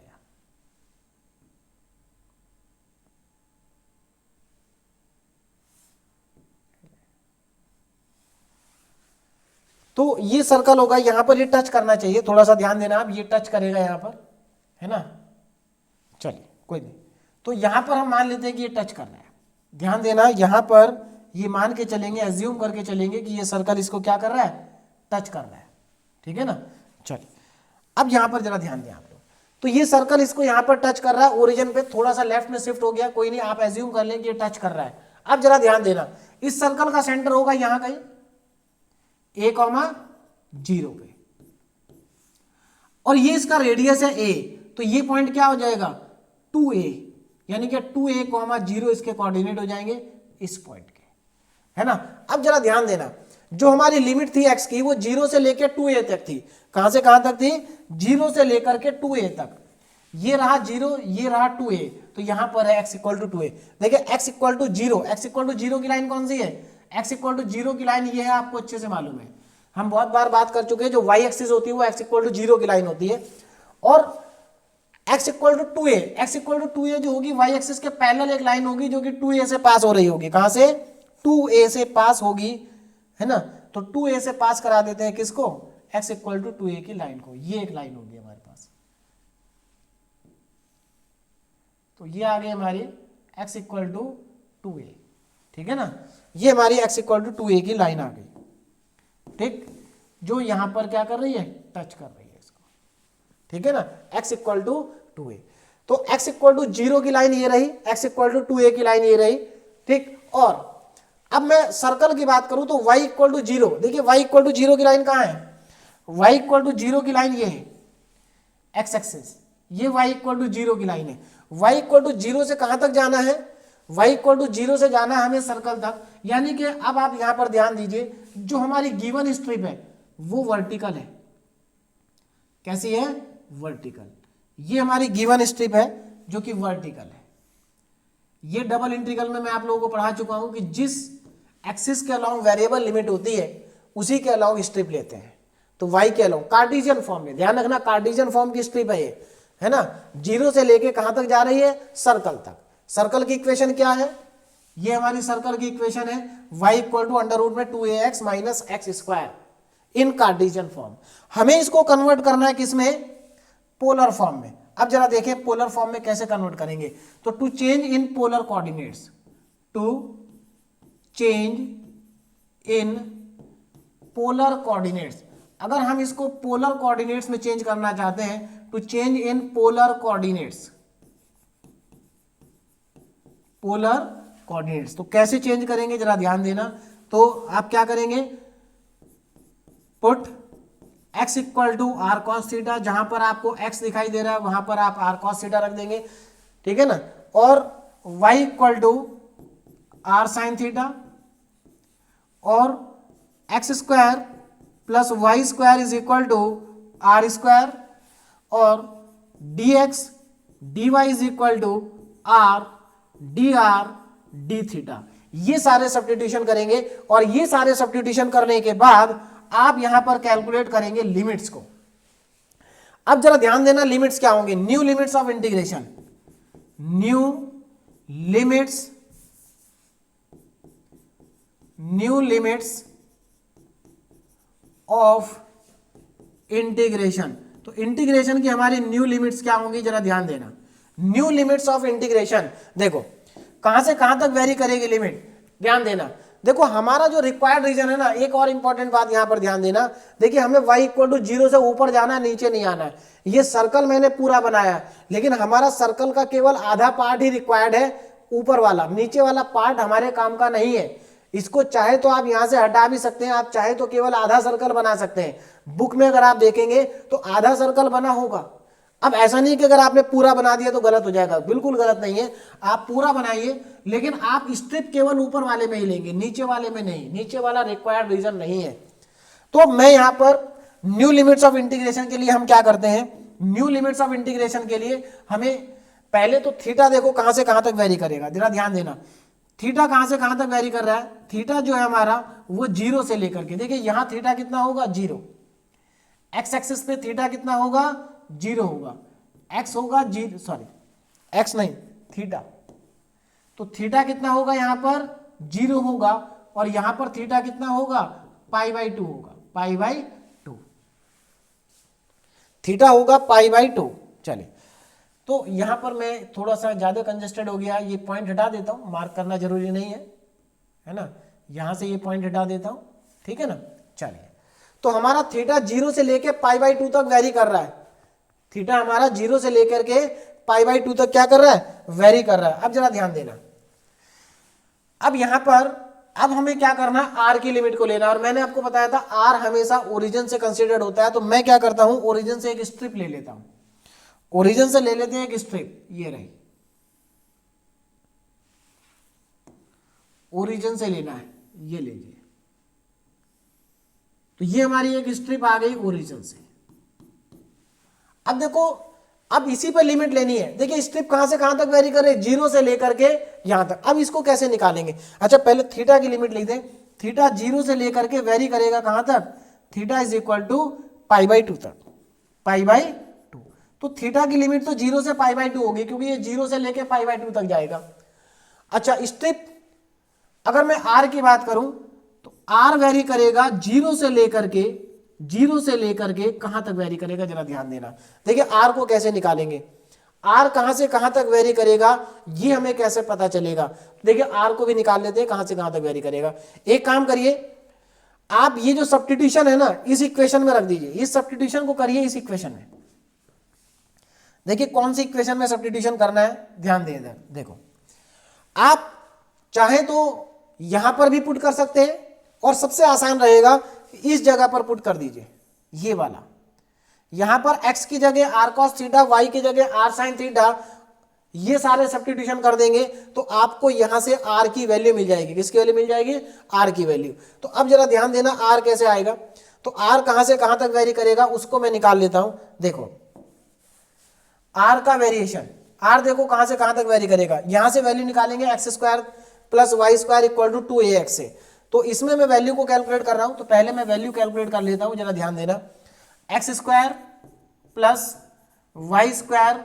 तो ये सर्कल होगा, यहां पर ये टच करना चाहिए, थोड़ा सा ध्यान देना आप, ये टच करेगा यहां पर, है ना। चलिए कोई नहीं, तो यहां पर हम मान लेते हैं कि ये टच कर रहा है। ध्यान देना, यहां पर ये मान के चलेंगे, एज्यूम करके चलेंगे कि ये सर्कल इसको क्या कर रहा है, टच कर रहा है, ठीक है ना। चलिए अब यहां पर जरा ध्यान दें आप लोग, तो ये सर्कल इसको यहां पर टच कर रहा है, ओरिजिन पे थोड़ा सा लेफ्ट में शिफ्ट हो गया, कोई नहीं, आप एज्यूम कर लें कि ये टच कर रहा है। अब जरा ध्यान देना, इस सर्कल का सेंटर होगा यहां कहीं a,0 पे, और ये इसका रेडियस है a, तो ये पॉइंट क्या हो जाएगा 2a, यानी कि 2a,0 इसके कोऑर्डिनेट हो जाएंगे इस पॉइंट के, है ना। अब जरा ध्यान देना, जो हमारी लिमिट थी x की वो 0 से लेकर 2a तक थी। कहां से कहां तक थी, 0 से लेकर के 2a तक। ये रहा 0, ये रहा 2a, तो यहां पर है x इक्वल टू 2a। देखिए x equal to 0, x equal to 0 की लाइन कौन सी है, x इक्वल टू 0 की लाइन ये है, आपको अच्छे से मालूम है, हम बहुत बार बात कर चुके हैं, जो y एक्सिस होती है वो x इक्वल टू 0 की लाइन होती है, और x equal to 2a, x equal to 2a जो होगी y एक्सिस के पैरेलल एक लाइन होगी जो कि 2a से पास हो रही होगी। कहां से, 2a से पास होगी, है ना। तो 2a से पास करा देते हैं किसको, x इक्वल टू 2a की लाइन को, ये एक लाइन होगी हमारे पास, तो ये आ गई हमारी x इक्वल टू 2a, ठीक है ना। ये हमारी x इक्वल टू 2a की लाइन आ गई, ठीक, जो यहां पर क्या कर रही है, टच कर रही है इसको, ठीक है ना, x इक्वल टू 2a। तो x इक्वल टू 0 की लाइन ये रही, x इक्वल टू 2a की लाइन ये रही, ठीक। और अब मैं सर्कल की बात करूं तो y इक्वल टू 0, देखिए y इक्वल टू 0 की लाइन कहां है, y इक्वल टू 0 की लाइन ये है x एक्सिस, ये y इक्वल टू 0 की लाइन है। y इक्वल टू 0 से कहां तक जाना है, y इक्वल टू 0 से जाना है हमें सर्कल तक, यानी कि अब आप यहां पर ध्यान दीजिए, जो हमारी गिवन स्ट्रिप है वो वर्टिकल है, कैसी है, वर्टिकल। ये हमारी गिवन स्ट्रिप है जो कि वर्टिकल है। ये डबल इंटीग्रल में मैं आप लोगों को पढ़ा चुका हूं कि जिस एक्सिस के अलाउंग वेरिएबल लिमिट होती है उसी के अलाउंग स्ट्रिप लेते हैं, तो y के अलाउंग कार्टेशियन फॉर्म में, ध्यान रखना कार्टेशियन फॉर्म की स्ट्रिप है ये, है ना। 0 से लेके कहां तक जा रही है, सर्कल तक। सर्कल की इक्वेशन क्या है, ये हमारी सर्कल की इक्वेशन है y equal to under root में 2ax minus x square in Cartesian form. हमें इसको कन्वर्ट करना है किसमें, पोलर फॉर्म में। अब जरा देखें पोलर फॉर्म में कैसे कन्वर्ट करेंगे, तो to change in polar coordinates, to change in polar coordinates, अगर हम इसको पोलर कोऑर्डिनेट्स में चेंज करना चाहते हैं, to change in polar coordinates, polar coordinates, तो कैसे चेंज करेंगे जरा ध्यान देना। तो आप क्या करेंगे, put x equal to r cos theta, जहां पर आपको x दिखाई दे रहा है वहां पर आप आर कॉस थीटा रख देंगे, ठीक है ना, और y equal to r sine theta, और x square plus y square is equal to r square, और dx dy is equal to r d r d theta. ये सारे सब्स्टिट्यूशन करेंगे, और ये सारे सब्स्टिट्यूशन करने के बाद आप यहां पर कैलकुलेट करेंगे लिमिट्स को। अब जरा ध्यान देना, लिमिट्स क्या होंगे, new limits of integration, new limits of integration. तो इंटीग्रेशन की हमारी न्यू लिमिट्स क्या होंगी जरा ध्यान देना। न्यू लिमिट्स ऑफ इंटीग्रेशन, देखो कहां से कहां तक वेरी करेगी लिमिट, ध्यान देना। देखो हमारा जो रिक्वायर्ड रीजन है ना, एक और इंपॉर्टेंट बात यहां पर ध्यान देना, देखिए हमें y इक्वल टू 0 से ऊपर जाना है, नीचे नहीं आना है। ये सर्कल मैंने पूरा बनाया है, लेकिन हमारा सर्कल का केवल आधा पार्ट ही रिक्वायर्ड है, ऊपर वाला, नीचे वाला पार्ट हमारे काम का नहीं है। इसको चाहे तो आप यहां से हटा भी सकते हैं, आप चाहे तो केवल आधा सर्कल बना सकते हैं। बुक में अगर आप देखेंगे तो आधा सर्कल बना होगा। अब ऐसा नहीं कि अगर आपने पूरा बना दिया तो गलत हो जाएगा, बिल्कुल गलत नहीं है, आप पूरा बनाइए, लेकिन आप स्ट्रिप केवल ऊपर वाले में ही लेंगे, नीचे वाले में नहीं, नीचे वाला रिक्वायर्ड रीजन नहीं है। तो मैं यहां पर न्यू लिमिट्स ऑफ इंटीग्रेशन के लिए हम क्या करते हैं, न्यू लिमिट्स ऑफ इंटीग्रेशन के लिए हमें पहले तो थीटा देखो कहां से कहां तक वेरी करेगा, जरा ध्यान देना। थीटा कहां से कहां तक वेरी कर रहा है, थीटा जो है हमारा वो 0 से लेकर के, देखिए यहां थीटा कितना होगा 0, एक्स एक्सिस पे थीटा कितना होगा 0 होगा, एक्स होगा 0, सॉरी एक्स नहीं थीटा, तो थीटा कितना होगा यहां पर 0 होगा, और यहां पर थीटा कितना होगा π/2 होगा, π/2 थीटा होगा π/2। चलिए तो यहाँ पर मैं थोड़ा सा ज़्यादा कंजेस्टेड हो गया, ये पॉइंट हटा देता हूँ, मार्क करना जरूरी नहीं है ना, यहाँ से ये पॉइंट हटा देता हूँ, ठीक है ना। चलिए, तो हमारा थीटा 0 से लेके π/2 तक वेरी कर रहा है, थीटा हमारा 0 से लेकर के π/2 तक क्या कर रहा है, वेरी कर रहा है। अब जरा ध्यान देना, अब यहां पर अब हमें क्या करना है, आर की लिमिट को लेना, और मैंने आपको बताया था आर हमेशा ओरिजिन से कंसीडर्ड होता है। तो मैं क्या करता हूं, ओरिजिन से एक स्ट्रिप ले लेता हूं, ओरिजिन से ले लेते हैं एक स्ट्रिप, ये रही, ओरिजिन से लेना है, ये लीजिए, तो ये हमारी एक स्ट्रिप आ गई ओरिजिन से। अब देखो, अब इसी पर लिमिट लेनी है, देखिए स्ट्रिप कहां से कहां तक वेरी कर रही है, 0 से लेकर के यहां तक। अब इसको कैसे निकालेंगे, अच्छा पहले थीटा की लिमिट लिख दें, थीटा 0 से लेकर के वेरी करेगा कहां तक, थीटा इज इक्वल टू π/2 तक, π/2। तो थीटा की लिमिट तो 0 से π/2 होगी, क्योंकि ये 0 से लेकर π/2 तक जाएगा। अच्छा, स्ट्रिप अगर मैं आर की बात करूं तो आर वेरी करेगा 0 से लेकर के कहां तक वेरी करेगा, जरा ध्यान देना। देखिए आर को कैसे निकालेंगे, आर कहां से कहां तक वेरी करेगा ये हमें कैसे पता चलेगा। देखिए आर को भी निकाल लेते हैं, कहां से कहां तक वेरी करेगा। एक काम करिए, आप ये जो सब्स्टिट्यूशन है ना, इस इक्वेशन में रख दीजिए, इस सब्स्टिट्यूशन को करिए इस इक्वेशन में। देखिए कौन सी इक्वेशन में सब्स्टिट्यूशन करना है, ध्यान दें इधर। देखो, आप चाहे तो यहां पर भी पुट कर सकते हैं, और सबसे आसान रहेगा इस जगह पर पुट कर दीजिए, ये वाला, यहां पर x की जगह r cos थीटा, y की जगह r sin थीटा, ये सारे सब्स्टिट्यूशन कर देंगे तो आपको यहां से r की वैल्यू मिल जाएगी। किसकी वैल्यू मिल जाएगी, r की वैल्यू। तो अब जरा ध्यान देना r कैसे आएगा, तो r कहां से कहां तक वेरी करेगा उसको मैं निकाल लेता हूं। देखो r का वेरिएशन, r देखो कहां से कहां तक वेरी करेगा, यहां से वैल्यू निकालेंगे x² + y² = 2ax से। तो इसमें मैं वैल्यू को कैलकुलेट कर रहा हूं, तो पहले मैं वैल्यू कैलकुलेट कर लेता हूं, जरा ध्यान देना। x² + y²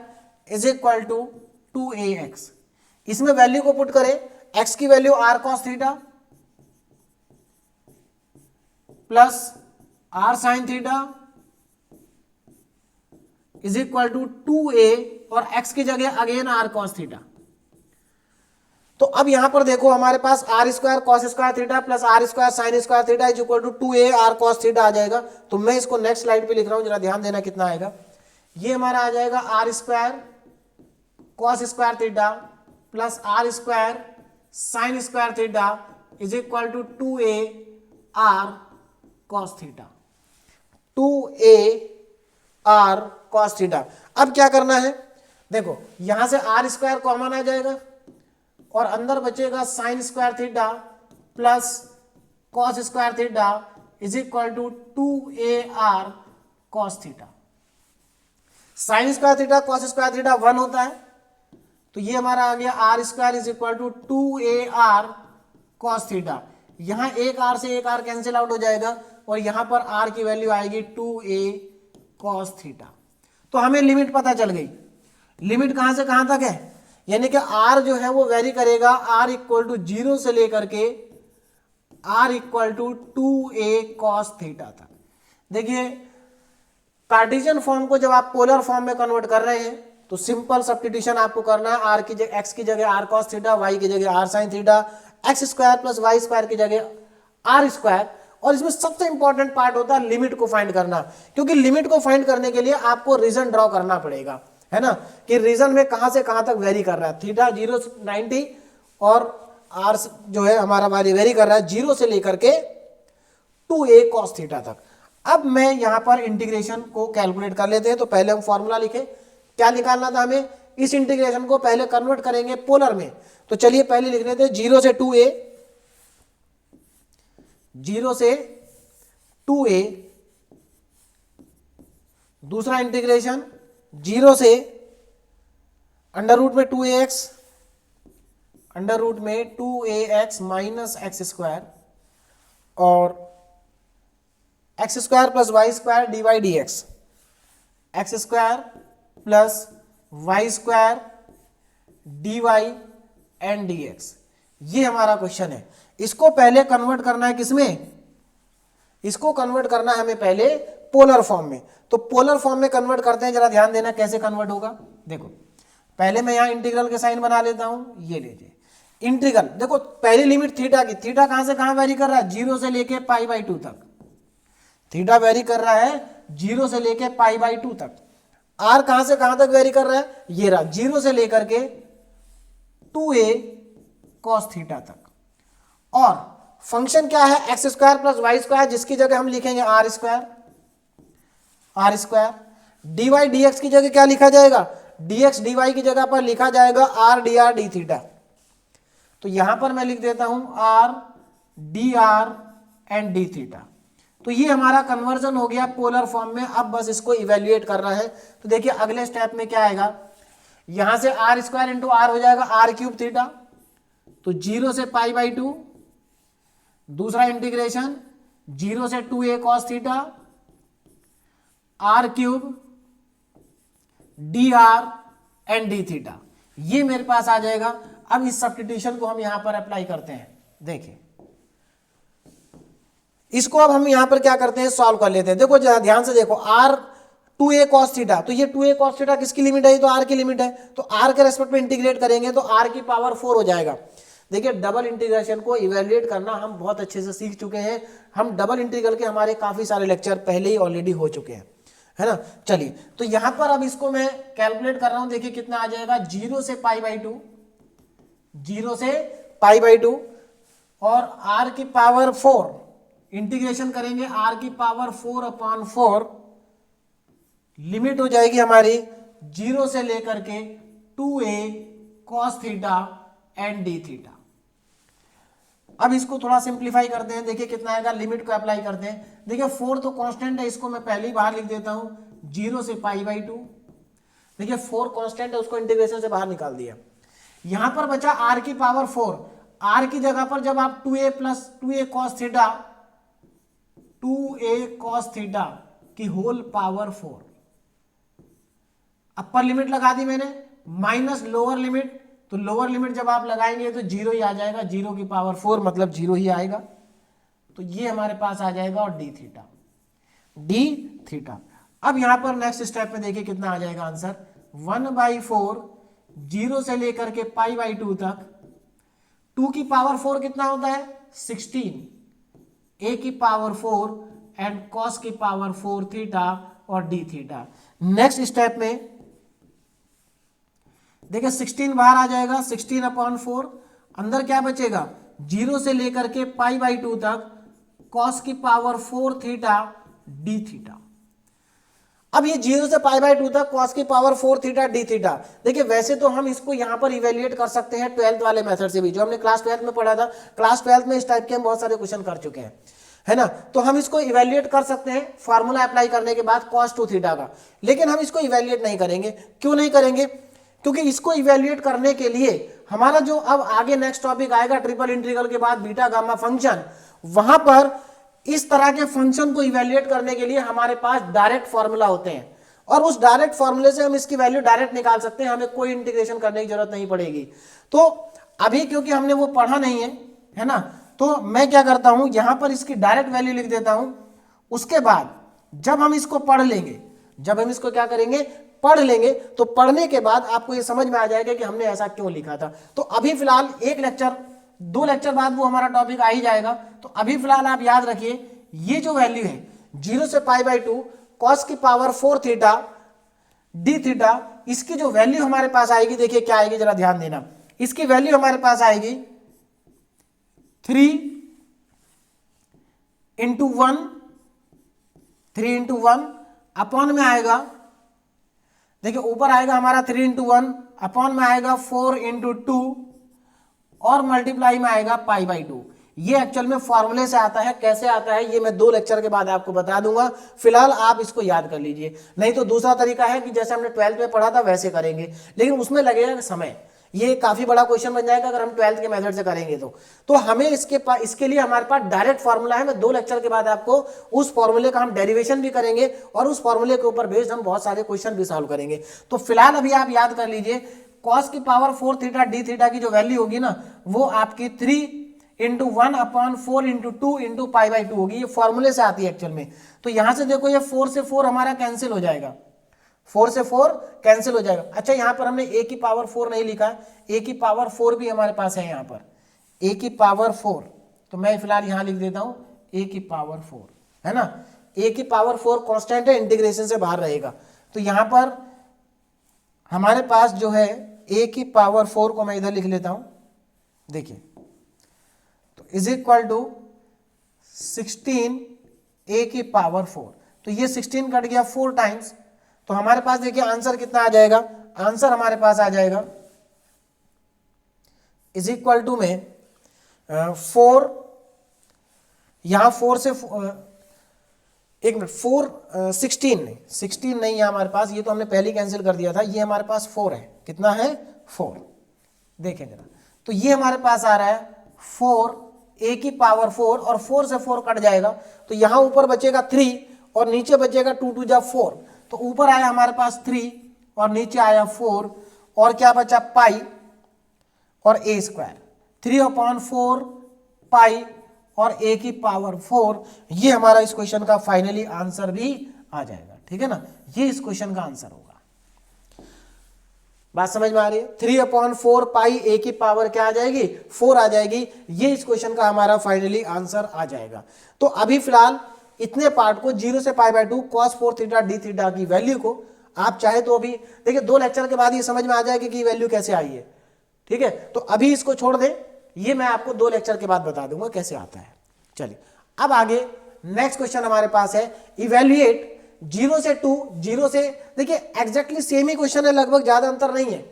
= 2ax, इसमें वैल्यू को पुट करें, x की value r cos theta plus r sin theta = 2a, और x की जगह अगेन r cos थीटा। तो अब यहां पर देखो हमारे पास r² cos² theta plus r² sin² theta = 2a r cos theta आ जाएगा। तो मैं इसको नेक्स्ट स्लाइड पे लिख रहा हूं, जरा ध्यान देना कितना आएगा। ये हमारा आ जाएगा r² cos² theta plus r² sin² theta = 2a r cos theta, 2a r cos theta. अब क्या करना है, देखो यहां से r² कॉमन आ जाएगा, और अंदर बचेगा sin² theta plus cos² theta = 2a r cos theta. sin² theta cos² theta 1 होता है, तो ये हमारा आ गया r² = 2a r cos theta. यहां एक r से एक r कैंसिल आउट हो जाएगा, और यहां पर r की वैल्यू आएगी 2a cos थीटा। तो हमें लिमिट पता चल गई, लिमिट कहां से कहां तक है, यानी कि r जो है वो वेरी करेगा r = 0 से लेकर के r = 2a cos थीटा तक। देखिए कार्टेशियन फॉर्म को जब आप पोलर फॉर्म में कन्वर्ट कर रहे हैं तो सिंपल सब्स्टिट्यूशन आपको करना है, x की जगह r cos थीटा, y की जगह r sin theta, x² + y² की जगह r²। और इसमें सबसे इंपॉर्टेंट पार्ट होता है लिमिट को फाइंड करना, क्योंकि लिमिट को फाइंड करने के लिए आपको रीजन ड्रॉ करना पड़ेगा, है ना, कि रीजन में कहां से कहां तक वेरी कर रहा है। थीटा 0 से 90 और r जो है हमारा वेरी कर रहा है 0 से लेकर के 2a cos थीटा तक। अब मैं यहां पर इंटीग्रेशन को कैलकुलेट कर लेते हैं। तो पहले हम फॉर्मूला लिखे, क्या निकालना था हमें, इस इंटीग्रेशन को पहले कन्वर्ट करेंगे पोलर में। तो चलिए पहले लिख लेते हैं 0 से 2a, 0 से 2a, दूसरा इंटीग्रेशन 0 से √ 2ax, √ 2ax माइनस x², और x² + y² dy/dx, x² + y² dy and dx। ये हमारा क्वेश्चन है। इसको पहले कन्वर्ट करना है किसमें, इसको कन्वर्ट करना है हमें पहले पोलर फॉर्म में। तो पोलर फॉर्म में कन्वर्ट करते हैं, जरा ध्यान देना कैसे कन्वर्ट होगा। देखो पहले मैं यहाँ इंटीग्रल के साइन बना लेता हूँ, ये लीजिए इंटीग्रल। देखो पहली लिमिट थीटा की, थीटा कहाँ से कहाँ वेरी कर रहा है, 0 से लेके π/2 तक। थीटा वेरी कर रहा है 0 से लेके π/2 तक। आर कहाँ से कहाँ तक वेरी कर रहा है, ये रहा 0 से लेकर के 2a cos थीटा तक। और फंक्शन क्या है, x square plus y square, जिसकी जगह हम लिखेंगे आर स्क्वायर। dy dx की जगह क्या लिखा जाएगा, dx dy की जगह पर लिखा जाएगा आर dr d थीटा। तो यहां पर मैं लिख देता हूं r dr and d theta. तो ये हमारा कन्वर्जन हो गया पोलर फॉर्म में। अब बस इसको इवेल्युएट करना है। तो देखिए अगले स्टेप में क्या आएगा, यहां से आर स्क्वायर इंटू आर हो जाएगा आर क्यूब थीटा, तो 0 से π/2, दूसरा इंटीग्रेशन 0 से 2a cos theta r cube dr and d theta, ये मेरे पास आ जाएगा। अब इस सब्स्टिट्यूशन को हम यहां पर अप्लाई करते हैं। देखिए इसको अब हम यहां पर क्या करते हैं, सॉल्व कर लेते हैं। देखो ध्यान से देखो, r 2a cos थीटा, तो ये 2a cos थीटा किसकी लिमिट है, तो r की लिमिट है। तो r के रेस्पेक्ट में इंटीग्रेट करेंगे तो r की पावर 4 हो जाएगा। देखिए डबल इंटीग्रेशन को इवेल्युएट करना हम बहुत अच्छे से सीख चुके हैं। हम डबल इंटीग्रल के हमारे काफी सारे लेक्चर पहले ही ऑलरेडी हो चुके हैं, है ना। चलिए तो यहां पर अब इसको मैं कैलकुलेट कर रहा हूं। देखिए कितना आ जाएगा, 0 से π/2, 0 से π/2 और r की पावर 4 इंटीग्रेशन करेंगे, r की पावर 4/4 लिमिट हो जाएगी हमारी 0 से लेकर के 2a cos theta and d theta. अब इसको थोड़ा सिंप्लीफाई करते हैं। देखिए कितना आएगा, लिमिट को अप्लाई करते हैं। देखिए 4 तो कांस्टेंट है, इसको मैं पहले ही बाहर लिख देता हूं 0 से π/2। देखिए 4 कांस्टेंट है, उसको इंटीग्रेशन से बाहर निकाल दिया। यहां पर बचा r की पावर 4। r की जगह पर जब आप 2a cos theta, 2a cos theta की होल पावर 4, अपर लिमिट लगा दी मैंने, माइनस लोअर लिमिट, तो लोअर लिमिट जब आप लगाएंगे तो 0 ही आ जाएगा, 0 की पावर 4 मतलब 0 ही आएगा। तो ये हमारे पास आ जाएगा और d थीटा। अब यहां पर नेक्स्ट स्टेप में देखिए कितना आ जाएगा आंसर, 1/4 0 से लेकर के π/2 तक, 2 की पावर 4 कितना होता है 16, a की पावर 4 एंड cos की पावर 4 थीटा और d थीटा। नेक्स्ट स्टेप में देखिए 16 बाहर आ जाएगा, 16/4, अंदर क्या बचेगा 0 से लेकर के π/2 तक cos की पावर 4 थीटा d थीटा। अब ये 0 से π/2 तक cos की पावर 4 थीटा d थीटा। देखिए वैसे तो हम इसको यहां पर इवेल्युएट कर सकते हैं 12th वाले मेथड से भी, जो हमने क्लास 12th में पढ़ा था। क्लास 12th में इस टाइप के हम बहुत सारे क्वेश्चन कर चुके हैं, है ना। तो हम इसको इवेल्युएट कर सकते हैं फॉर्मूला अप्लाई करने के बाद cos 2 थीटा का। लेकिन हम इसको इवेल्युएट नहीं करेंगे। क्यों नहीं करेंगे, क्योंकि इसको इवेल्युएट करने के लिए हमारा जो अब आगे नेक्स्ट टॉपिक आएगा ट्रिपल इंटीग्रल के बाद बीटा गामा फंक्शन, वहां पर इस तरह के फंक्शन को इवेल्युएट करने के लिए हमारे पास डायरेक्ट फॉर्मूला होते हैं और उस डायरेक्ट फॉर्मूले से हम इसकी वैल्यू डायरेक्ट निकाल सकते हैं, हमें कोई इंटीग्रेशन करने की जरूरत नहीं पड़ेगी। तो अभी क्योंकि हमने वो पढ़ा नहीं है ना, तो मैं क्या करता हूं यहां पर इसकी डायरेक्ट वैल्यू लिख देता हूं। उसके बाद जब हम इसको पढ़ लेंगे, जब हम इसको क्या करेंगे पढ़ लेंगे, तो पढ़ने के बाद आपको ये समझ में आ जाएगा कि हमने ऐसा क्यों लिखा था। तो अभी फिलहाल एक लेक्चर 2 लेक्चर बाद वो हमारा टॉपिक आ ही जाएगा। तो अभी फिलहाल आप याद रखिए ये जो वैल्यू है 0 से π/2 cos की पावर 4 थीटा d थीटा, इसकी जो वैल्यू हमारे पास आएगी, देखिए क्या आएगी जरा ध्यान देना। इसकी वैल्यू हमारे पास आएगी 3 × 1 अपॉन में आएगा, देखिए ऊपर आएगा हमारा 3 × 1, अपॉन में आएगा 4 × 2 और मल्टीप्लाई में आएगा π/2। ये एक्चुअल में फॉर्मूले से आता है। कैसे आता है ये मैं 2 लेक्चर के बाद आपको बता दूंगा। फिलहाल आप इसको याद कर लीजिए। नहीं तो दूसरा तरीका है कि जैसे हमने 12th में पढ़ा था वैसे करेंगे, लेकिन उसमें लगेगा समय। ये काफी बड़ा क्वेश्चन बन जाएगा अगर हम 12th के मेथड से करेंगे तो हमें इसके लिए हमारे पास डायरेक्ट फॉर्मूला है। मैं 2 लेक्चर के बाद आपको उस फॉर्मूले का हम डेरिवेशन भी करेंगे और उस फॉर्मूले के ऊपर बेस्ड हम बहुत सारे क्वेश्चन भी सॉल्व करेंगे। तो फिलहाल अभी आप याद कर लीजिए cos की पावर 4 थीटा d थीटा की जो वैल्यू होगी ना, वो आपकी 3 × 1/4 × 2 × π/2 होगी। ये फॉर्मूले से आती है एक्चुअल में। तो यहां से देखो ये 4 से 4 हमारा कैंसिल हो जाएगा, 4 से 4 कैंसिल हो जाएगा। अच्छा यहाँ पर हमने a की पावर 4 नहीं लिखा है, a की पावर 4 भी हमारे पास है यहाँ पर, a की पावर 4, तो मैं फिलहाल यहाँ लिख देता हूँ a की पावर 4, है ना। a की पावर 4 कांस्टेंट है, इंटीग्रेशन से बाहर रहेगा, तो यहाँ पर हमारे पास जो है a की पावर 4 को मैं इधर लिख लेता हूँ, देखिए, तो इज इक्वल टू 16 a की पावर 4, तो ये 16 कट गया 4 टाइम्स, तो हमारे पास देखिए आंसर कितना आ जाएगा, आंसर हमारे पास आ जाएगा इज इक्वल टू में 4, यहां 4 से एक मिनट 16 नहीं, 16 नहीं है हमारे पास, ये तो हमने पहले कैंसिल कर दिया था, ये हमारे पास 4 है, कितना है 4, देखें जरा, तो ये हमारे पास आ रहा है 4 a की पावर 4, और 4 से 4 कट जाएगा, तो यहां ऊपर बचेगा 3 और नीचे बचेगा 2 2 जा 4, तो ऊपर आया हमारे पास 3 और नीचे आया 4, और क्या बचा पाई और a स्क्वायर, 3/4 पाई और a की पावर 4, ये हमारा इस क्वेश्चन का फाइनली आंसर भी आ जाएगा, ठीक है ना, ये इस क्वेश्चन का आंसर होगा। बात समझ में आ रही है, 3/4 पाई a की पावर क्या आ जाएगी 4 आ जाएगी, ये इस क्वेश्चन का हमारा फाइनली आंसर आ जाएगा। तो अभी फिलहाल इतने पार्ट को 0 से π/2 cos 4 थीटा d थीटा की वैल्यू को आप चाहे तो अभी देखिए 2 लेक्चर के बाद ये समझ में आ जाएगी कि वैल्यू कैसे आई है, ठीक है, तो अभी इसको छोड़ दें, ये मैं आपको 2 लेक्चर के बाद बता दूंगा कैसे आता है। चलिए अब आगे नेक्स्ट क्वेश्चन हमारे पास है, इवेल्युएट 0 से 2, 0 से, देखिए एग्जैक्टली सेम ही क्वेश्चन है, लगभग ज्यादा अंतर नहीं है।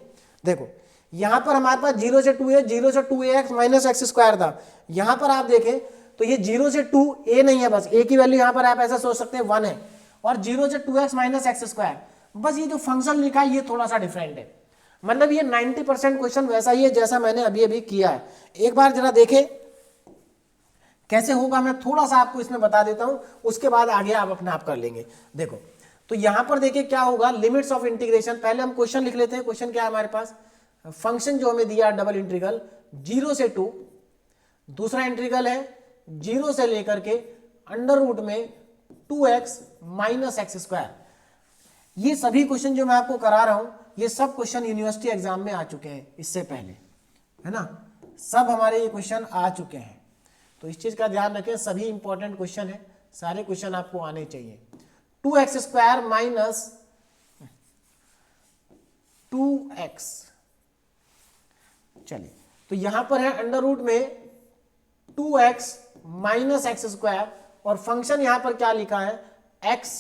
देखो यहां पर हमारे पास 0 से 2 है, 0 से 2ax माइनस एक्स स्क्वायर था, यहां पर आप देखें तो ये 0 से 2 a नहीं है, बस a की वैल्यू यहां पर आप ऐसा सोच सकते हैं 1 है, और 0 से 2x माइनस एक्स स्क्वायर, बस ये जो फंक्शन लिखा है ये थोड़ा सा डिफरेंट है, मतलब ये 90% क्वेश्चन वैसा ही है जैसा मैंने अभी अभी किया है। एक बार जरा देखें कैसे होगा, मैं थोड़ा सा आपको इसमें बता देता हूं, उसके बाद आगे आप अपने आप कर लेंगे। देखो तो यहां पर देखिए क्या होगा, लिमिट्स ऑफ इंटीग्रेशन, पहले हम क्वेश्चन लिख लेते हैं। क्वेश्चन क्या है हमारे पास, फंक्शन जो हमें दिया डबल इंटीग्रल 0 से 2, दूसरा इंटीग्रल है 0 से लेकर के अंडर रूट में 2x माइनस एक्स स्क्वायर। ये सभी क्वेश्चन जो मैं आपको करा रहा हूं, ये सब क्वेश्चन यूनिवर्सिटी एग्जाम में आ चुके हैं इससे पहले, है ना, सब हमारे ये क्वेश्चन आ चुके हैं, तो इस चीज का ध्यान रखें, सभी इंपॉर्टेंट क्वेश्चन है, सारे क्वेश्चन आपको आने चाहिए। 2x स्क्वायर माइनस 2x, चलिए तो यहां पर है अंडर रूट में 2x माइनस एक्स स्क्वायर, और फंक्शन यहां पर क्या लिखा है x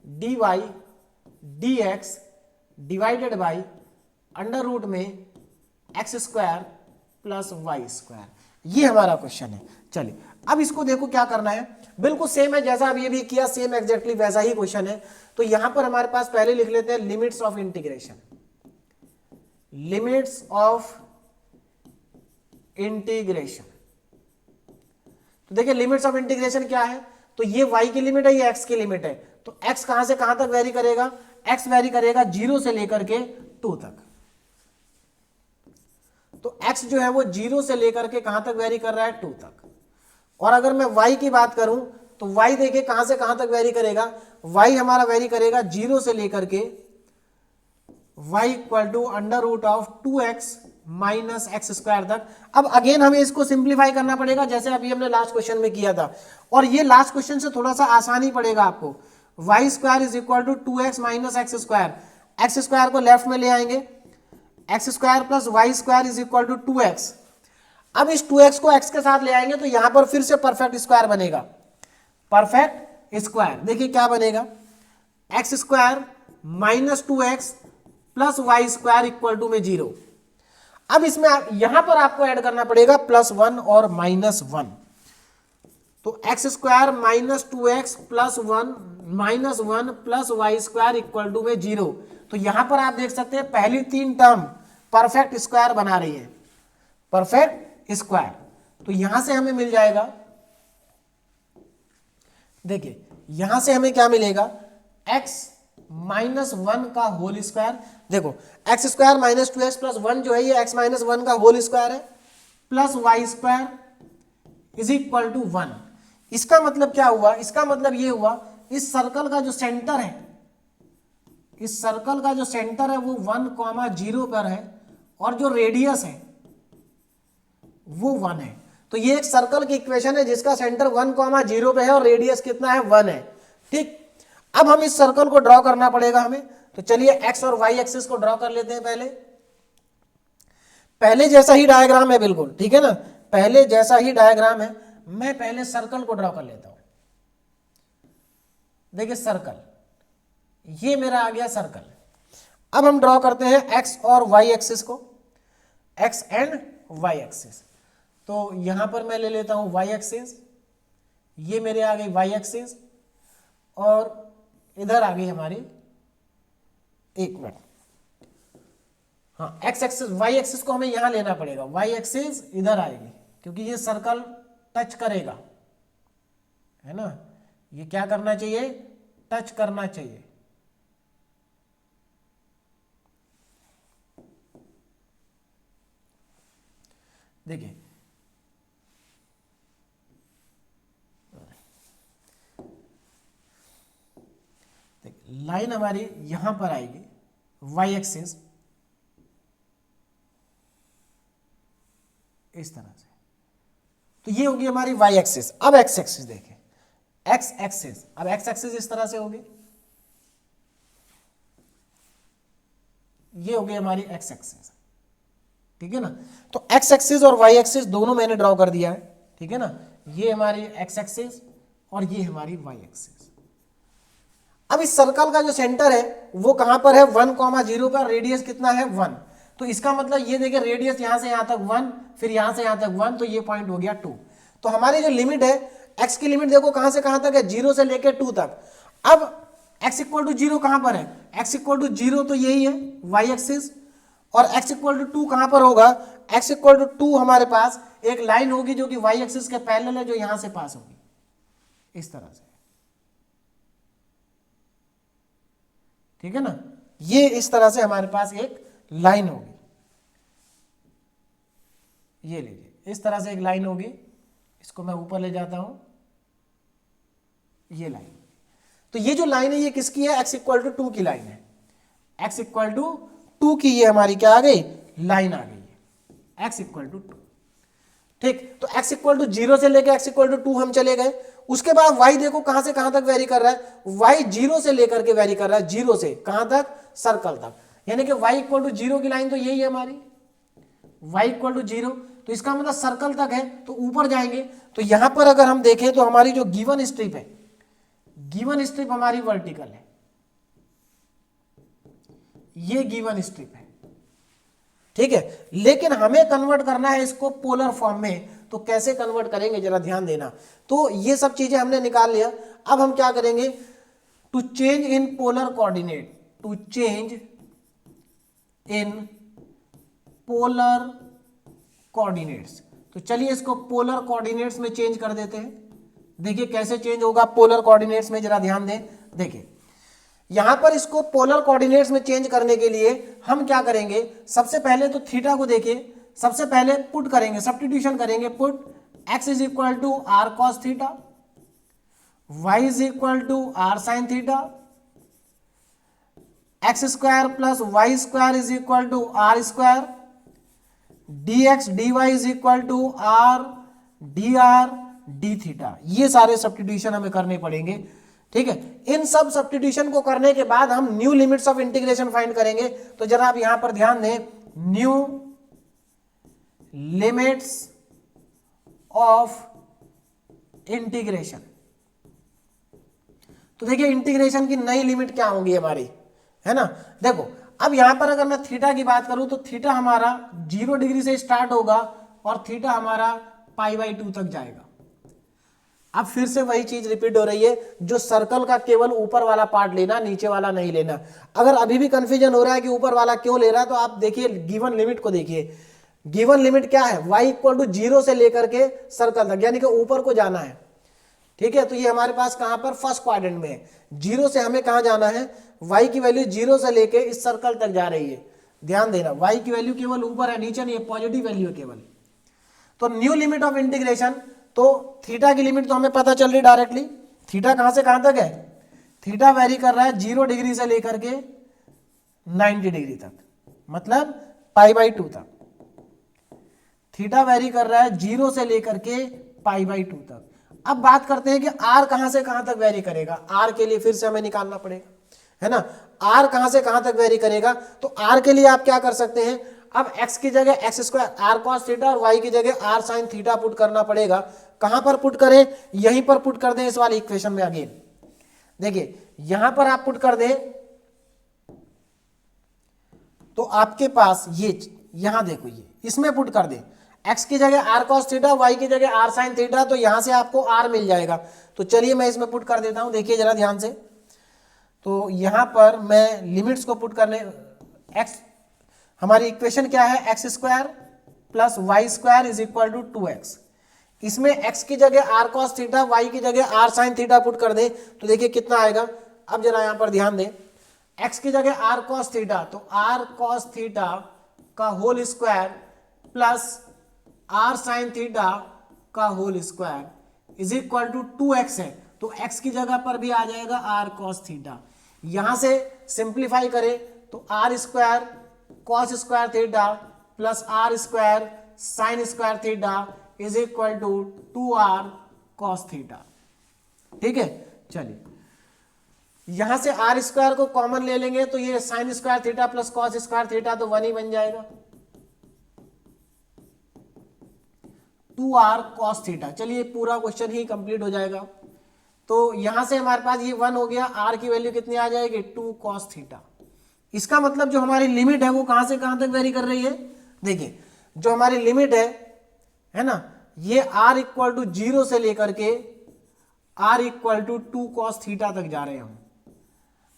dy dx divided by under root में x square plus y square, ये हमारा क्वेश्चन है। चलिए अब इसको देखो क्या करना है, बिल्कुल सेम है जैसा अभी अभी किया, सेम एग्जैक्टली वैसा ही क्वेश्चन है। तो यहां पर हमारे पास पहले लिख लेते हैं limits of integration, limits of integration. तो देखिए लिमिट्स ऑफ इंटीग्रेशन क्या है, तो ये y की लिमिट है, ये x की लिमिट है, तो x कहां से कहां तक वेरी करेगा, x वेरी करेगा 0 से लेकर के 2 तक, तो x जो है वो 0 से लेकर के कहां तक वेरी कर रहा है 2 तक। और अगर मैं y की बात करूं तो y देखिए कहां से कहां तक वेरी करेगा, y हमारा वेरी करेगा 0 से लेकर के y equal to under root of 2x minus x square तक। अब अगेन हमें इसको सिंप्लीफाई करना पड़ेगा जैसे अभी हमने लास्ट क्वेश्चन में किया था, और ये लास्ट क्वेश्चन से थोड़ा सा आसानी पड़ेगा आपको। Y square is equal to 2x minus x square, x square को लेफ्ट में ले आएंगे, x square plus y square is equal to 2x। अब इस 2x को x के साथ ले आएंगे तो यहां पर फिर से परफेक्ट स्क्वायर बनेगा, परफेक्ट स्क्वायर। देखिए क्या बनेगा, x square minus 2x plus y square equal to में 0। अब इसमें यहां पर आपको ऐड करना पड़ेगा +1 और -1, तो x square minus 2x plus 1 minus 1 plus y square equal to में 0। तो यहां पर आप देख सकते हैं पहली 3 टर्म परफेक्ट स्क्वायर बना रही है, परफेक्ट स्क्वायर। तो यहां से हमें मिल जाएगा, देखिए यहां से हमें क्या मिलेगा, x माइनस 1 का होल स्क्वायर। देखो x square minus 2x plus 1 जो है ये x माइनस 1 का होल स्क्वायर है, plus y square is equal to 1। इसका मतलब क्या हुआ, इसका मतलब ये हुआ इस सर्कल का जो सेंटर है, इस सर्कल का जो सेंटर है वो 1,0 पर है और जो रेडियस है वो 1 है। तो ये एक सर्कल की इक्वेशन है जिसका सेंटर 1,0 पे है और रेडियस कितना है 1 है। ठीक, अब हम इस सर्कल को ड्रॉ करना पड़ेगा हमें। तो चलिए एक्स और वाई एक्सिस को ड्रॉ कर लेते हैं। पहले जैसा ही डायग्राम है बिल्कुल, ठीक है ना, पहले जैसा ही डायग्राम है। मैं पहले सर्कल को ड्रॉ कर लेता हूं। देखिए सर्कल, ये मेरा आ गया सर्कल। अब हम ड्रॉ करते हैं एक्स और वाई एक्सिस को, एक्स एंड वाई एक्सिस। तो यहां पर मैं ले लेता हूं वाई एक्सिस, ये मेरे आ गई वाई एक्सिस और इधर आ गई हमारी, एक मिनट, हाँ एक्स एक्सिस, वाई एक्सिस को हमें यहां लेना पड़ेगा, वाई एक्सिस इधर आएगी क्योंकि ये सर्कल टच करेगा, है ना, ये क्या करना चाहिए, टच करना चाहिए। देखिए लाइन हमारी यहां पर आएगी, वाई एक्सिस इस तरह से, तो ये होगी हमारी वाई एक्सिस। अब एक्स एक्सिस देखिए, एक्स एक्सिस, अब एक्स एक्सिस इस तरह से होगी, ये होगी हमारी एक्स एक्सिस, ठीक है ना। तो एक्स एक्सिस और वाई एक्सिस दोनों मैंने ड्रॉ कर दिया है, ठीक है ना, ये हमारी एक्स एक्सिस और ये हमारी वाई एक्सिस। अब इस सर्कल का जो सेंटर है वो कहां पर है, 1,0 पर, रेडियस कितना है 1। तो इसका मतलब ये देखिए रेडियस यहां से यहां तक 1, फिर यहां से यहां तक 1, तो ये पॉइंट हो गया 2। तो हमारी जो लिमिट है, एक्स की लिमिट देखो कहां से कहां तक है, 0 से लेकर 2 तक। अब x इक्वल टू 0 कहां पर है, x इक्वल टू 0 तो यही है y एक्सिस, और x इक्वल टू 2 कहां पर होगा, x इक्वल टू 2 हमारे पास एक लाइन होगी जो कि y एक्सिस के पैरेलल है, जो यहां से पास होगी इस तरह से, ठीक है ना। ये इस तरह से हमारे पास एक लाइन होगी, ये लीजिए इस तरह से एक लाइन होगी, इसको मैं ऊपर ले जाता हूं, ये लाइन। तो ये जो लाइन है ये किसकी है, x इक्वल टू 2 की लाइन है, x इक्वल टू 2 की ये हमारी क्या आ गई, लाइन आ गई है, x इक्वल टू 2। ठीक, तो x इक्वल टू 0 से लेकर x इक्वल टू 2 हम चले गए। उसके बाद y देखो कहां से कहां तक वेरी कर रहा है, y 0 से लेकर के वेरी कर रहा है, 0 से कहां तक, सर्कल तक, यानी कि y इक्वल टू 0 की लाइन तो यही है हमारी, y इक्वल टू 0, तो इसका मतलब सर्कल तक है, तो ऊपर जाएंगे। तो यहां पर अगर हम देखें तो हमारी जो गिवन स्ट्रिप है, गिवन स्ट्रिप हमारी वर्टिकल है, ये गिवन स्ट्रिप है, ठीक है। लेकिन हमें कन्वर्ट करना है इसको पोलर फॉर्म में, तो कैसे कन्वर्ट करेंगे जरा ध्यान देना। तो ये सब चीजें हमने निकाल लिया। अब हम क्या करेंगे, to change in polar coordinate, to change in polar coordinates. तो चलिए इसको पोलर कोऑर्डिनेट्स में चेंज कर देते हैं। देखिए कैसे चेंज होगा पोलर कोऑर्डिनेट्स में, जरा ध्यान दें। देखिए यहां पर इसको पोलर कोऑर्डिनेट्स में चेंज करने के लिए हम क्या करेंगे, सबसे पहले तो थीटा को देखिए, सबसे पहले पुट करेंगे, सब्स्टिट्यूशन करेंगे, put x is equal to r cos theta, y is equal to r sine theta, x square plus y square is equal to r square, dx dy is equal to r d r d theta. ये सारे सब्स्टिट्यूशन हमें करने पड़ेंगे, ठीक है। इन सब सब्स्टिट्यूशन को करने के बाद हम new limits of integration find करेंगे। तो जरा आप यहां पर ध्यान दें, न्यू लिमिट्स ऑफ इंटीग्रेशन। तो देखिए इंटीग्रेशन की नई लिमिट क्या होगी हमारी, है ना। देखो अब यहां पर अगर मैं थीटा की बात करूं तो थीटा हमारा 0 डिग्री से स्टार्ट होगा और थीटा हमारा π/2 तक जाएगा। अब फिर से वही चीज रिपीट हो रही है, जो सर्कल का केवल ऊपर वाला पार्ट लेना, नीचे वाला नहीं लेना। अगर अभी भी कंफ्यूजन हो रहा है कि ऊपर वाला क्यों ले रहा है, तो आप देखिए गिवन लिमिट को देखिए। गिवन लिमिट क्या है, y इक्वल टू 0 से लेकर के सर्कल तक, यानी कि ऊपर को जाना है, ठीक है। तो ये हमारे पास कहां पर, फर्स्ट क्वाड्रेंट में है। 0 से हमें कहां जाना है, y की वैल्यू 0 से लेके इस सर्कल तक जा रही है। ध्यान देना, y की वैल्यू केवल ऊपर है, नीचे नहीं है, पॉजिटिव वैल्यू है केवल। तो न्यू लिमिट ऑफ इंटीग्रेशन, तो थीटा की लिमिट तो हमें पता चल रही डायरेक्टली, थीटा कहां से कहां तक है, थीटा वेरी कर रहा है 0 डिग्री से लेकर के 90 डिग्री तक, मतलब π/2 तक। थीटा वेरी कर रहा है 0 से लेकर के π/2 तक। अब बात करते हैं कि r कहां से कहां तक वेरी करेगा। r के लिए फिर से हमें निकालना पड़ेगा, है ना। r कहां से कहां तक वेरी करेगा, तो r के लिए आप क्या कर सकते हैं, अब x की जगह x square r cos theta और y की जगह r sin थीटा पुट करना पड़ेगा। कहां पर पुट करें, यहीं पर पुट कर दें इस वाली इक्वेशन में। अगेन देखिए यहां पर आप पुट कर दें तो आपके पास ये यहां देखो, ये इसमें पुट कर दें x की जगह r cos थीटा, y की जगह r sin थीटा, तो यहां से आपको r मिल जाएगा। तो चलिए मैं इसमें पुट कर देता हूं, देखिए जरा ध्यान से। तो यहां पर मैं लिमिट्स को पुट करने, x हमारी इक्वेशन क्या है, x square plus y square is equal to 2x। इसमें x की जगह r cos थीटा, y की जगह r sin थीटा पुट कर दें तो देखिए कितना आएगा। अब जरा यहां पर ध्यान दें, x की जगह r cos थीटा, तो r cos थीटा का whole square plus r sin theta का whole square is equal to 2x है। तो x की जगह पर भी आ जाएगा r cos थीटा। यहां से सिंप्लीफाई करें तो r square cos square theta plus r square sin square theta is equal to 2r cos theta. ठीक है, चलिए यहां से r स्क्वायर को कॉमन ले लेंगे तो ये sin square theta plus cos square theta तो 1 ही बन जाएगा, 2r cos थीटा। चलिए पूरा क्वेश्चन ही कंप्लीट हो जाएगा। तो यहां से हमारे पास ये 1 हो गया, r की वैल्यू कितनी आ जाएगी, 2 cos थीटा। इसका मतलब जो हमारी लिमिट है वो कहां से कहां तक वेरी कर रही है। देखिए जो हमारी लिमिट है ना, ये r इक्वल टू 0 से लेकर के r equal to 2 cos theta तक जा रहे हैं हम।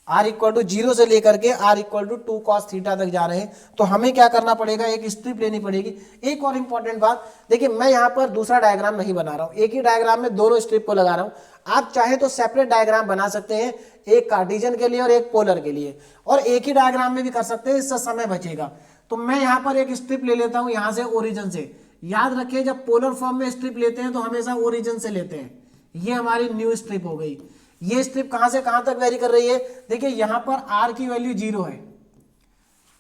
r इक्वल टू 0 से लेकर के r equal to 2 cos theta तक जा रहे हैं। तो हमें क्या करना पड़ेगा, एक स्ट्रिप लेनी पड़ेगी। एक और इंपॉर्टेंट बात, देखिए मैं यहाँ पर दूसरा डायग्राम नहीं बना रहा हूँ, एक ही डायग्राम में दोनों स्ट्रिप को लगा रहा हूँ। आप चाहे तो सेपरेट डायग्राम बना सकते हैं, एक कार्टेशियन के लिए और एक पोलर के लिए, और एक ही डायग्राम में भी कर सकते हैं, इससे समय बचेगा। तो मैं यहाँ पर एक स्ट्रिप ले लेता हूँ यहाँ से ओरिजिन से। याद रखिए जब पोलर फॉर्म में स्ट्रिप लेते हैं तो हमेशा ओरिजिन से लेते हैं। ये हमारी न्यू स्ट्रिप हो गई। ये स्ट्रिप कहां से कहां तक वेरी कर रही है, देखिए यहां पर r की वैल्यू 0 है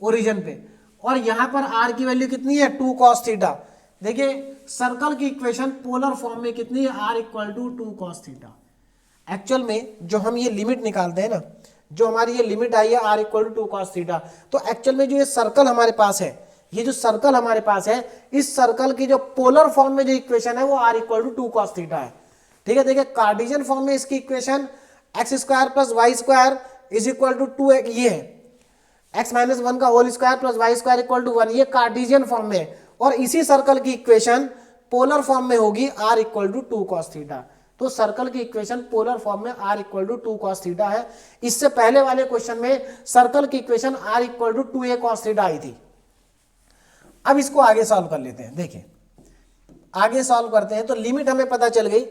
ओरिजिन पे, और यहां पर r की वैल्यू कितनी है, 2 cos थीटा। देखिए सर्कल की इक्वेशन पोलर फॉर्म में कितनी है, r equal to 2 cos theta. Actual में जो हम ये लिमिट निकालते हैं ना, जो हमारी ये लिमिट आई है r equal to 2 cos theta, तो एक्चुअल में जो ये सर्कल हमारे पास है, ये जो सर्कल हमारे पास है, इस सर्कल की जो पोलर फॉर्म में जो इक्वेशन है वो r equal to 2 cos theta है। ठीक है, देखिए कार्टेशियन फॉर्म में इसकी equation x square plus y square is equal to 2, ये है एक्स माइनस 1 का whole square plus y square equal to 1, ये कार्टेशियन फॉर्म में है। और इसी सर्कल की इक्वेशन पोलर फॉर्म में होगी r equal to 2 cos theta. तो सर्कल की इक्वेशन पोलर फॉर्म में r equal to 2 cos theta है। इससे पहले वाले क्वेश्चन में सर्कल की equation r equal to 2a cos theta आई थी। अब इसको आगे सॉल्व कर लेते हैं। देखिए आगे सॉल्व करते हैं तो लिमिट हमें पता चल गई,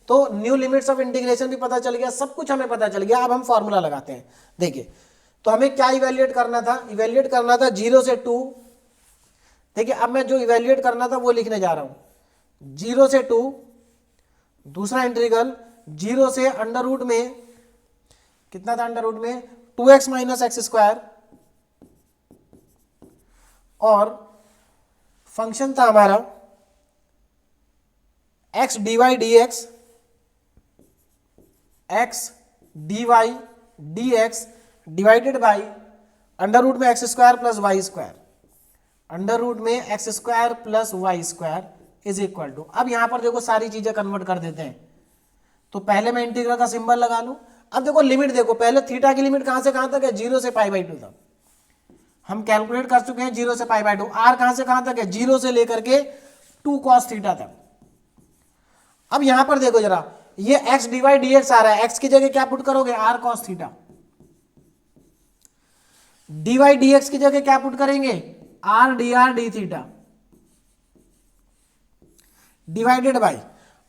तो न्यू लिमिट्स ऑफ इंटीग्रेशन भी पता चल गया, सब कुछ हमें पता चल गया। अब हम फॉर्मूला लगाते हैं। देखिए तो हमें क्या इवेल्युएट करना था, इवेल्युएट करना था 0 से 2। देखिए अब मैं जो इवेल्युएट करना था वो लिखने जा रहा हूं, 0 से 2, दूसरा इंटीग्रल 0 से अंडर रूट में कितना था, अंडर रूट में 2x माइनस एक्स स्क्वायर, और फंक्शन था हमारा x dy dx, x dy dx divided by under root में x square plus y square, under root में x square plus y square is equal to. अब यहां पर देखो सारी चीजें कन्वर्ट कर देते हैं। तो पहले मैं इंटीग्रल का सिंबल लगा लूं। अब देखो लिमिट देखो, पहले थीटा की लिमिट कहां से कहां तक है, 0 से π/2 तक हम कैलकुलेट कर चुके हैं, 0 से π/2। r कहां से कहां तक है, 0 से लेकर के 2 cos थीटा तक। अब यहां पर देखो जरा, ये x dy dx आ रहा है, x की जगह क्या पुट करोगे, r cos theta. dy dx की जगह क्या पुट करेंगे, r dr d theta divided by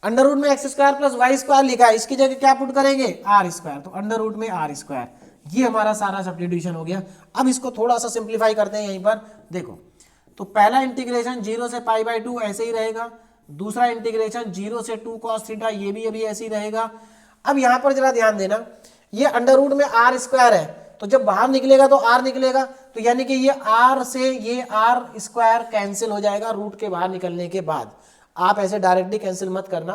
under root में x square plus y square लिखा है, इसकी जगह क्या पुट करेंगे, आर स्क्वायर, तो अंडर रूट में आर स्क्वायर। ये हमारा सारा सब्स्टिट्यूशन हो गया। अब इसको थोड़ा सा सिंप्लीफाई करते हैं। यहीं पर देखो तो पहला इंटीग्रेशन 0 से π/2 ऐसे ही रहेगा, दूसरा इंटीग्रेशन 0 से 2 cos थीटा, ये भी अभी ऐसे ही रहेगा। अब यहां पर जरा ध्यान देना, ये अंडर रूट में आर स्क्वायर है, तो जब बाहर निकलेगा तो r निकलेगा, तो यानी कि ये r से ये r स्क्वायर कैंसिल हो जाएगा रूट के बाहर निकलने के बाद। आप ऐसे डायरेक्टली कैंसिल मत करना,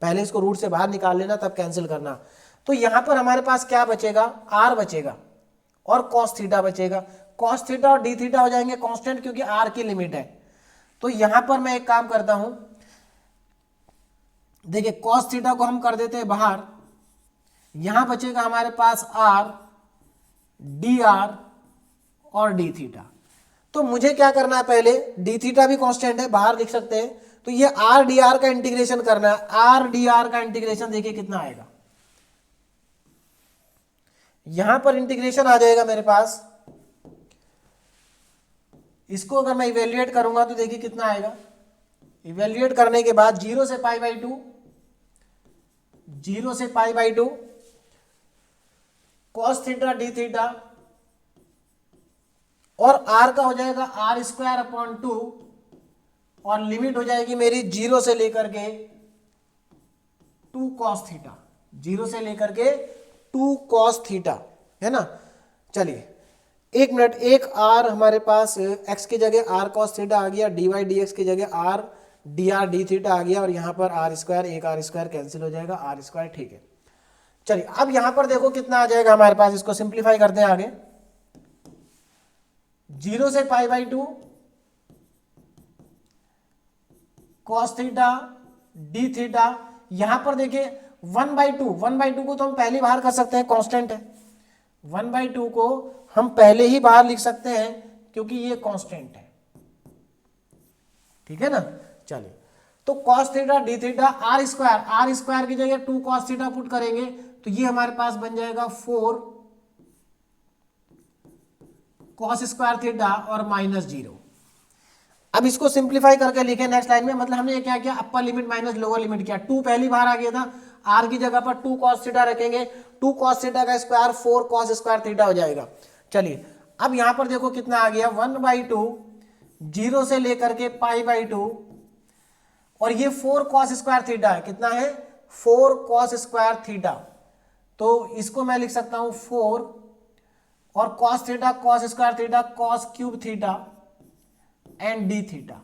पहले इसको रूट से बाहर निकाल लेना तब कैंसिल करना। तो यहां पर हमारे पास क्या बचेगा, r बचेगा और कॉस थीटा बचेगा। कॉस थीटा और डी थीटा हो जाएंगे कांस्टेंट क्योंकि r की लिमिट है। तो यहां पर मैं एक काम करता हूं, देखिए कॉस थीटा को हम कर देते हैं बाहर, यहां बचेगा हमारे पास r डी आर और डी थीटा। तो मुझे क्या करना है, पहले डी थीटा भी कांस्टेंट है बाहर लिख सकते हैं, तो ये आर डी आर का इंटीग्रेशन करना है। आर डी आर का इंटीग्रेशन देखिए कितना आएगा, यहां पर इंटीग्रेशन आ जाएगा मेरे पास, इसको अगर मैं इवेल्युएट करूंगा तो देखिए कितना आएगा। इवेल्युएट करने के बाद 0 से पाई बाई 2, 0 से पाई by 2 cos theta d theta और r का हो जाएगा आर स्क्वायर अपॉन 2 और लिमिट हो जाएगी मेरी 0 से लेकर के 2 कॉस थीटा, 0 से लेकर के 2 कॉस थीटा, है ना। चलिए एक मिनट, एक r हमारे पास x की जगह r कॉस थीटा आ गया, dy dx की जगह r dr डी थीटा आ गया और यहां पर r स्क्वायर, एक r स्क्वायर कैंसिल हो जाएगा, r स्क्वायर ठीक है। चलिए अब यहां पर देखो कितना आ जाएगा हमारे पास, इसको सिंप्लीफाई करते हैं आगे। 0 से पाई by 2 cos theta d theta, यहां पर देखिए 1/2, 1/2 को तो हम पहले बाहर कर सकते हैं, कांस्टेंट है। 1/2 को हम पहले ही बाहर लिख सकते हैं क्योंकि ये कांस्टेंट है, ठीक है ना। चलिए तो cos theta d theta r square की जगह 2 कॉस थीटा पुट करेंगे तो ये हमारे पास बन जाएगा 4 कॉस स्क्वायर थीटा और -0। अब इसको सिंप्लीफाई करके लिखे नेक्स्ट लाइन में, मतलब हमने क्या किया, upper limit minus lower limit किया। 2 पहली बार आ गया था, r की जगह पर 2 कॉस थीटा रखेंगे, 2 कॉस थीटा का स्क्वायर 4 कॉस स्क्वायर थीटा हो जाएगा। चलिए अब यहां पर देखो कितना आ गया, 1/2 0 से लेकर के पाई बाई 2 और ये 4 कॉस स्क्वायर थीटा है, कितना है 4 कॉस स्क्वायर थीटा। तो इसको मैं लिख सकता हूं 4 और cos theta cos square theta cos cube theta and d theta,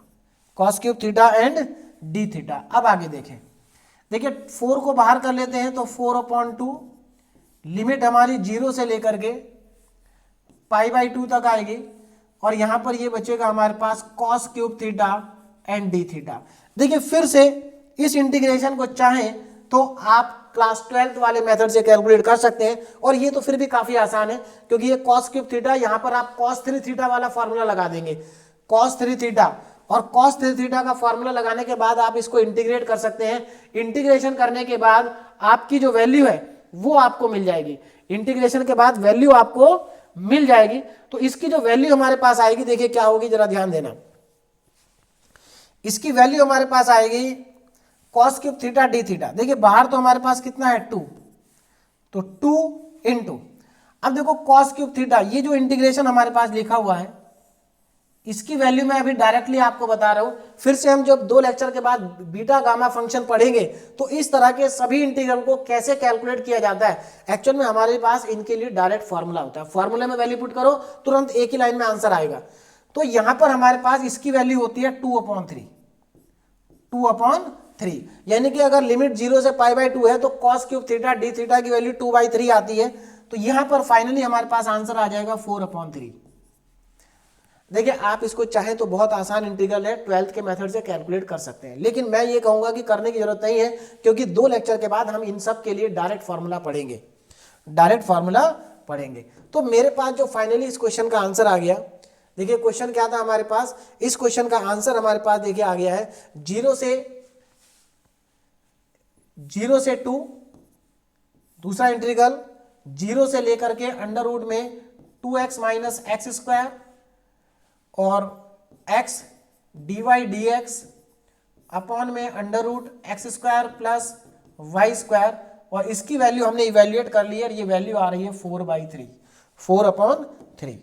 cos cube theta and d theta. अब आगे देखें, देखिए 4 को बाहर कर लेते हैं तो 4/2 लिमिट हमारी 0 से लेकर के पाई बाई 2 तक आएगी और यहां पर ये बचेगा हमारे पास cos cube theta and d theta. देखिए फिर से इस इंटीग्रेशन को चाहें तो आप क्लास 12th वाले मेथड से कैलकुलेट कर सकते हैं और ये तो फिर भी काफी आसान है क्योंकि ये कॉस क्यूब थीटा, यहां पर आप cos 3 थीटा वाला फॉर्मूला लगा देंगे, cos 3 थीटा और cos 3 थीटा का फॉर्मूला लगाने के बाद आप इसको इंटीग्रेट कर सकते हैं। इंटीग्रेशन करने के बाद आपकी जो वैल्यू है वो आपको मिल जाएगी, इंटीग्रेशन के बाद वैल्यू आपको मिल जाएगी। तो इसकी जो वैल्यू हमारे पास आएगी, देखिए क्या होगी, जरा ध्यान देना। इसकी वैल्यू हमारे पास आएगी cos cube theta d theta. देखिए बाहर तो हमारे पास कितना है 2, तो 2 इंटू, अब देखो कॉस क्यूब थीटा, ये जो इंटीग्रेशन हमारे पास लिखा हुआ है इसकी वैल्यू मैं अभी डायरेक्टली आपको बता रहा हूं। फिर से हम जब 2 लेक्चर के बाद बीटा गामा फंक्शन पढ़ेंगे तो इस तरह के सभी इंटीग्रल को कैसे कैलकुलेट किया जाता है, एक्चुअल में हमारे पास इनके लिए डायरेक्ट फॉर्मूला होता है। फॉर्मूले में वैल्यू पुट करो, तुरंत एक ही लाइन में आंसर आएगा। तो यहां पर हमारे पास इसकी वैल्यू होती है 2/3, 2/3, यानी कि अगर लिमिट 0 से पाई बाई 2 है तो cos cube theta d theta की वैल्यू 2/3 आती है। तो यहां पर फाइनली हमारे पास आंसर आ जाएगा 4/3। देखिए आप इसको चाहे तो बहुत आसान इंटीग्रल है, 12th के मेथड से कैलकुलेट कर सकते हैं, लेकिन मैं ये कहूंगा कि करने की जरूरत नहीं है क्योंकि 2 लेक्चर के बाद हम इन सब के लिए डायरेक्ट फार्मूला पढ़ेंगे, डायरेक्ट फार्मूला पढ़ेंगे। तो मेरे पास जो फाइनली इस क्वेश्चन का आंसर आ गया, देखिए क्वेश्चन क्या था हमारे पास, इस क्वेश्चन का आंसर हमारे पास देखिए आ गया है 0 से 2, दूसरा इंटीग्रल 0 से लेकर के अंडर रूट में 2x माइनस एक्स स्क्वायर और x dy dx अपॉन में under root x square plus y square, और इसकी वैल्यू हमने इवेल्युएट कर ली है, ये वैल्यू आ रही है 4/3, 4/3।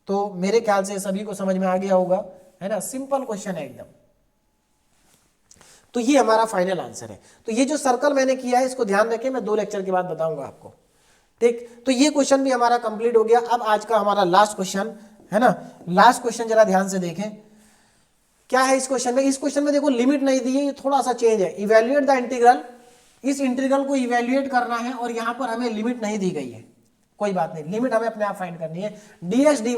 तो मेरे ख्याल से सभी को समझ में आ गया होगा, है ना, सिंपल क्वेश्चन है एकदम। तो ये हमारा फाइनल आंसर है। तो ये जो सर्कल मैंने किया है इसको ध्यान रखें, मैं 2 लेक्चर के बाद बताऊंगा आपको, ठीक, तो ये क्वेश्चन भी हमारा कंप्लीट हो गया। अब आज का हमारा लास्ट क्वेश्चन है ना, लास्ट क्वेश्चन जरा ध्यान से देखें क्या है इस क्वेश्चन में। इस क्वेश्चन में देखो लिमिट नहीं दी है, ये थोड़ा सा चेंज है। इवेल्युएट द इंटीग्रल, इस इंटीग्रल को इवेल्युएट करना है और यहां पर हमें लिमिट नहीं दी गई है, कोई बात नहीं, लिमिट हमें अपने आप फाइंड करनी है। ds dy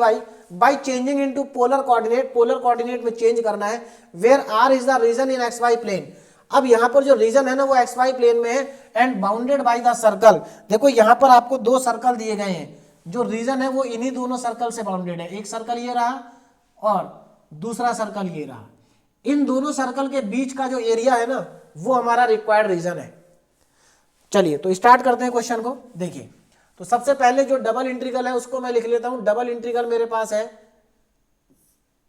by changing into polar coordinate, polar coordinate में चेंज करना है। Where r is the region in xy plane, अब यहां पर जो रीजन है ना वो xy प्लेन में है and bounded by the circle. देखो यहां पर आपको दो सर्कल दिए गए हैं, जो रीजन है वो इन्हीं दोनों सर्कल से बाउंडेड है। एक सर्कल ये रहा और दूसरा सर्कल ये रहा। इन दोनों सर्कल के बीच का जो एरिया है ना वो हमारा रिक्वायर्ड रीजन है। चलिए तो स्टार्ट करते हैं क्वेश्चन को। देखिए तो सबसे पहले जो डबल इंटीग्रल है उसको मैं लिख लेता हूं। डबल इंटीग्रल मेरे पास है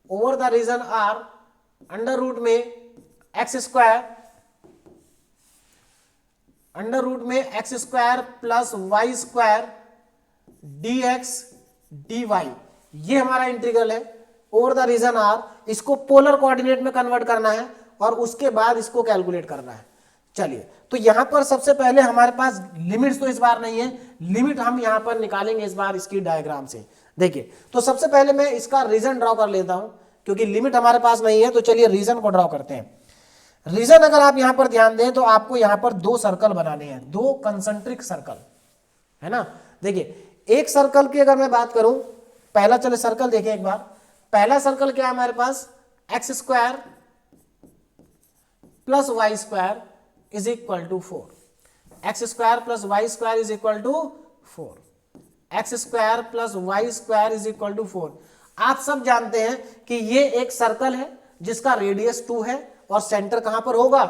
over the region r under root में एक्स स्क्वायर, अंडर रूट में x square plus y square d x d y, ये हमारा इंटीग्रल है ओवर द रीजन आर। इसको पोलर कोऑर्डिनेट में कन्वर्ट करना है और उसके बाद इसको कैलकुलेट करना है। चलिए तो यहां पर सबसे पहले हमारे पास लिमिट्स तो इस बार नहीं है, लिमिट हम यहां पर निकालेंगे इस बार इसकी डायग्राम से। देखिए तो सबसे पहले मैं इसका रीजन ड्रॉ कर लेता हूं क्योंकि लिमिट हमारे पास नहीं है। तो चलिए रीजन को ड्रॉ करते हैं। रीजन अगर आप यहां पर ध्यान दें तो आपको यहां पर दो सर्कल बनाने हैं, दो कंसेंट्रिक सर्कल है ना। देखिए एक सर्कल की अगर मैं बात करूं, पहला चले सर्कल देखें एक बार। पहला सर्कल क्या है हमारे पास, x square plus y square is equal to 4। X square plus y square is equal to 4। X square plus y square is equal to 4। आप सब जानते हैं कि ये एक सर्कल है जिसका रेडियस 2 है और सेंटर कहां पर होगा,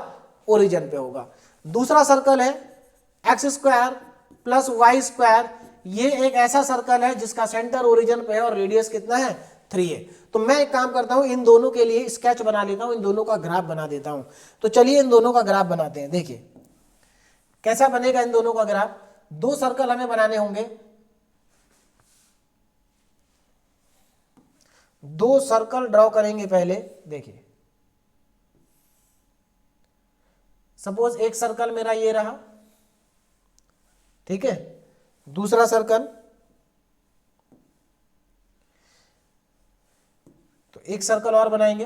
ओरिजिन पे होगा। दूसरा सर्कल है x square plus y square, ये एक ऐसा सर्कल है जिसका सेंटर ओरिजिन पे है और रेडियस कितना है, 3 है। तो मैं एक काम करता हूं, इन दोनों के लिए स्केच बना लेता हूं, इन दोनों का ग्राफ बना देता हूं। तो चलिए इन दोनों का ग्राफ बनाते हैं। देखिए कैसा बनेगा इन दोनों का ग्राफ। दो सर्कल हमें बनाने होंगे, दो सर्कल ड्रॉ करेंगे पहले। देखिए सपोज एक सर्कल मेरा ये रहा, ठीक है, दूसरा सर्कल, तो एक सर्कल और बनाएंगे।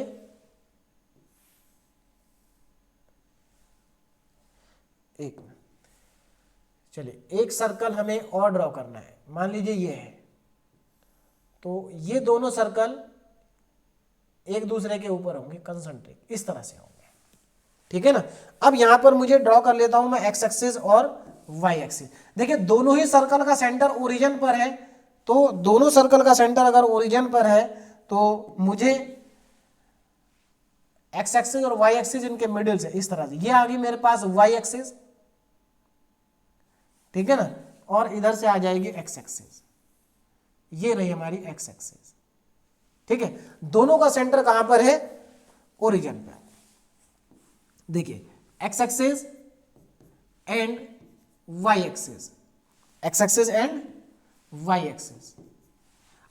एक चलिए एक सर्कल हमें और ड्रॉ करना है, मान लीजिए ये है। तो ये दोनों सर्कल एक दूसरे के ऊपर होंगे कंसंट्रिक, इस तरह से होंगे, ठीक है ना। अब यहां पर मुझे ड्रॉ कर लेता हूं मैं एक्स एक्सिस और वाई एक्सिस। देखिए दोनों ही सर्कल का सेंटर ओरिजिन पर है, तो दोनों सर्कल का सेंटर अगर ओरिजिन पर है तो मुझे एक्स एक्सिस और वाई एक्सिस इनके मिडिल से इस तरह से, ये आ गई मेरे पास वाई एक्सिस, ठीक है ना, और इधर से आ जाएगी एक्स एक्सिस, ये रही हमारी एक्स एक्सिस, ठीक है। दोनों का सेंटर कहां पर है, ओरिजिन पर। देखिए x axis and y axis, x axis and y axis.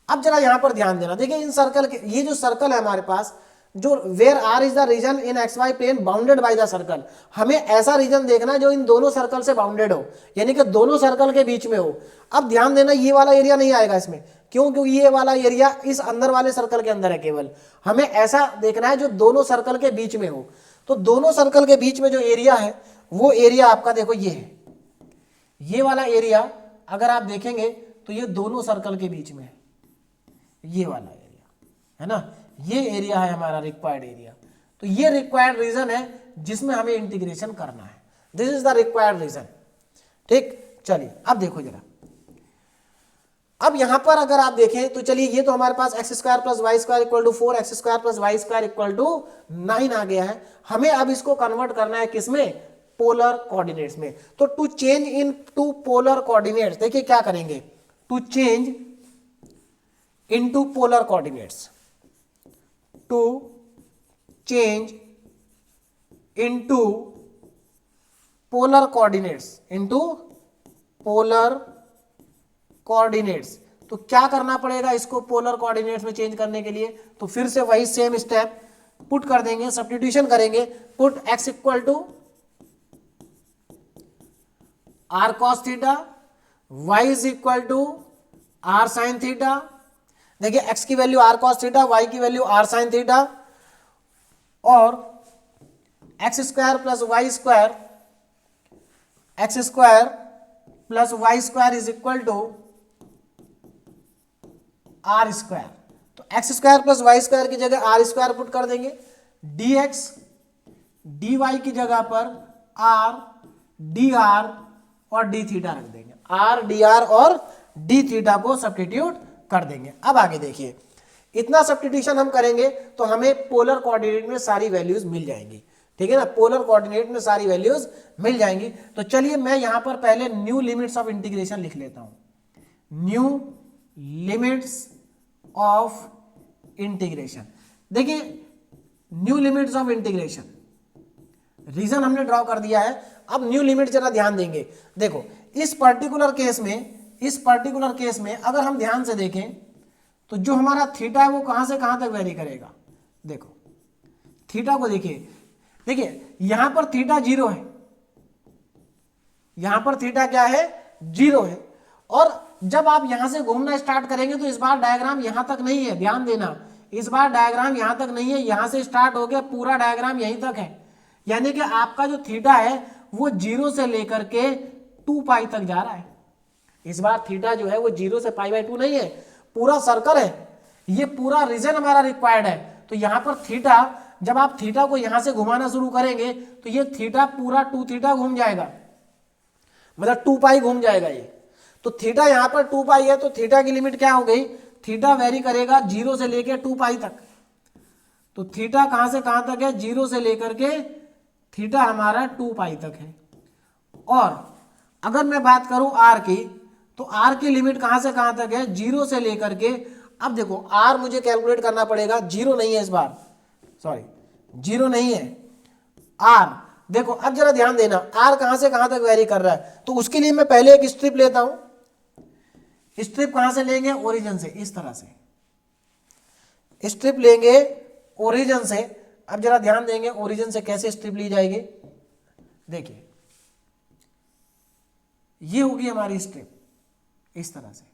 अब जरा यहां पर ध्यान देना। देखिए इन सर्कल के, ये जो सर्कल है हमारे पास, जो where r is the region in x y plane bounded by the circle, हमें ऐसा रीजन देखना है जो इन दोनों सर्कल से बाउंडेड हो, यानी कि दोनों सर्कल के बीच में हो। अब ध्यान देना ये वाला एरिया नहीं आएगा इसमें, क्यों, क्योंकि ये वाला एरिया इस अंदर वाले सर्कल के अंदर है। केवल हमें ऐसा देखना है जो दोनों सर्कल के बीच में हो। तो दोनों सर्कल के बीच में जो एरिया है वो एरिया आपका देखो ये है, ये वाला एरिया अगर आप देखेंगे तो ये दोनों सर्कल के बीच में है, ये वाला एरिया है ना, ये एरिया है हमारा रिक्वायर्ड एरिया। तो ये रिक्वायर्ड रीजन है जिसमें हमें इंटीग्रेशन करना है, this is the required region, ठीक। चलिए अब देखो जरा, अब यहां पर अगर आप देखें तो चलिए ये तो हमारे पास x square plus y square equal to 4, x square plus y square equal to 9 आ गया है। हमें अब इसको कन्वर्ट करना है किसमें, पोलर कोऑर्डिनेट्स में। तो to change into polar coordinates, देखिए क्या करेंगे, to change into polar coordinates, to change into polar coordinates, into polar coordinates. तो क्या करना पड़ेगा इसको पोलर कोऑर्डिनेट्स में चेंज करने के लिए, तो फिर से वही सेम स्टेप पुट कर देंगे, सब्स्टिट्यूशन करेंगे। Put x equal to r cos theta y is equal to r sine theta. देखिए x की value r cos theta, y की वैल्यू आर साइन थीटा, और x square plus y square, x square plus y square is equal to r square. तो x square plus y square की जगह आर स्क्वायर पुट कर देंगे, डी एक्स डी वाई की जगह पर आर डी आर और डी थीटा रख देंगे, आर डी आर और डी थीटा को सब्स्टिट्यूट कर देंगे। अब आगे देखिए, इतना सब्स्टिट्यूशन हम करेंगे तो हमें पोलर कोऑर्डिनेट में सारी वैल्यूज मिल जाएंगी, ठीक है ना, पोलर कोऑर्डिनेट में सारी वैल्यूज मिल जाएंगी। तो चलिए मैं यहां पर पहले न्यू लिमिट्स ऑफ इंटीग्रेशन लिख लेता हूं, न्यू लिमिट्स ऑफ इंटीग्रेशन। देखिए new limits of integration, region हमने ड्रॉ कर दिया है। अब न्यू लिमिट जरा ध्यान देंगे। देखो इस पर्टिकुलर केस में अगर हम ध्यान से देखें तो जो हमारा थीटा है वो कहां से कहां तक वेरी करेगा। देखो थीटा को देखिए यहां पर थीटा 0 है, यहां पर थीटा क्या है, 0 है। और जब आप यहां से घूमना स्टार्ट करेंगे तो इस बार डायग्राम यहां तक नहीं है, ध्यान देना, इस बार डायग्राम यहां तक नहीं है, यहां से स्टार्ट हो गया, पूरा डायग्राम यहीं तक है। यानी कि आपका जो थीटा है वो 0 से लेकर के 2 पाई तक जा रहा है। इस बार थीटा जो है वो 0 से पाई बाई 2 नहीं है, पूरा सर्कल है, ये पूरा रीजन हमारा रिक्वायर्ड है। तो यहां पर थीटा, जब आप थीटा को यहां से घुमाना शुरू करेंगे तो ये थीटा पूरा 2 थीटा घूम जाएगा, मतलब 2 पाई घूम जाएगा ये। तो थीटा यहां पर 2 पाई है, तो थीटा की लिमिट क्या हो गई, थीटा वेरी करेगा 0 से लेकर 2 पाई तक। तो थीटा कहां से कहां तक है, 0 से लेकर के थीटा हमारा 2 पाई तक है। और अगर मैं बात करूं आर की, तो आर की लिमिट कहां से कहां तक है, 0 से लेकर के, अब देखो आर मुझे कैलकुलेट करना पड़ेगा, 0 नहीं है इस बार, सॉरी 0 नहीं है आर। देखो अब जरा ध्यान देना, आर कहां से कहां तक वेरी कर रहा है। तो उसके लिए मैं पहले एक स्ट्रिप लेता हूं, स्ट्रिप कहां से लेंगे, ओरिजिन से, इस तरह से स्ट्रिप लेंगे ओरिजिन से। अब जरा ध्यान देंगे ओरिजिन से कैसे स्ट्रिप ली जाएगी। देखिए ये होगी हमारी स्ट्रिप, इस तरह से।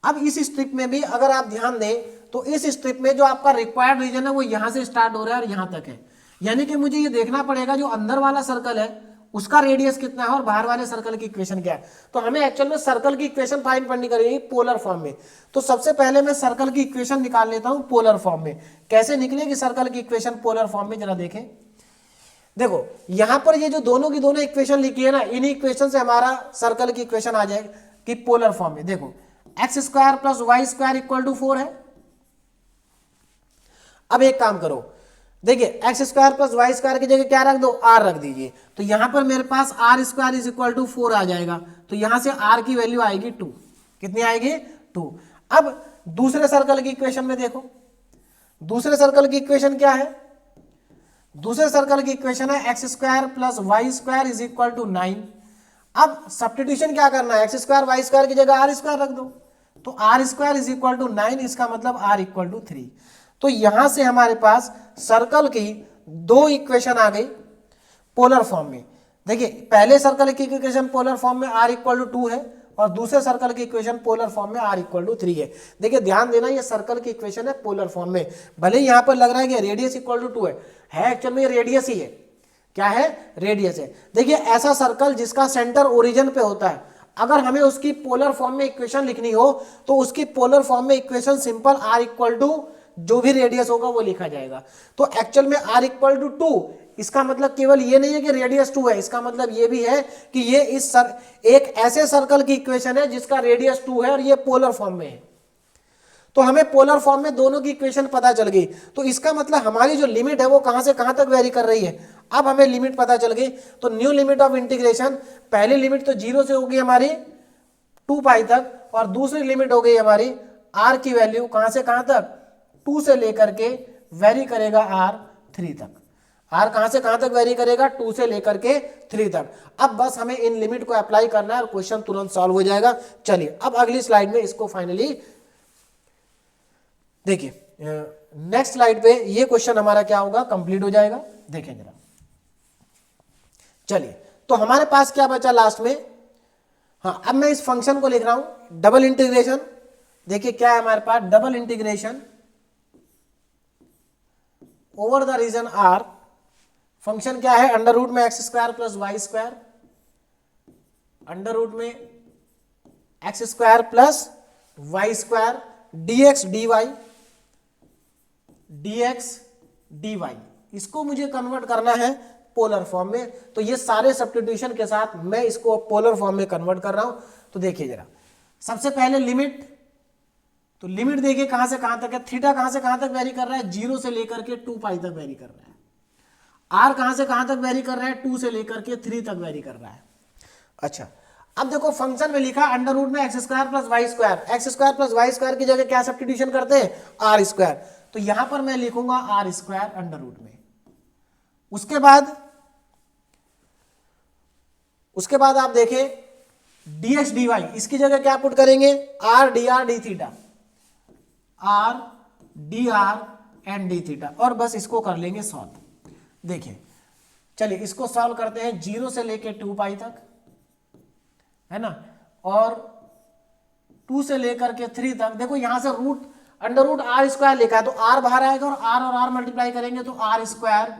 अब इस स्ट्रिप में भी अगर आप ध्यान दें तो इस स्ट्रिप में जो आपका रिक्वायर्ड रीजन है वो यहां से स्टार्ट हो रहा है और यहां तक है। यानी कि मुझे ये देखना पड़ेगा जो अंदर वाला सर्कल है उसका रेडियस कितना है और बाहर वाले सर्कल की इक्वेशन क्या है। तो हमें एक्चुअल में सर्कल की इक्वेशन फाइंड करनी करेगी पोलर फॉर्म में। तो सबसे पहले मैं सर्कल की इक्वेशन निकाल लेता हूं पोलर फॉर्म में। कैसे निकलेगी सर्कल की इक्वेशन पोलर फॉर्म में, जरा देखें। देखो यहां पर ये जो दोनों की दोनों इक्वेशन लिखी है ना, इन इक्वेशन से हमारा सर्कल की इक्वेशन आ जाएगी कि पोलर फॉर्म में। देखो x square plus y square equal to 4 है। अब एक काम करो, देखिए x square plus y square की जगह क्या रख दो, आर रख दीजिए। तो यहां पर मेरे पास r square is equal to 4 आ जाएगा। तो यहां से आर की वैल्यू आएगी 2। कितनी आएगी, 2। अब दूसरे सर्कल की इक्वेशन में देखो, दूसरे सर्कल की इक्वेशन क्या है, दूसरे सर्कल की इक्वेशन है x square plus y square is equal to 9। अब सब्स्टिट्यूशन क्या करना है, एक्स स्क्वायर वाई स्क्वायर की जगह आर स्क्वायर रख दो। तो r square is equal to 9, इसका मतलब आर इक्वल टू 3। तो यहां से हमारे पास सर्कल की 2 इक्वेशन आ गई पोलर फॉर्म में। देखिए पहले सर्कल की इक्वेशन पोलर फॉर्म में आर इक्वल टू 2 है और दूसरे सर्कल की इक्वेशन पोलर फॉर्म में आर इक्वल टू 3 है। देखिए ध्यान देना, ये सर्कल की इक्वेशन है पोलर फॉर्म में। भले ही यहां पर लग रहा है कि रेडियस इक्वल टू 2 है एक्चुअल में रेडियस ही है। क्या है, रेडियस है। देखिए ऐसा सर्कल जिसका सेंटर ओरिजिन पे होता है, अगर हमें उसकी पोलर फॉर्म में इक्वेशन लिखनी हो तो उसकी पोलर फॉर्म में equation simple r equal to जो भी रेडियस होगा वो लिखा जाएगा। तो एक्चुअल में r इक्वल टू 2, इसका मतलब केवल ये नहीं है कि रेडियस 2 है, इसका मतलब ये भी है कि ये एक ऐसे सर्कल की इक्वेशन है जिसका रेडियस 2 है और ये पोलर फॉर्म में है। तो हमें पोलर फॉर्म में दोनों की इक्वेशन पता चल गई। तो इसका मतलब हमारी जो लिमिट है वो कहां से कहां तक वेरी कर रही है। अब हमें लिमिट पता चल गई। तो न्यू लिमिट ऑफ इंटीग्रेशन, पहली लिमिट तो 0 से होगी हमारी 2 पाई तक और दूसरी लिमिट हो गई हमारी r की वैल्यू कहां से कहां तक, 2 से लेकर के वेरी करेगा r 3 तक। r कहां से कहां तक वेरी करेगा, 2 से लेकर के 3 तक। अब बस हमें इन लिमिट को अप्लाई करना है और क्वेश्चन तुरंत सॉल्व हो जाएगा। चलिए अब अगली स्लाइड में इसको फाइनली देखिए, नेक्स्ट स्लाइड पे ये क्वेश्चन हमारा क्या होगा, कंप्लीट हो जाएगा। देखें जरा, चलिए तो हमारे पास क्या बचा लास्ट में, हाँ अब मैं इस फंक्शन को लिख रहा हूं डबल इंटीग्रेशन। देखिए क्या है हमारे पास, double integration over the region r, function क्या है, अंडर रूट में x square plus y square, under root में x square plus y square dx dy, dx dy, इसको मुझे कन्वर्ट करना है पोलर फॉर्म में। तो ये सारे सब्स्टिट्यूशन के साथ मैं इसको पोलर फॉर्म में कन्वर्ट कर रहा हूं। तो देखिए जरा, सबसे पहले लिमिट, तो लिमिट देखिए कहां से कहां तक है, थीटा कहां से कहां तक वेरी कर रहा है, 0 से लेकर के 2 पाई तक वेरी कर रहा है। आर कहां से कहां तक वेरी कर रहा है, 2 से लेकर के 3 तक वेरी कर रहा है। अच्छा अब देखो फंक्शन में लिखा अंडर रूट में x square plus y square, x square plus y square की जगह क्या सब्स्टिट्यूशन करते हैं, आर स्क्वायर। तो यहां पर मैं लिखूंगा आर स्क्वायर अंडर रूट में। उसके बाद आप देखें dx dy, इसकी जगह क्या पुट करेंगे, are d r d theta, are d r and d theta, और बस इसको कर लेंगे सॉल्व। देखिए चलिए इसको सॉल्व करते हैं, 0 से लेके 2 पाई तक है ना, और 2 से लेकर के 3 तक। देखो यहां से root under root r square लिखा है, तो आर बाहर आएगा और आर मल्टीप्लाई करेंगे तो r square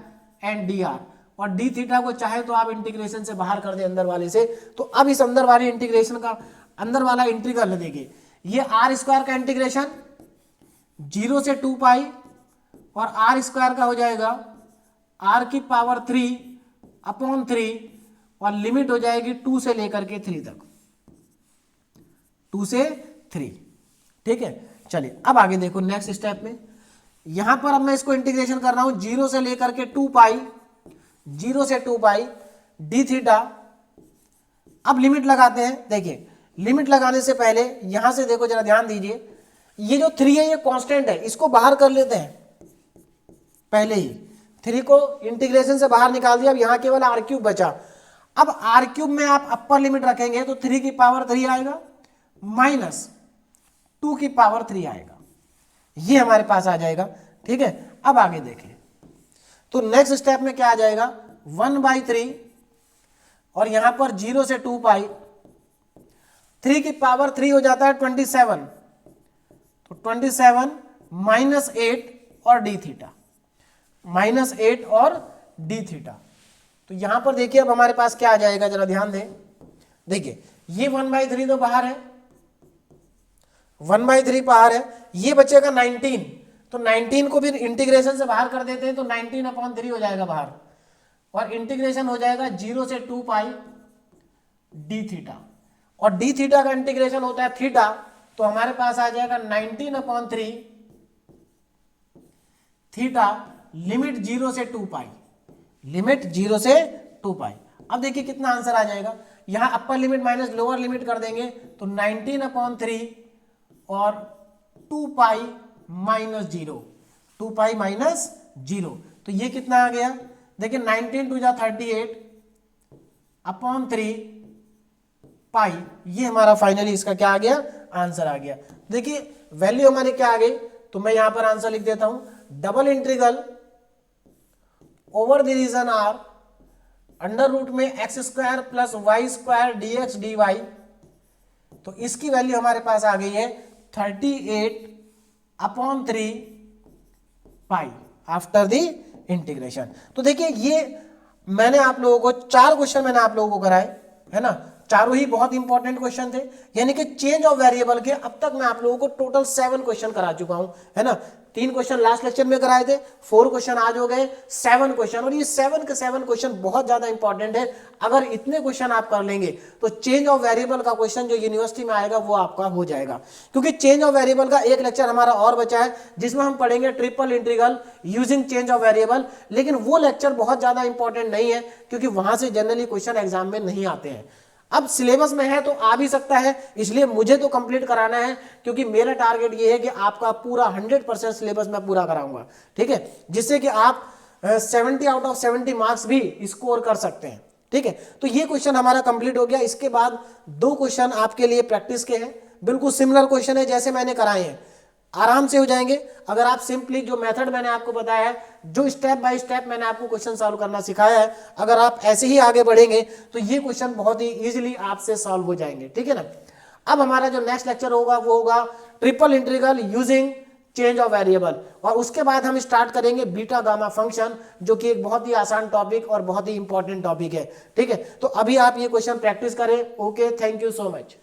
and d r, और डी थीटा को चाहे तो आप इंटीग्रेशन से बाहर कर दे अंदर वाले से। तो अब इस अंदर वाले इंटीग्रेशन का अंदर वाला इंटीग्रल देखिए, ये आर स्क्वायर का इंटीग्रेशन 0 से 2 पाई, और आर स्क्वायर का हो जाएगा आर की पावर 3 अपॉन 3, और लिमिट हो जाएगी 2 से लेकर के 3 तक, 2 से 3। ठीक है, चलिए अब आगे देखो नेक्स्ट स्टेप में, यहां पर अब मैं इसको इंटीग्रेशन कर रहा हूं 0 से लेकर के 2 पाई, 0 से 2 पाई डी थीटा। अब लिमिट लगाते हैं। देखिए लिमिट लगाने से पहले यहां से देखो जरा ध्यान दीजिए, ये जो 3 है ये कांस्टेंट है, इसको बाहर कर लेते हैं पहले ही, 3 को इंटीग्रेशन से बाहर निकाल दिया। अब यहां केवल आर क्यूब बचा। अब आर क्यूब में आप अपर लिमिट रखेंगे तो 3 की पावर 3 आएगा माइनस 2 की पावर 3 आएगा, ये हमारे पास आ जाएगा। ठीक है, अब आगे देखें तो नेक्स्ट स्टेप में क्या आ जाएगा, 1/3, और यहां पर 0 से 2 पाई, 3 की पावर 3 हो जाता है 27, तो 27 माइनस 8 और डी थीटा, माइनस 8 और डी थीटा। तो यहां पर देखिए अब हमारे पास क्या आ जाएगा, जरा ध्यान दें। देखिए ये 1/3 तो बाहर है, 1/3 बाहर है, ये बचेगा 19, तो 19 को भी इंटीग्रेशन से बाहर कर देते हैं तो 19/3 हो जाएगा बाहर, और इंटीग्रेशन हो जाएगा 0 से 2 पाई डी थीटा, और डी थीटा का इंटीग्रेशन होता है थीटा, तो हमारे पास आ जाएगा 19/3 थीटा, लिमिट 0 से 2 पाई, लिमिट 0 से 2 पाई। अब देखिए कितना आंसर आ जाएगा, यहां upper limit minus lower limit कर देंगे तो 19/3 और 2 पाई माइनस 0, 2 पाई माइनस 0, तो ये कितना आ गया, देखिए 19 2 38 अपॉन 3 पाई, ये हमारा फाइनली इसका क्या आ गया, आंसर आ गया। देखिए वैल्यू हमारी क्या आ गई, तो मैं यहां पर आंसर लिख देता हूं, double integral over the region r under root में x square plus y square d x d y, तो इसकी वैल्यू हमारे पास आ गई है 38/3 पाई आफ्टर द इंटीग्रेशन। तो देखिए ये मैंने आप लोगों को 4 क्वेश्चन मैंने आप लोगों को कराए है ना, चारों ही बहुत इंपॉर्टेंट क्वेश्चन थे, यानी कि चेंज ऑफ वेरिएबल के अब तक मैं आप लोगों को टोटल 7 क्वेश्चन करा चुका हूं है ना। 3 क्वेश्चन लास्ट लेक्चर में कराए थे, 4 क्वेश्चन आज हो गए 7 क्वेश्चन, और ये 7 के 7 क्वेश्चन बहुत ज्यादा इंपॉर्टेंट है। अगर इतने क्वेश्चन आप कर लेंगे तो चेंज ऑफ वेरिएबल का क्वेश्चन जो यूनिवर्सिटी में आएगा वो आपका हो जाएगा, क्योंकि चेंज ऑफ वेरिएबल का एक लेक्चर हमारा और बचा है जिसमें हम पढ़ेंगे triple integral using change of variable, लेकिन वो लेक्चर बहुत ज्यादा इंपॉर्टेंट नहीं है क्योंकि वहां से जनरली क्वेश्चन एग्जाम में नहीं आते हैं। अब सिलेबस में है तो आ भी सकता है, इसलिए मुझे तो कंप्लीट कराना है क्योंकि मेरा टारगेट ये है कि आपका पूरा 100% सिलेबस मैं पूरा कराऊंगा, ठीक है, जिससे कि आप 70 आउट ऑफ 70 मार्क्स भी स्कोर कर सकते हैं। ठीक है, तो ये क्वेश्चन हमारा कंप्लीट हो गया। इसके बाद 2 क्वेश्चन आपके लिए प्रैक्टिस के हैं, बिल्कुल सिमिलर क्वेश्चन है जैसे मैंने कराए हैं, आराम से हो जाएंगे अगर आप सिंपली जो मेथड मैंने आपको बताया है, जो स्टेप बाय स्टेप मैंने आपको क्वेश्चन सॉल्व करना सिखाया है, अगर आप ऐसे ही आगे बढ़ेंगे तो ये क्वेश्चन बहुत ही इजीली आपसे सॉल्व हो जाएंगे, ठीक है ना। अब हमारा जो नेक्स्ट लेक्चर होगा वो होगा triple integral using change of variable, और उसके बाद हम स्टार्ट करेंगे बीटा गामा फंक्शन, जो कि एक बहुत ही आसान टॉपिक और बहुत ही इंपॉर्टेंट टॉपिक है, ठीक है। तो अभी आप ये क्वेश्चन प्रैक्टिस करें। Okay, thank you so much.